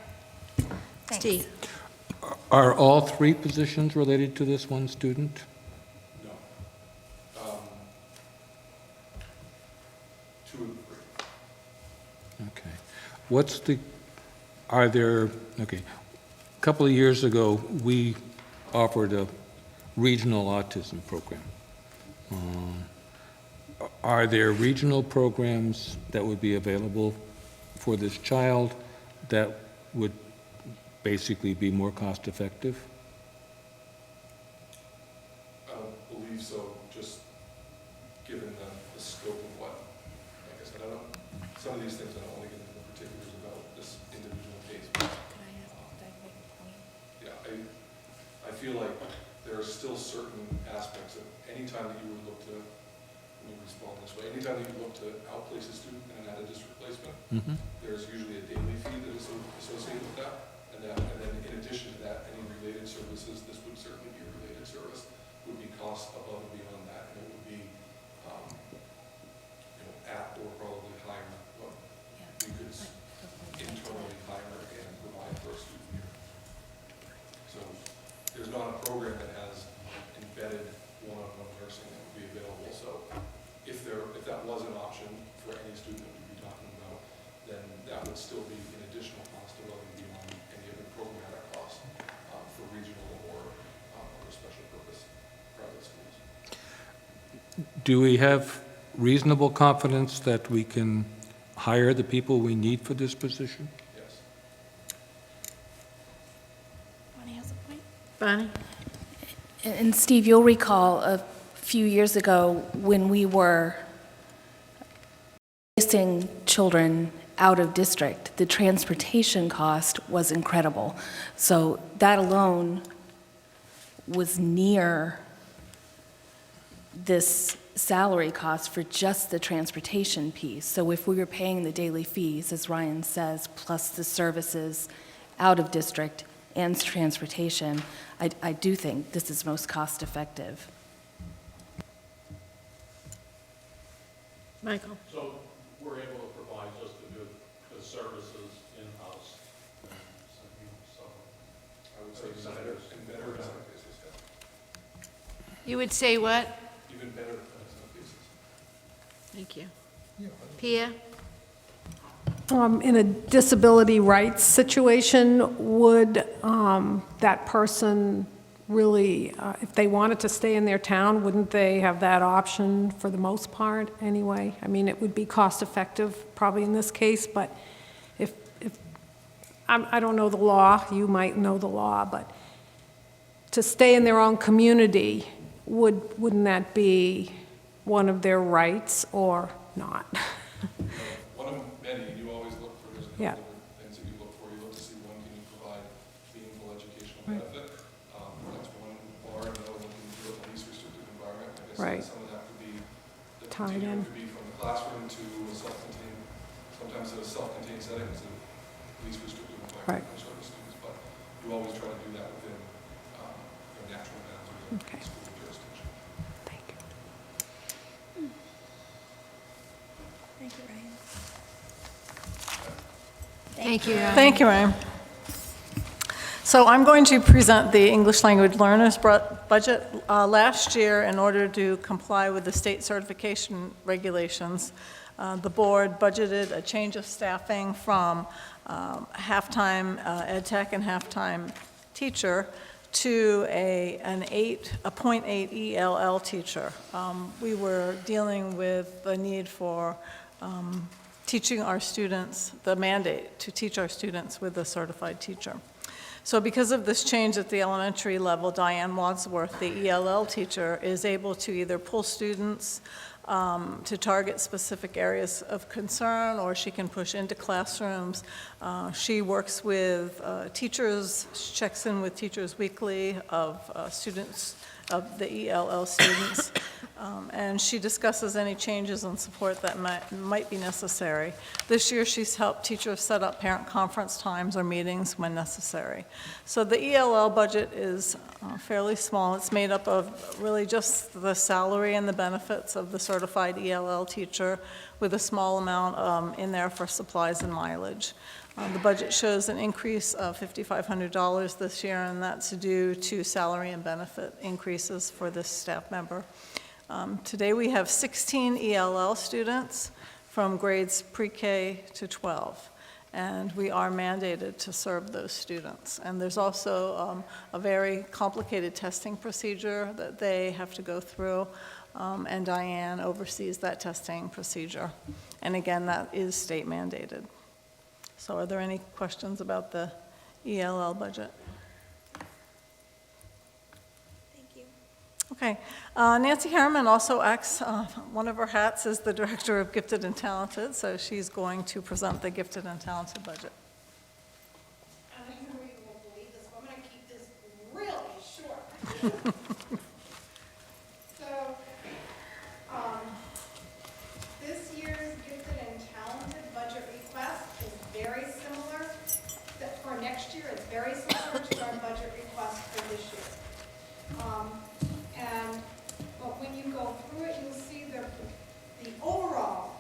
Thanks.
Steve.
Are all three positions related to this one student?
No. 2 and 3.
Okay. What's the, are there, okay, a couple of years ago, we offered a regional autism program. Are there regional programs that would be available for this child that would basically be more cost-effective?
I don't believe so, just given the scope of what, like I said, I don't, some of these things I don't want to get into the particulars about this individual case. But, yeah, I feel like there are still certain aspects of any time that you would look to, let me respond this way, anytime that you look to outplace a student in an out-of-district placement, there's usually a daily fee that is associated with that. And then in addition to that, any related services, this would certainly be a related service, would be cost above and beyond that, and it would be, at or probably higher what we could internally hire and provide for a student here. So there's not a program that has embedded one-on-one nursing that would be available. So if that was an option for any student that we'd be talking about, then that would still be an additional cost above and beyond any other programmatic cost for regional or other special purpose private schools.
Do we have reasonable confidence that we can hire the people we need for this position?
Yes.
Bonnie has a point.
Bonnie?
And Steve, you'll recall a few years ago when we were placing children out of district, the transportation cost was incredible. So that alone was near this salary cost for just the transportation piece. So if we were paying the daily fees, as Ryan says, plus the services out of district and transportation, I do think this is most cost effective.
Michael?
So we're able to provide just the services in-house. So I would say better in some cases.
You would say what?
Even better in some cases.
Thank you. Pia?
In a disability rights situation, would that person really, if they wanted to stay in their town, wouldn't they have that option for the most part anyway? I mean, it would be cost effective probably in this case, but if I don't know the law, you might know the law, but to stay in their own community, wouldn't that be one of their rights or not?
One of many, you always look for, there's a couple
Yeah.
different things that you look for. You look to see one, can you provide meaningful educational benefit? That's one bar, and another one, can you do it in a least restrictive environment? I guess
Right.
some of that could be, the
Tied
continuum
in.
could be from the classroom to a self-contained, sometimes in a self-contained setting, it's a least restrictive
Right.
environment for certain students, but you always try to do that within your natural boundaries of
Okay.
school jurisdiction.
Thank you.
Thank you, Ryan.
Thank you, Ryan.
Thank you, Ryan. So I'm going to present the English language learners budget. Last year, in order to comply with the state certification regulations, the board budgeted a change of staffing from half-time ed tech and half-time teacher to a 0.8 ELL teacher. We were dealing with the need for teaching our students, the mandate to teach our students with a certified teacher. So because of this change at the elementary level, Diane Wadsworth, the ELL teacher, is able to either pull students to target specific areas of concern, or she can push into classrooms. She works with teachers, checks in with teachers weekly of students, of the ELL students, and she discusses any changes and support that might be necessary. This year, she's helped teachers set up parent conference times or meetings when necessary. So the ELL budget is fairly small. It's made up of really just the salary and the benefits of the certified ELL teacher, with a small amount in there for supplies and mileage. The budget shows an increase of $5,500 this year, and that's due to salary and benefit increases for this staff member. Today we have 16 ELL students from grades pre-K to 12, and we are mandated to serve those students. And there's also a very complicated testing procedure that they have to go through, and Diane oversees that testing procedure. And again, that is state mandated. So are there any questions about the ELL budget? Okay. Nancy Harriman also acts, one of her hats is the Director of Gifted and Talented, so she's going to present the Gifted and Talented budget.
I know you won't believe this, but I'm going to keep this really short. So, this year's Gifted and Talented budget request is very similar, for next year, it's very similar to our budget request for this year. But when you go through it, you'll see the overall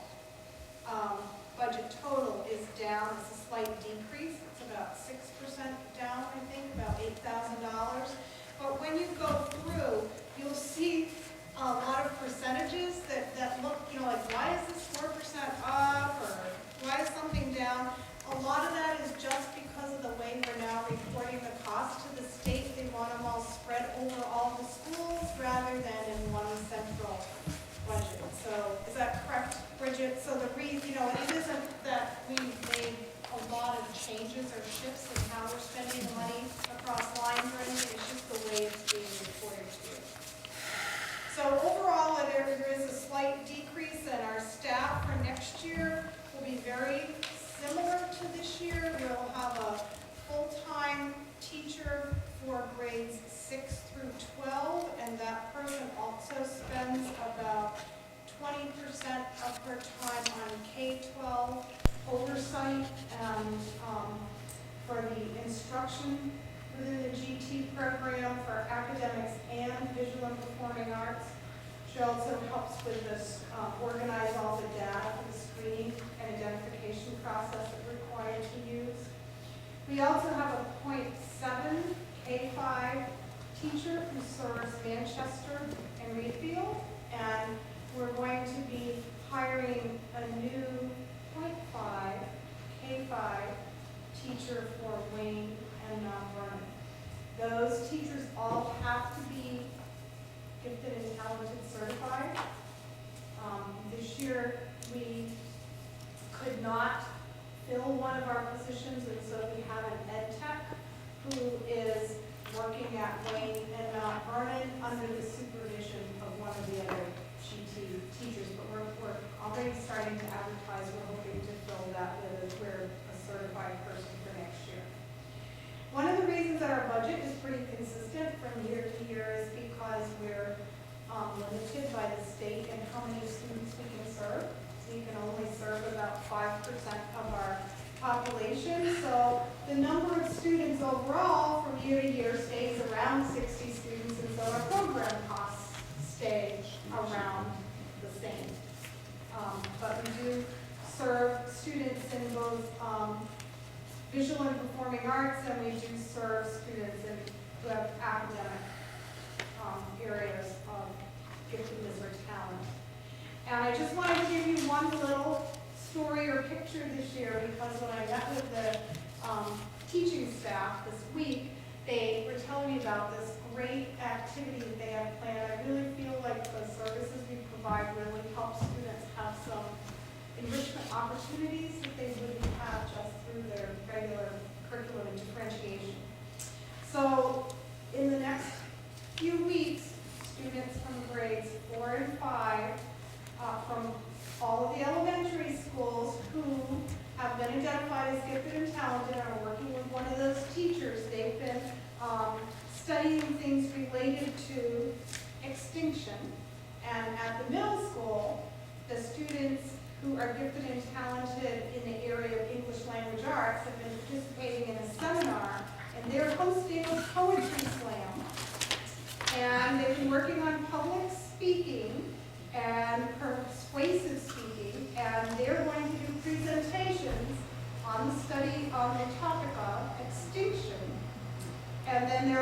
budget total is down. It's a slight decrease. It's about 6% down, I think, about $8,000. But when you go through, you'll see a lot of percentages that look, like why is this 4% up, or why is something down? A lot of that is just because of the way we're now reporting the cost to the state. They want them all spread over all the schools rather than in one central budget. So is that correct, Bridget? So the reason, it isn't that we made a lot of changes or shifts in how we're spending the money across lines or anything. It's just the way it's being reported to you. So overall, there is a slight decrease in our staff for next year. Will be very similar to this year. We'll have a full-time teacher for grades 6 through 12, and that person also spends about 20% of her time on K-12 oversight and for the instruction within the GT program for academics and visual and performing arts. She also helps with this, organize all the data for the screening and identification process that we're required to use. We also have a .7 K-5 teacher who serves Manchester and Reedfield, and we're going to be hiring a new .5 K-5 teacher for Wayne and Mount Vernon. Those teachers all have to be Gifted and Talented certified. This year we could not fill one of our positions, and so we have an ed tech who is working at Wayne and Mount Vernon under the supervision of one of the other GT teachers. But we're already starting to advertise. We're hoping to fill that with a certified person for next year. One of the reasons that our budget is pretty consistent from year to year is because we're limited by the state and how many students we can serve. We can only serve about 5% of our population. So the number of students overall from year to year stays around 60 students, and so our program costs stay around the same. But we do serve students in both visual and performing arts, and we do serve students who have academic areas of giftedness or talent. And I just wanted to give you one little story or picture this year, because when I met with the teaching staff this week, they were telling me about this great activity that they have planned. I really feel like the services we provide really help students have some enrichment opportunities that they wouldn't have just through their regular curriculum and differentiation. So in the next few weeks, students from grades 4 and 5 from all of the elementary schools who have been identified as gifted and talented are working with one of those teachers. They've been studying things related to extinction. And at the middle school, the students who are gifted and talented in the area of English language arts have been participating in a seminar, and they're hosting a poetry slam. And they've been working on public speaking and persuasive speaking, and they're going to do presentations on the study on the topic of extinction. And then the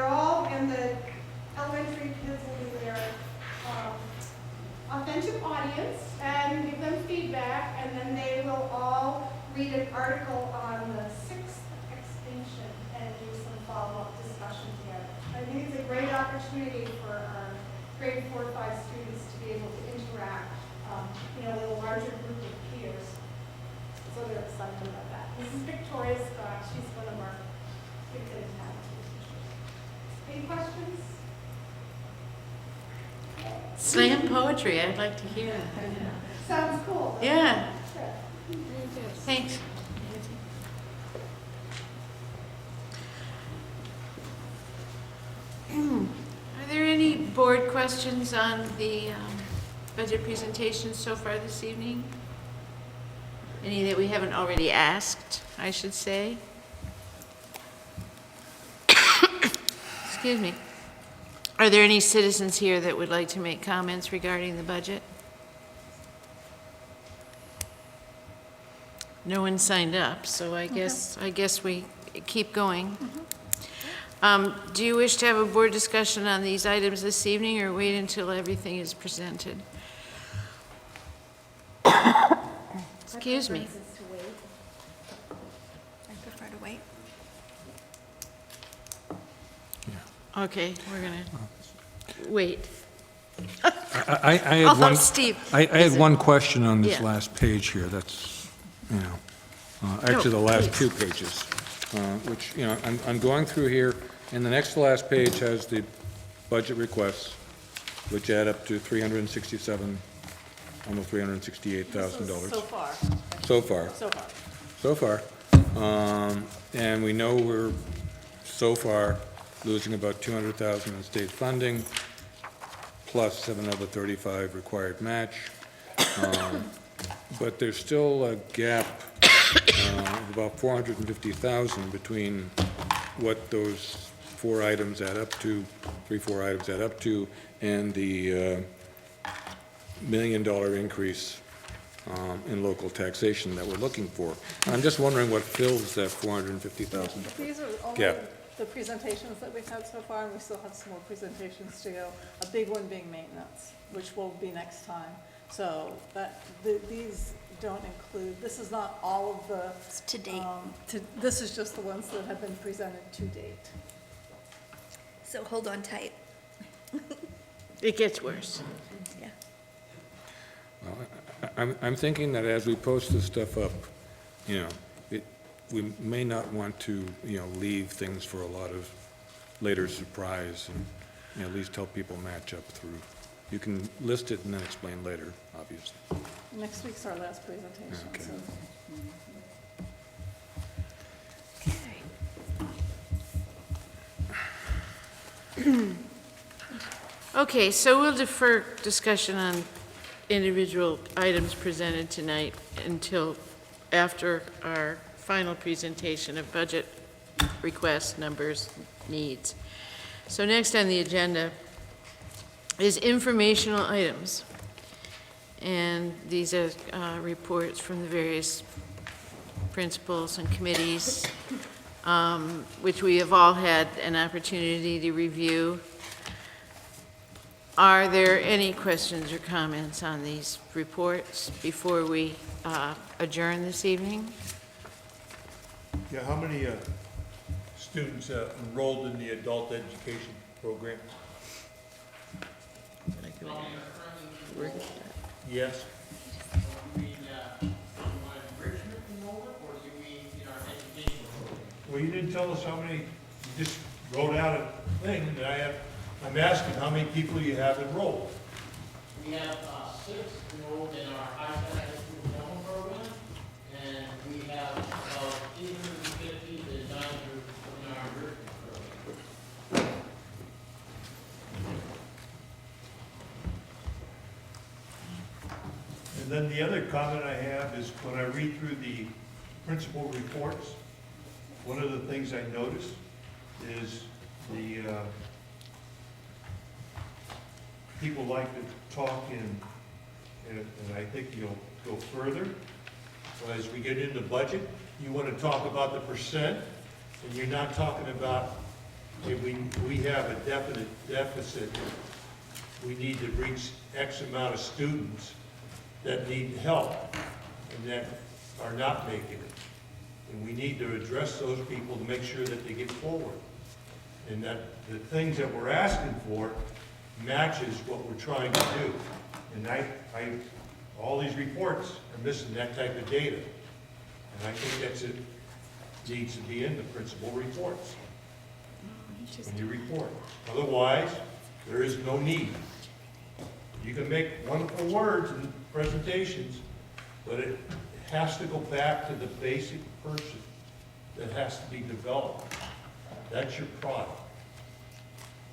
elementary kids will be their authentic audience and give them feedback, and then they will all read an article on the sixth extinction and do some follow-up discussion together. I think it's a great opportunity for our grade 4 or 5 students to be able to interact, with a larger group of peers. So they're excited about that. This is Victoria Scott. She's one of our gifted and talented teachers. Any questions?
Slam poetry, I'd like to hear that.
Sounds cool.
Yeah.
Sure.
Thanks. Are there any board questions on the budget presentation so far this evening? Any that we haven't already asked, I should say? Excuse me. Are there any citizens here that would like to make comments regarding the budget? No one signed up, so I guess we keep going. Do you wish to have a board discussion on these items this evening, or wait until everything is presented? Excuse me.
I prefer to wait.
Okay, we're gonna wait.
I had one.
Steve.
I had one question on this
Yeah.
last page here. That's, actually the last
please.
2 pages, which, I'm going through here, and the next to last page has the budget requests, which add up to $367, almost $368,000.
So far.
So far.
So far.
So far. And we know we're, so far, losing about $200,000 in state funding, plus another $35 required match. But there's still a gap of about $450,000 between what those 4 items add up to, 4 items add up to, and the $1 million increase in local taxation that we're looking for. I'm just wondering what fills that $450,000
These are only
gap.
the presentations that we've had so far, and we still have some more presentations to go. A big one being maintenance, which will be next time. So these don't include, this is not all of the.
To date.
This is just the ones that have been presented to date.
So hold on tight.
It gets worse.
Yeah.
Well, I'm thinking that as we post this stuff up, we may not want to, leave things for a lot of later surprise, and at least help people match up through. You can list it and then explain later, obviously.
Next week's our last presentation.
Okay.
Okay, so we'll defer discussion on individual items presented tonight until after our final presentation of budget requests, numbers, needs. So next on the agenda is informational items. And these are reports from the various principals and committees, which we have all had an opportunity to review. Are there any questions or comments on these reports before we adjourn this evening?
Yeah, how many students enrolled in the adult education program? Yes. Well, you didn't tell us how many, you just wrote out a thing, and I'm asking how many people you have enrolled.
We have 6 enrolled in our high school diploma program, and we have about 850 to 900 in our enrichment program.
And then the other comment I have is when I read through the principal reports, one of the things I noticed is the people like to talk and I think you'll go further. So as we get into budget, you want to talk about the percent, and you're not talking about, if we have a definite deficit, we need to reach X amount of students that need help and that are not making it. And we need to address those people to make sure that they get forward. And that the things that we're asking for matches what we're trying to do. And all these reports are missing that type of data. And I think it needs to be in the principal reports. When you report. Otherwise, there is no need. You can make wonderful words and presentations, but it has to go back to the basic person that has to be developed. That's your product.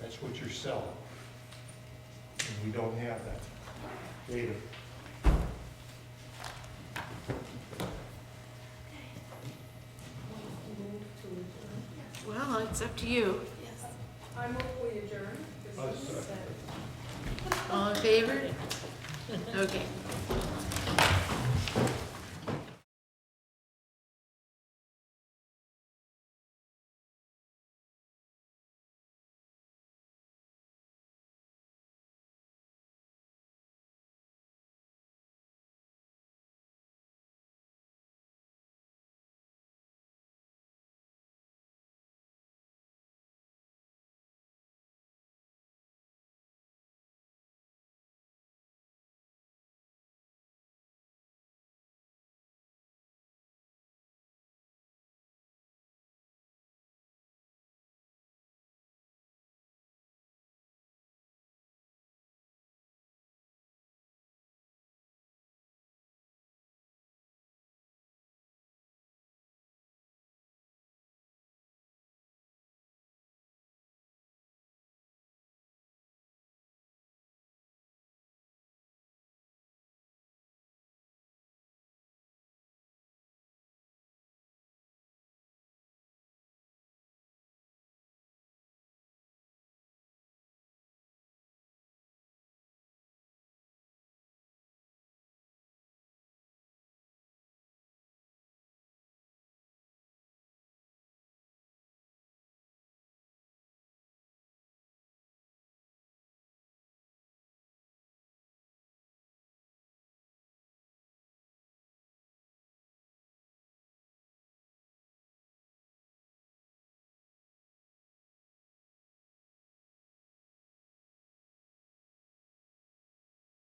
That's what you're selling. And we don't have that data.
Well, it's up to you.
I move we adjourn.
All in favor? Okay.